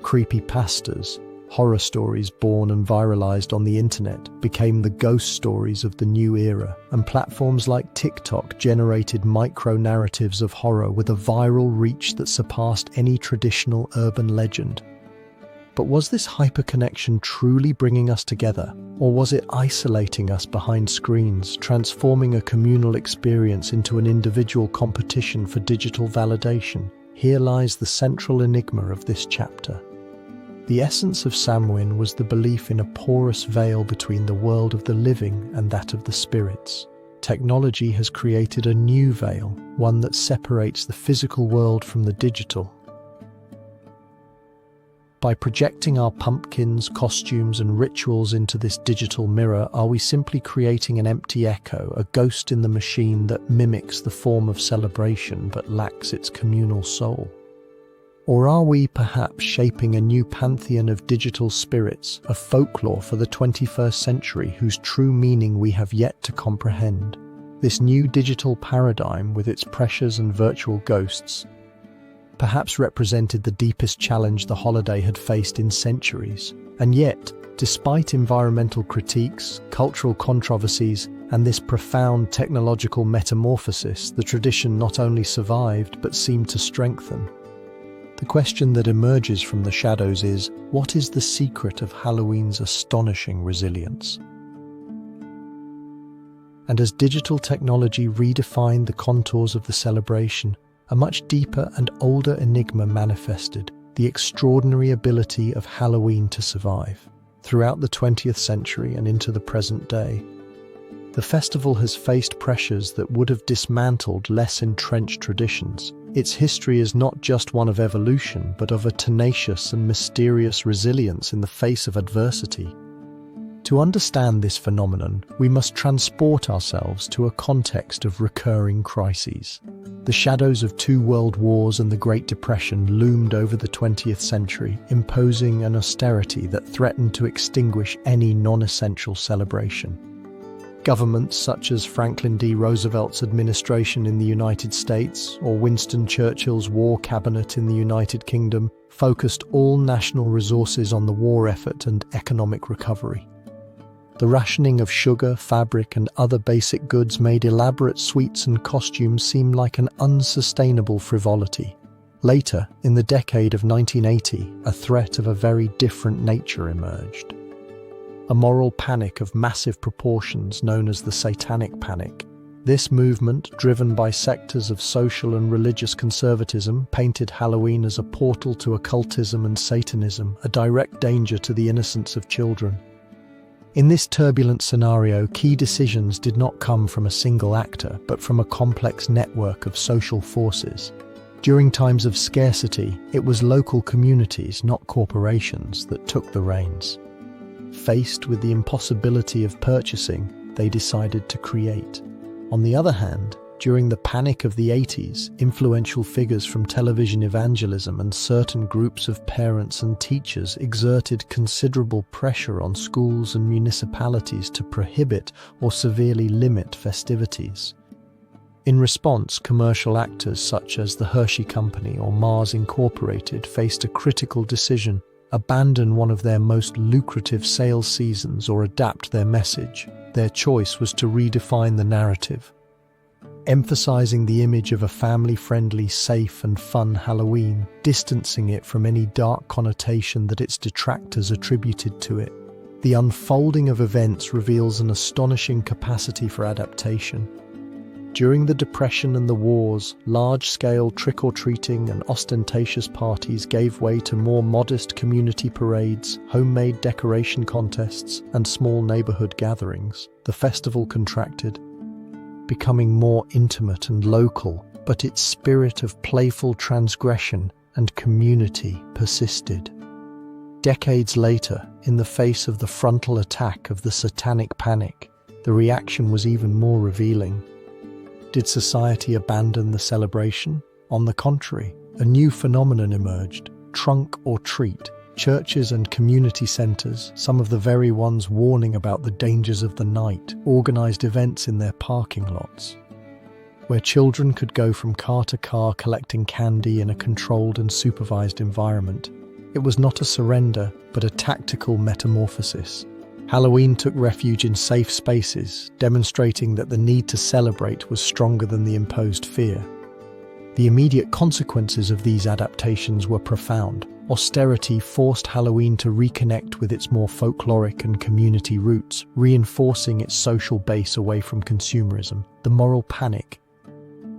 S1: Creepypastas, horror stories born and viralized on the internet, became the ghost stories of the new era, and platforms like TikTok generated micro-narratives of horror with a viral reach that surpassed any traditional urban legend. But was this hyperconnection truly bringing us together, or was it isolating us behind screens, transforming a communal experience into an individual competition for digital validation? Here lies the central enigma of this chapter. The essence of Samhain was the belief in a porous veil between the world of the living and that of the spirits. Technology has created a new veil, one that separates the physical world from the digital. By projecting our pumpkins, costumes, and rituals into this digital mirror, are we simply creating an empty echo, a ghost in the machine that mimics the form of celebration but lacks its communal soul? Or are we perhaps shaping a new pantheon of digital spirits, a folklore for the 21st century whose true meaning we have yet to comprehend? This new digital paradigm, with its pressures and virtual ghosts, perhaps represented the deepest challenge the holiday had faced in centuries. And yet, despite environmental critiques, cultural controversies, and this profound technological metamorphosis, the tradition not only survived but seemed to strengthen. The question that emerges from the shadows is, what is the secret of Halloween's astonishing resilience? And as digital technology redefined the contours of the celebration, a much deeper and older enigma manifested: the extraordinary ability of Halloween to survive. Throughout the 20th century and into the present day, the festival has faced pressures that would have dismantled less entrenched traditions. Its history is not just one of evolution, but of a tenacious and mysterious resilience in the face of adversity. To understand this phenomenon, we must transport ourselves to a context of recurring crises. The shadows of two world wars and the Great Depression loomed over the 20th century, imposing an austerity that threatened to extinguish any non-essential celebration. Governments such as Franklin D. Roosevelt's administration in the United States or Winston Churchill's War Cabinet in the United Kingdom focused all national resources on the war effort and economic recovery. The rationing of sugar, fabric, and other basic goods made elaborate sweets and costumes seem like an unsustainable frivolity. Later, in the decade of 1980, a threat of a very different nature emerged. A moral panic of massive proportions known as the Satanic Panic. This movement, driven by sectors of social and religious conservatism, painted Halloween as a portal to occultism and Satanism, a direct danger to the innocence of children. In this turbulent scenario, key decisions did not come from a single actor, but from a complex network of social forces. During times of scarcity, it was local communities, not corporations, that took the reins. Faced with the impossibility of purchasing, they decided to create. On the other hand, during the panic of the 80s, influential figures from television evangelism and certain groups of parents and teachers exerted considerable pressure on schools and municipalities to prohibit or severely limit festivities. In response, commercial actors such as the Hershey Company or Mars Incorporated faced a critical decision: abandon one of their most lucrative sales seasons or adapt their message. Their choice was to redefine the narrative, emphasizing the image of a family-friendly, safe and fun Halloween, distancing it from any dark connotation that its detractors attributed to it. The unfolding of events reveals an astonishing capacity for adaptation. During the Depression and the wars, large-scale trick-or-treating and ostentatious parties gave way to more modest community parades, homemade decoration contests, and small neighborhood gatherings. The festival contracted, becoming more intimate and local, but its spirit of playful transgression and community persisted. Decades later, in the face of the frontal attack of the Satanic Panic, the reaction was even more revealing. Did society abandon the celebration? On the contrary, a new phenomenon emerged: trunk or treat. Churches and community centers, some of the very ones warning about the dangers of the night, organized events in their parking lots. where children could go from car to car collecting candy in a controlled and supervised environment. It was not a surrender, but a tactical metamorphosis. Halloween took refuge in safe spaces, demonstrating that the need to celebrate was stronger than the imposed fear. The immediate consequences of these adaptations were profound. Austerity forced Halloween to reconnect with its more folkloric and community roots, reinforcing its social base away from consumerism. The moral panic,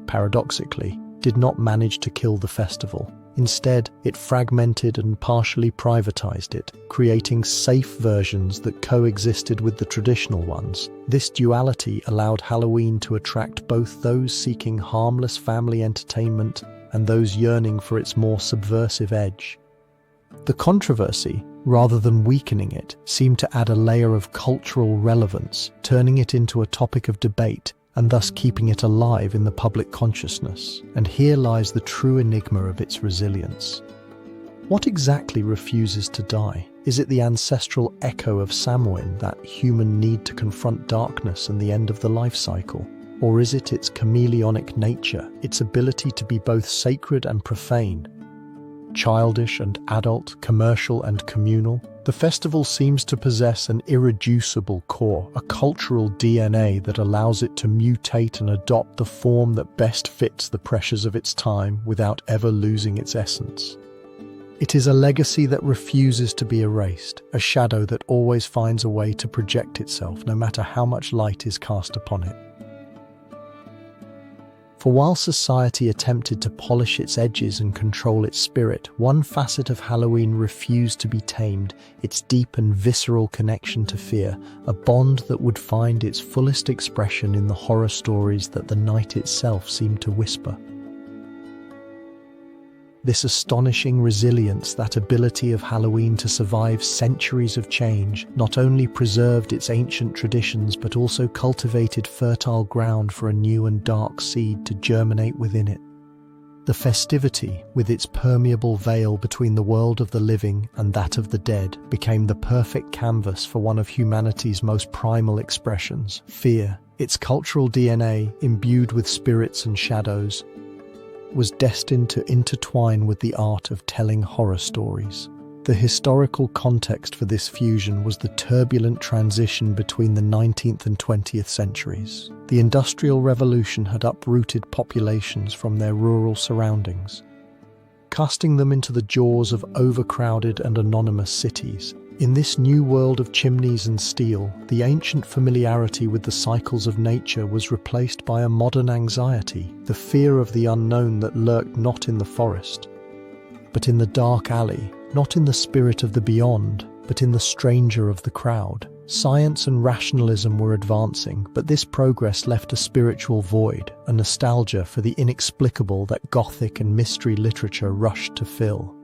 S1: paradoxically, did not manage to kill the festival. Instead, it fragmented and partially privatized it, creating safe versions that coexisted with the traditional ones. This duality allowed Halloween to attract both those seeking harmless family entertainment and those yearning for its more subversive edge. The controversy, rather than weakening it, seemed to add a layer of cultural relevance, turning it into a topic of debate and thus keeping it alive in the public consciousness. And here lies the true enigma of its resilience. What exactly refuses to die? Is it the ancestral echo of Samhain, that human need to confront darkness and the end of the life cycle? Or is it its chameleonic nature, its ability to be both sacred and profane, childish and adult, commercial and communal? The festival seems to possess an irreducible core, a cultural DNA that allows it to mutate and adopt the form that best fits the pressures of its time without ever losing its essence. It is a legacy that refuses to be erased, a shadow that always finds a way to project itself, no matter how much light is cast upon it. For while society attempted to polish its edges and control its spirit, one facet of Halloween refused to be tamed: its deep and visceral connection to fear, a bond that would find its fullest expression in the horror stories that the night itself seemed to whisper. This astonishing resilience, that ability of Halloween to survive centuries of change, not only preserved its ancient traditions but also cultivated fertile ground for a new and dark seed to germinate within it. The festivity, with its permeable veil between the world of the living and that of the dead, became the perfect canvas for one of humanity's most primal expressions, fear. Its cultural DNA, imbued with spirits and shadows, was destined to intertwine with the art of telling horror stories. The historical context for this fusion was the turbulent transition between the 19th and 20th centuries. The Industrial Revolution had uprooted populations from their rural surroundings, casting them into the jaws of overcrowded and anonymous cities. In this new world of chimneys and steel, the ancient familiarity with the cycles of nature was replaced by a modern anxiety, the fear of the unknown that lurked not in the forest, but in the dark alley, not in the spirit of the beyond, but in the stranger of the crowd. Science and rationalism were advancing, but this progress left a spiritual void, a nostalgia for the inexplicable that Gothic and mystery literature rushed to fill.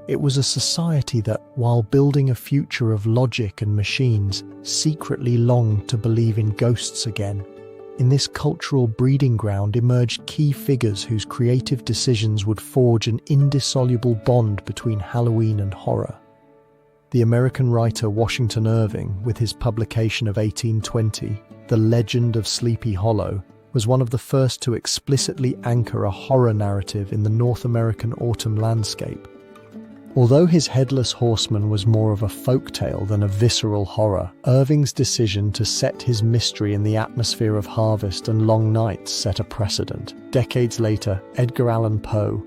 S1: It was a society that, while building a future of logic and machines, secretly longed to believe in ghosts again. In this cultural breeding ground emerged key figures whose creative decisions would forge an indissoluble bond between Halloween and horror. The American writer Washington Irving, with his publication of 1820, The Legend of Sleepy Hollow, was one of the first to explicitly anchor a horror narrative in the North American autumn landscape. Although his Headless Horseman was more of a folktale than a visceral horror, Irving's decision to set his mystery in the atmosphere of harvest and long nights set a precedent. Decades later, Edgar Allan Poe,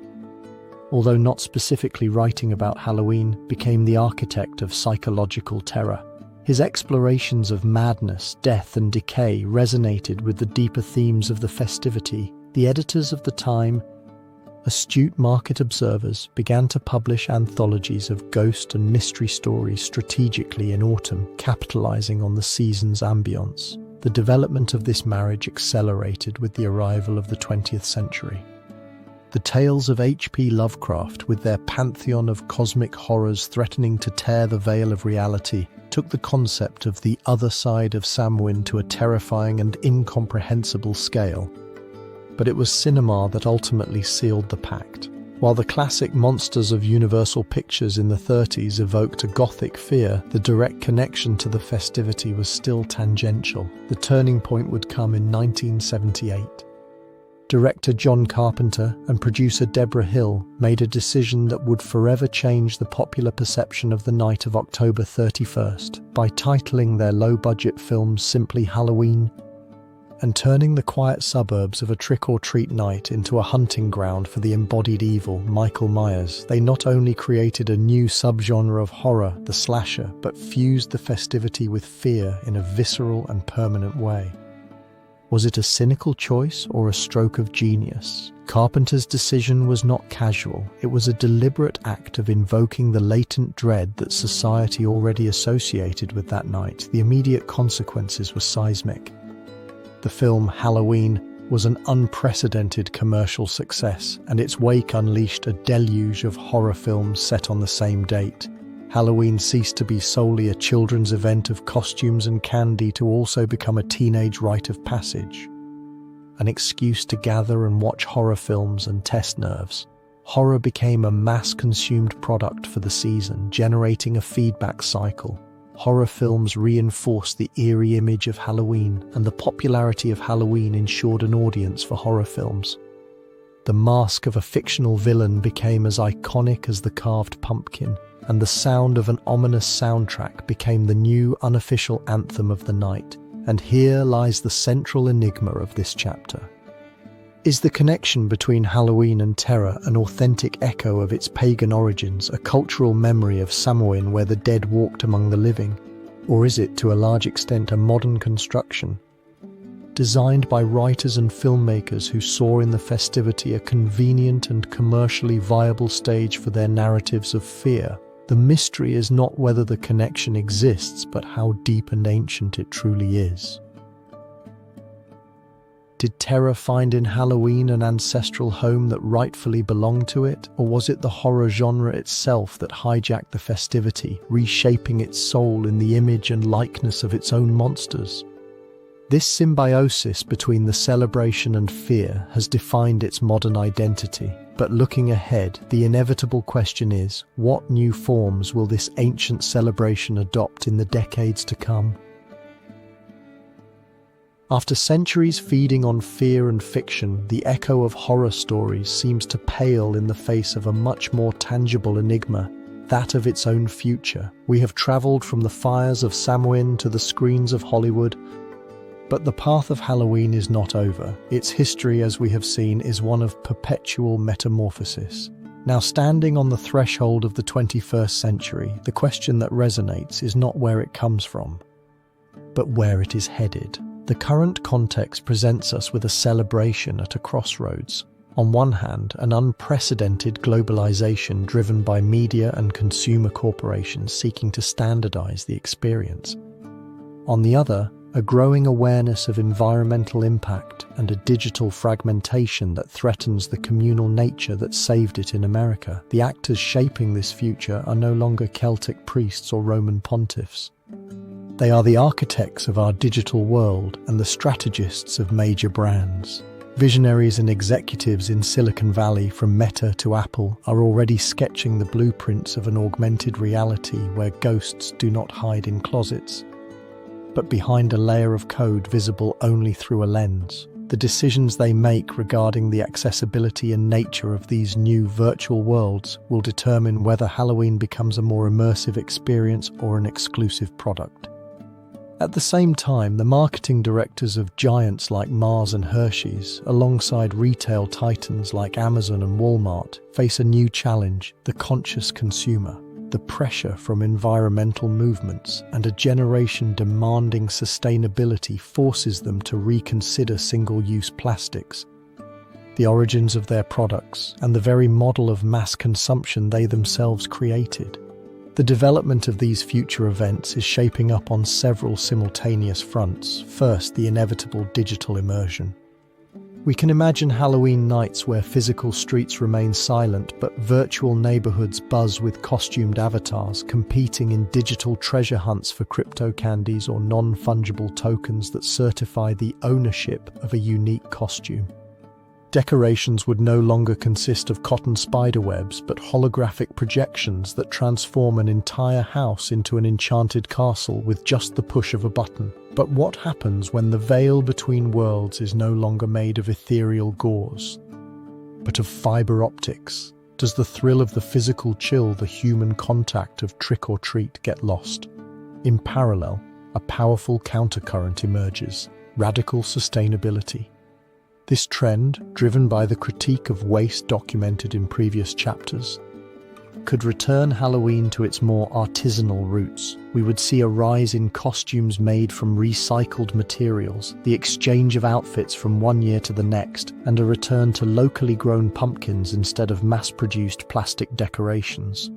S1: although not specifically writing about Halloween, became the architect of psychological terror. His explorations of madness, death, and decay resonated with the deeper themes of the festivity. The editors of the time, astute market observers, began to publish anthologies of ghost and mystery stories strategically in autumn, capitalizing on the season's ambience. The development of this marriage accelerated with the arrival of the 20th century. The tales of H.P. Lovecraft, with their pantheon of cosmic horrors threatening to tear the veil of reality, took the concept of the other side of Samhain to a terrifying and incomprehensible scale. But it was cinema that ultimately sealed the pact. While the classic monsters of Universal Pictures in the 30s evoked a gothic fear, the direct connection to the festivity was still tangential. The turning point would come in 1978. Director John Carpenter and producer Deborah Hill made a decision that would forever change the popular perception of the night of October 31st by titling their low-budget films simply Halloween and turning the quiet suburbs of a trick-or-treat night into a hunting ground for the embodied evil, Michael Myers. They not only created a new subgenre of horror, the slasher, but fused the festivity with fear in a visceral and permanent way. Was it a cynical choice or a stroke of genius? Carpenter's decision was not casual. It was a deliberate act of invoking the latent dread that society already associated with that night. The immediate consequences were seismic. The film Halloween was an unprecedented commercial success, and its wake unleashed a deluge of horror films set on the same date. Halloween ceased to be solely a children's event of costumes and candy to also become a teenage rite of passage. An excuse to gather and watch horror films and test nerves. Horror became a mass-consumed product for the season, generating a feedback cycle. Horror films reinforced the eerie image of Halloween, and the popularity of Halloween ensured an audience for horror films. The mask of a fictional villain became as iconic as the carved pumpkin, and the sound of an ominous soundtrack became the new unofficial anthem of the night. And here lies the central enigma of this chapter. Is the connection between Halloween and terror an authentic echo of its pagan origins, a cultural memory of Samhain where the dead walked among the living? Or is it, to a large extent, a modern construction, designed by writers and filmmakers who saw in the festivity a convenient and commercially viable stage for their narratives of fear? The mystery is not whether the connection exists, but how deep and ancient it truly is. Did terror find in Halloween an ancestral home that rightfully belonged to it, or was it the horror genre itself that hijacked the festivity, reshaping its soul in the image and likeness of its own monsters? This symbiosis between the celebration and fear has defined its modern identity. But looking ahead, the inevitable question is, what new forms will this ancient celebration adopt in the decades to come? After centuries feeding on fear and fiction, the echo of horror stories seems to pale in the face of a much more tangible enigma, that of its own future. We have traveled from the fires of Samhain to the screens of Hollywood, but the path of Halloween is not over. Its history, as we have seen, is one of perpetual metamorphosis. Now, standing on the threshold of the 21st century, the question that resonates is not where it comes from, but where it is headed. The current context presents us with a celebration at a crossroads. On one hand, an unprecedented globalization driven by media and consumer corporations seeking to standardize the experience. On the other, a growing awareness of environmental impact and a digital fragmentation that threatens the communal nature that saved it in America. The actors shaping this future are no longer Celtic priests or Roman pontiffs. They are the architects of our digital world and the strategists of major brands. Visionaries and executives in Silicon Valley, from Meta to Apple, are already sketching the blueprints of an augmented reality where ghosts do not hide in closets, but behind a layer of code visible only through a lens. The decisions they make regarding the accessibility and nature of these new virtual worlds will determine whether Halloween becomes a more immersive experience or an exclusive product. At the same time, the marketing directors of giants like Mars and Hershey's, alongside retail titans like Amazon and Walmart, face a new challenge: the conscious consumer. The pressure from environmental movements and a generation demanding sustainability forces them to reconsider single-use plastics, the origins of their products, and the very model of mass consumption they themselves created. The development of these future events is shaping up on several simultaneous fronts. First, the inevitable digital immersion. We can imagine Halloween nights where physical streets remain silent, but virtual neighborhoods buzz with costumed avatars, competing in digital treasure hunts for crypto candies or non-fungible tokens that certify the ownership of a unique costume. Decorations would no longer consist of cotton spiderwebs, but holographic projections that transform an entire house into an enchanted castle with just the push of a button. But what happens when the veil between worlds is no longer made of ethereal gauze, but of fiber optics? Does the thrill of the physical chill, the human contact of trick or treat, get lost? In parallel, a powerful countercurrent emerges: radical sustainability. This trend, driven by the critique of waste documented in previous chapters, could return Halloween to its more artisanal roots. We would see a rise in costumes made from recycled materials, the exchange of outfits from one year to the next, and a return to locally grown pumpkins instead of mass-produced plastic decorations.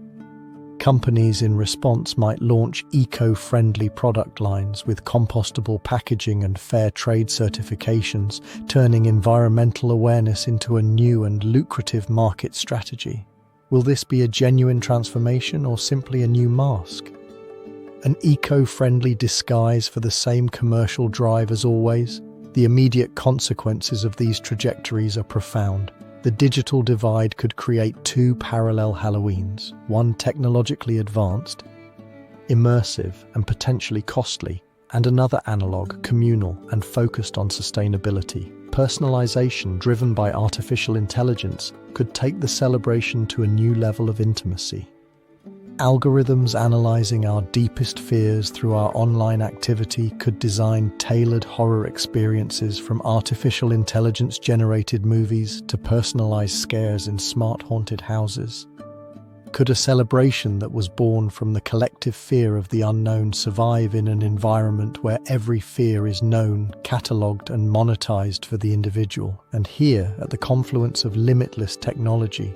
S1: Companies in response might launch eco-friendly product lines with compostable packaging and fair trade certifications, turning environmental awareness into a new and lucrative market strategy. Will this be a genuine transformation or simply a new mask? An eco-friendly disguise for the same commercial drive as always? The immediate consequences of these trajectories are profound. The digital divide could create two parallel Halloweens, one technologically advanced, immersive and potentially costly, and another analog, communal and focused on sustainability. Personalization driven by artificial intelligence could take the celebration to a new level of intimacy. Algorithms analyzing our deepest fears through our online activity could design tailored horror experiences, from artificial intelligence-generated movies to personalized scares in smart haunted houses. Could a celebration that was born from the collective fear of the unknown survive in an environment where every fear is known, catalogued and monetized for the individual? And here, at the confluence of limitless technology,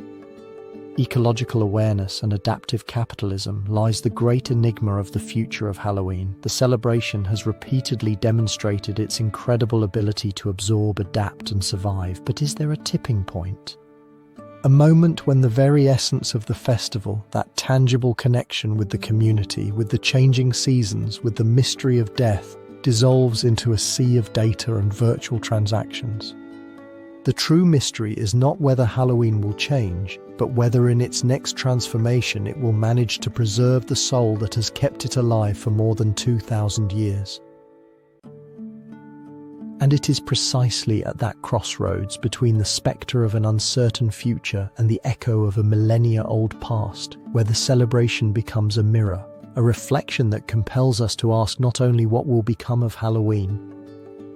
S1: ecological awareness and adaptive capitalism, lies the great enigma of the future of Halloween. The celebration has repeatedly demonstrated its incredible ability to absorb, adapt and survive. But is there a tipping point? A moment when the very essence of the festival, that tangible connection with the community, with the changing seasons, with the mystery of death, dissolves into a sea of data and virtual transactions. The true mystery is not whether Halloween will change, but whether in its next transformation it will manage to preserve the soul that has kept it alive for more than 2,000 years. And it is precisely at that crossroads between the spectre of an uncertain future and the echo of a millennia-old past, where the celebration becomes a mirror, a reflection that compels us to ask not only what will become of Halloween,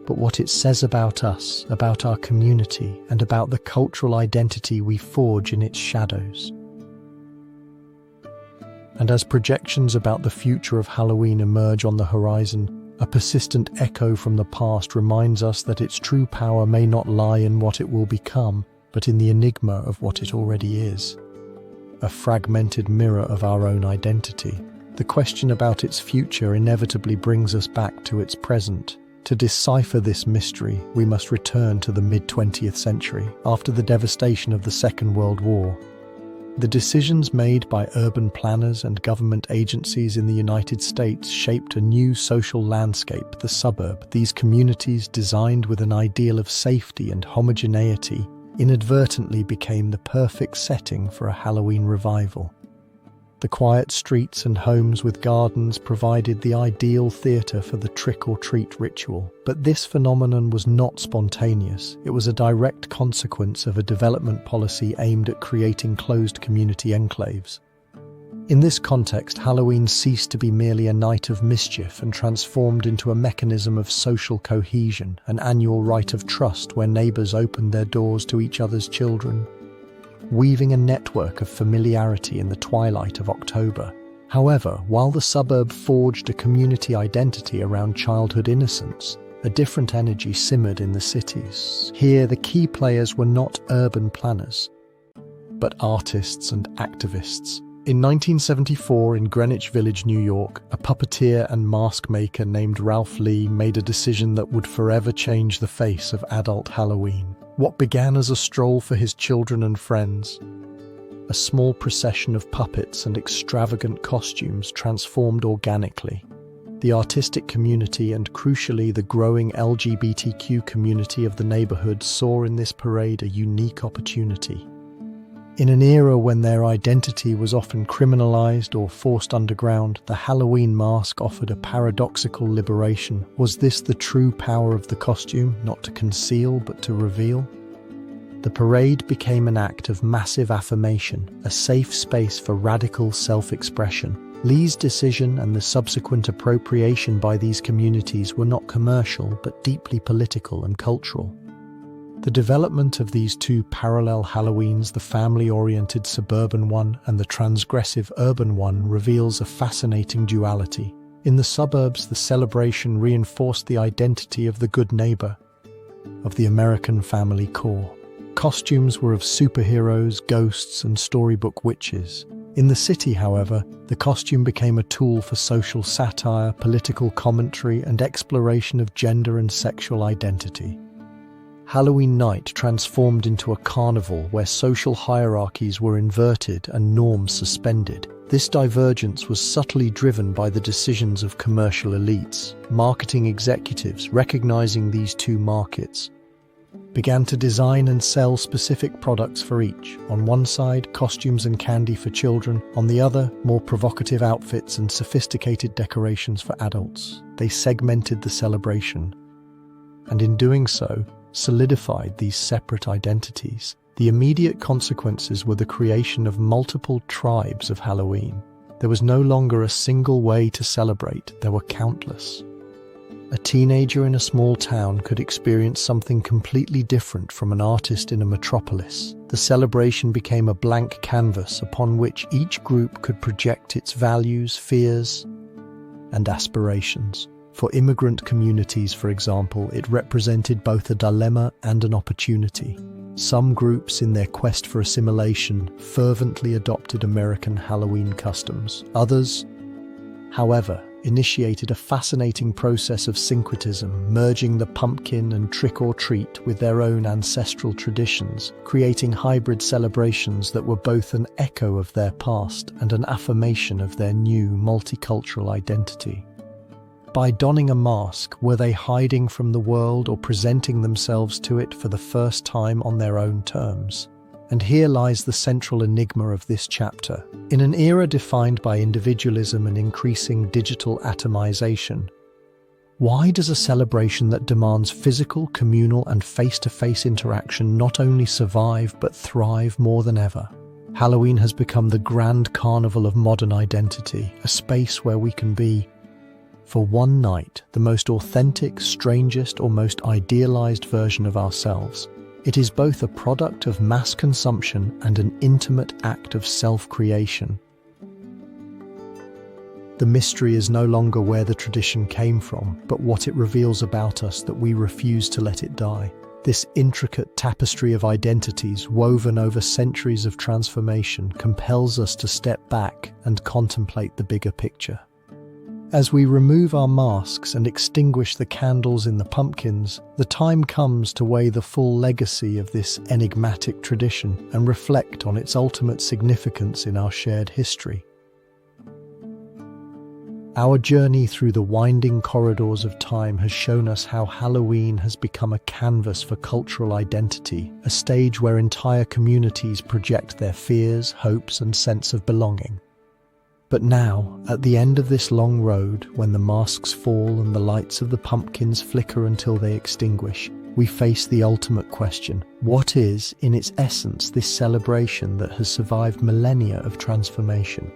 S1: but what it says about us, about our community, and about the cultural identity we forge in its shadows. And as projections about the future of Halloween emerge on the horizon, a persistent echo from the past reminds us that its true power may not lie in what it will become, but in the enigma of what it already is. A fragmented mirror of our own identity. The question about its future inevitably brings us back to its present. To decipher this mystery, we must return to the mid-20th century, after the devastation of the Second World War. The decisions made by urban planners and government agencies in the United States shaped a new social landscape, the suburb. These communities, designed with an ideal of safety and homogeneity, inadvertently became the perfect setting for a Halloween revival. The quiet streets and homes with gardens provided the ideal theatre for the trick-or-treat ritual. But this phenomenon was not spontaneous. It was a direct consequence of a development policy aimed at creating closed community enclaves. In this context, Halloween ceased to be merely a night of mischief and transformed into a mechanism of social cohesion, an annual rite of trust where neighbours opened their doors to each other's children, weaving a network of familiarity in the twilight of October. However, while the suburb forged a community identity around childhood innocence, a different energy simmered in the cities. Here, the key players were not urban planners, but artists and activists. In 1974, in Greenwich Village, New York, a puppeteer and mask maker named Ralph Lee made a decision that would forever change the face of adult Halloween. What began as a stroll for his children and friends, a small procession of puppets and extravagant costumes, transformed organically The artistic community and, crucially, the growing LGBTQ community of the neighborhood saw in this parade a unique opportunity. In an era when their identity was often criminalized or forced underground, the Halloween mask offered a paradoxical liberation. Was this the true power of the costume, not to conceal but to reveal? The parade became an act of massive affirmation, a safe space for radical self-expression. Lee's decision and the subsequent appropriation by these communities were not commercial but deeply political and cultural. The development of these two parallel Halloweens, the family-oriented suburban one and the transgressive urban one, reveals a fascinating duality. In the suburbs, the celebration reinforced the identity of the good neighbor, of the American family core. Costumes were of superheroes, ghosts, and storybook witches. In the city, however, the costume became a tool for social satire, political commentary, and exploration of gender and sexual identity. Halloween night transformed into a carnival where social hierarchies were inverted and norms suspended. This divergence was subtly driven by the decisions of commercial elites. Marketing executives, recognizing these two markets, began to design and sell specific products for each. On one side, costumes and candy for children. On the other, more provocative outfits and sophisticated decorations for adults. They segmented the celebration, and in doing so, solidified these separate identities. The immediate consequences were the creation of multiple tribes of Halloween. There was no longer a single way to celebrate, there were countless. A teenager in a small town could experience something completely different from an artist in a metropolis. The celebration became a blank canvas upon which each group could project its values, fears, and aspirations. For immigrant communities, for example, it represented both a dilemma and an opportunity. Some groups, in their quest for assimilation, fervently adopted American Halloween customs. Others, however, initiated a fascinating process of syncretism, merging the pumpkin and trick-or-treat with their own ancestral traditions, creating hybrid celebrations that were both an echo of their past and an affirmation of their new multicultural identity. By donning a mask, were they hiding from the world or presenting themselves to it for the first time on their own terms? And here lies the central enigma of this chapter. In an era defined by individualism and increasing digital atomization, why does a celebration that demands physical, communal, and face-to-face interaction not only survive but thrive more than ever? Halloween has become the grand carnival of modern identity, a space where we can be, for one night, the most authentic, strangest, or most idealized version of ourselves. It is both a product of mass consumption and an intimate act of self-creation. The mystery is no longer where the tradition came from, but what it reveals about us that we refuse to let it die. This intricate tapestry of identities, woven over centuries of transformation, compels us to step back and contemplate the bigger picture. As we remove our masks and extinguish the candles in the pumpkins, the time comes to weigh the full legacy of this enigmatic tradition and reflect on its ultimate significance in our shared history. Our journey through the winding corridors of time has shown us how Halloween has become a canvas for cultural identity, a stage where entire communities project their fears, hopes, and sense of belonging. But now, at the end of this long road, when the masks fall and the lights of the pumpkins flicker until they extinguish, we face the ultimate question. What is, in its essence, this celebration that has survived millennia of transformation?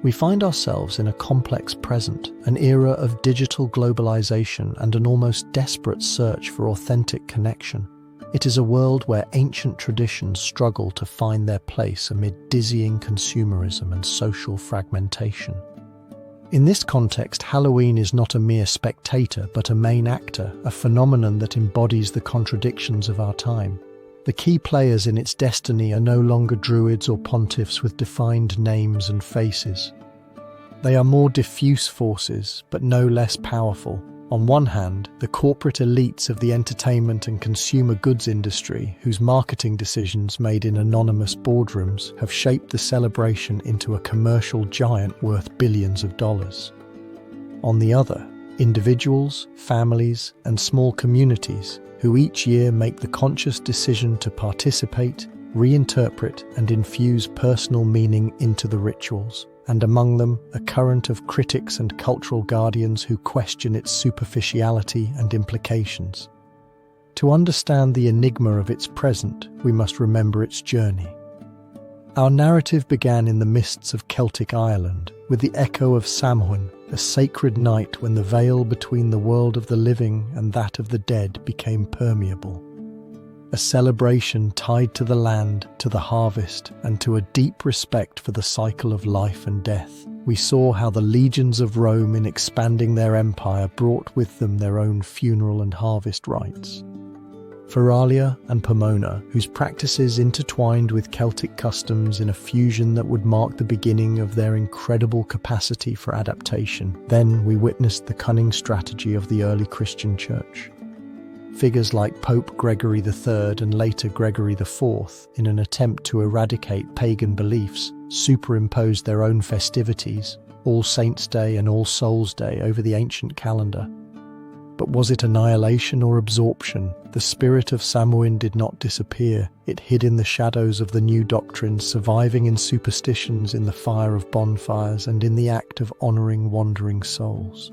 S1: We find ourselves in a complex present, an era of digital globalization and an almost desperate search for authentic connection. It is a world where ancient traditions struggle to find their place amid dizzying consumerism and social fragmentation. In this context, Halloween is not a mere spectator, but a main actor, a phenomenon that embodies the contradictions of our time. The key players in its destiny are no longer druids or pontiffs with defined names and faces. They are more diffuse forces, but no less powerful. On one hand, the corporate elites of the entertainment and consumer goods industry, whose marketing decisions made in anonymous boardrooms have shaped the celebration into a commercial giant worth billions of dollars. on the other, individuals, families, and small communities who each year make the conscious decision to participate, reinterpret, and infuse personal meaning into the rituals, and among them a current of critics and cultural guardians who question its superficiality and implications. To understand the enigma of its present, we must remember its journey. Our narrative began in the mists of Celtic Ireland, with the echo of Samhain, a sacred night when the veil between the world of the living and that of the dead became permeable. A celebration tied to the land, to the harvest, and to a deep respect for the cycle of life and death. We saw how the legions of Rome, in expanding their empire, brought with them their own funeral and harvest rites. Feralia and Pomona, whose practices intertwined with Celtic customs in a fusion that would mark the beginning of their incredible capacity for adaptation. Then we witnessed the cunning strategy of the early Christian Church. Figures like Pope Gregory III and later Gregory IV, in an attempt to eradicate pagan beliefs, superimposed their own festivities, All Saints' Day and All Souls' Day, over the ancient calendar. But was it annihilation or absorption? The spirit of Samhain did not disappear. It hid in the shadows of the new doctrines, surviving in superstitions, in the fire of bonfires, and in the act of honouring wandering souls.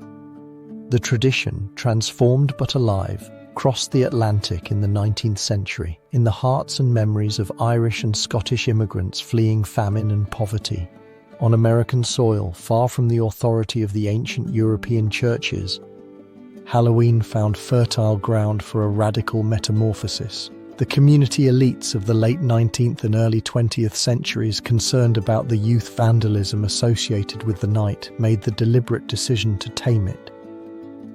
S1: The tradition, transformed but alive, crossed the Atlantic in the 19th century, in the hearts and memories of Irish and Scottish immigrants fleeing famine and poverty. On American soil, far from the authority of the ancient European churches, Halloween found fertile ground for a radical metamorphosis. The community elites of the late 19th and early 20th centuries, concerned about the youth vandalism associated with the night, made the deliberate decision to tame it,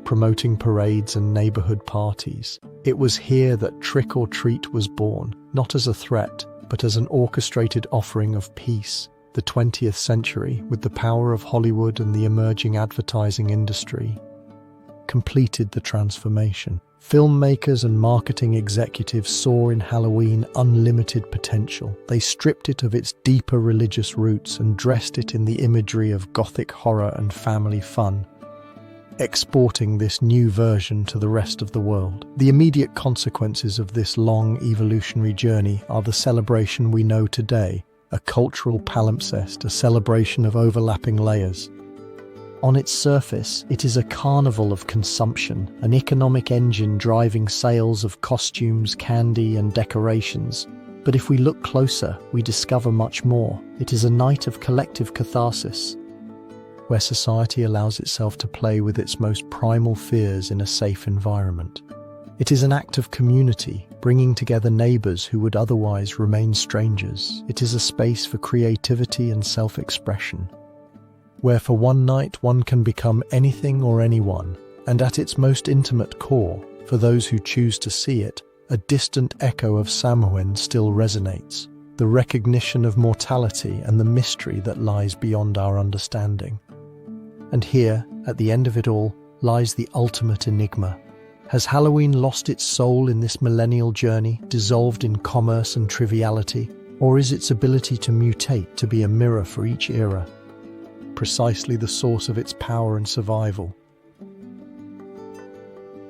S1: promoting parades and neighborhood parties. It was here that trick or treat was born, not as a threat, but as an orchestrated offering of peace. The 20th century, with the power of Hollywood and the emerging advertising industry, completed the transformation. Filmmakers and marketing executives saw in Halloween unlimited potential. They stripped it of its deeper religious roots and dressed it in the imagery of gothic horror and family fun, exporting this new version to the rest of the world. The immediate consequences of this long evolutionary journey are the celebration we know today, a cultural palimpsest, a celebration of overlapping layers. On its surface, it is a carnival of consumption, an economic engine driving sales of costumes, candy, and decorations. But if we look closer, we discover much more. It is a night of collective catharsis, where society allows itself to play with its most primal fears in a safe environment. It is an act of community, bringing together neighbors who would otherwise remain strangers. It is a space for creativity and self-expression, where for one night one can become anything or anyone, and at its most intimate core, for those who choose to see it, a distant echo of Samhain still resonates, the recognition of mortality and the mystery that lies beyond our understanding. And here, at the end of it all, lies the ultimate enigma. Has Halloween lost its soul in this millennial journey, dissolved in commerce and triviality, or is its ability to mutate, to be a mirror for each era, precisely the source of its power and survival?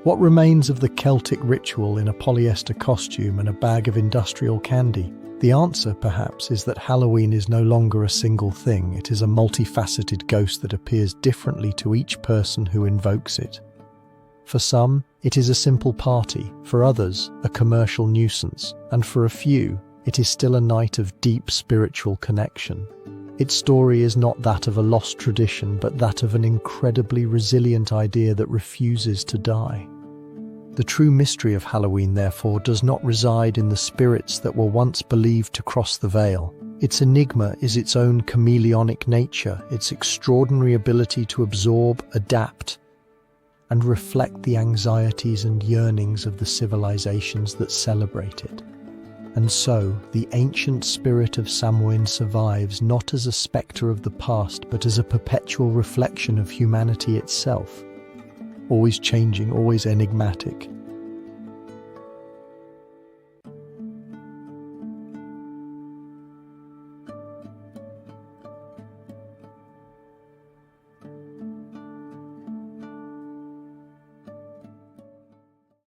S1: What remains of the Celtic ritual in a polyester costume and a bag of industrial candy? The answer, perhaps, is that Halloween is no longer a single thing. It is a multifaceted ghost that appears differently to each person who invokes it. For some, it is a simple party. For others, a commercial nuisance. And for a few, it is still a night of deep spiritual connection. Its story is not that of a lost tradition, but that of an incredibly resilient idea that refuses to die. The true mystery of Halloween, therefore, does not reside in the spirits that were once believed to cross the veil. Its enigma is its own chameleonic nature, its extraordinary ability to absorb, adapt, and reflect the anxieties and yearnings of the civilizations that celebrate it. And so, the ancient spirit of Samhain survives not as a spectre of the past, but as a perpetual reflection of humanity itself. Always changing, always enigmatic,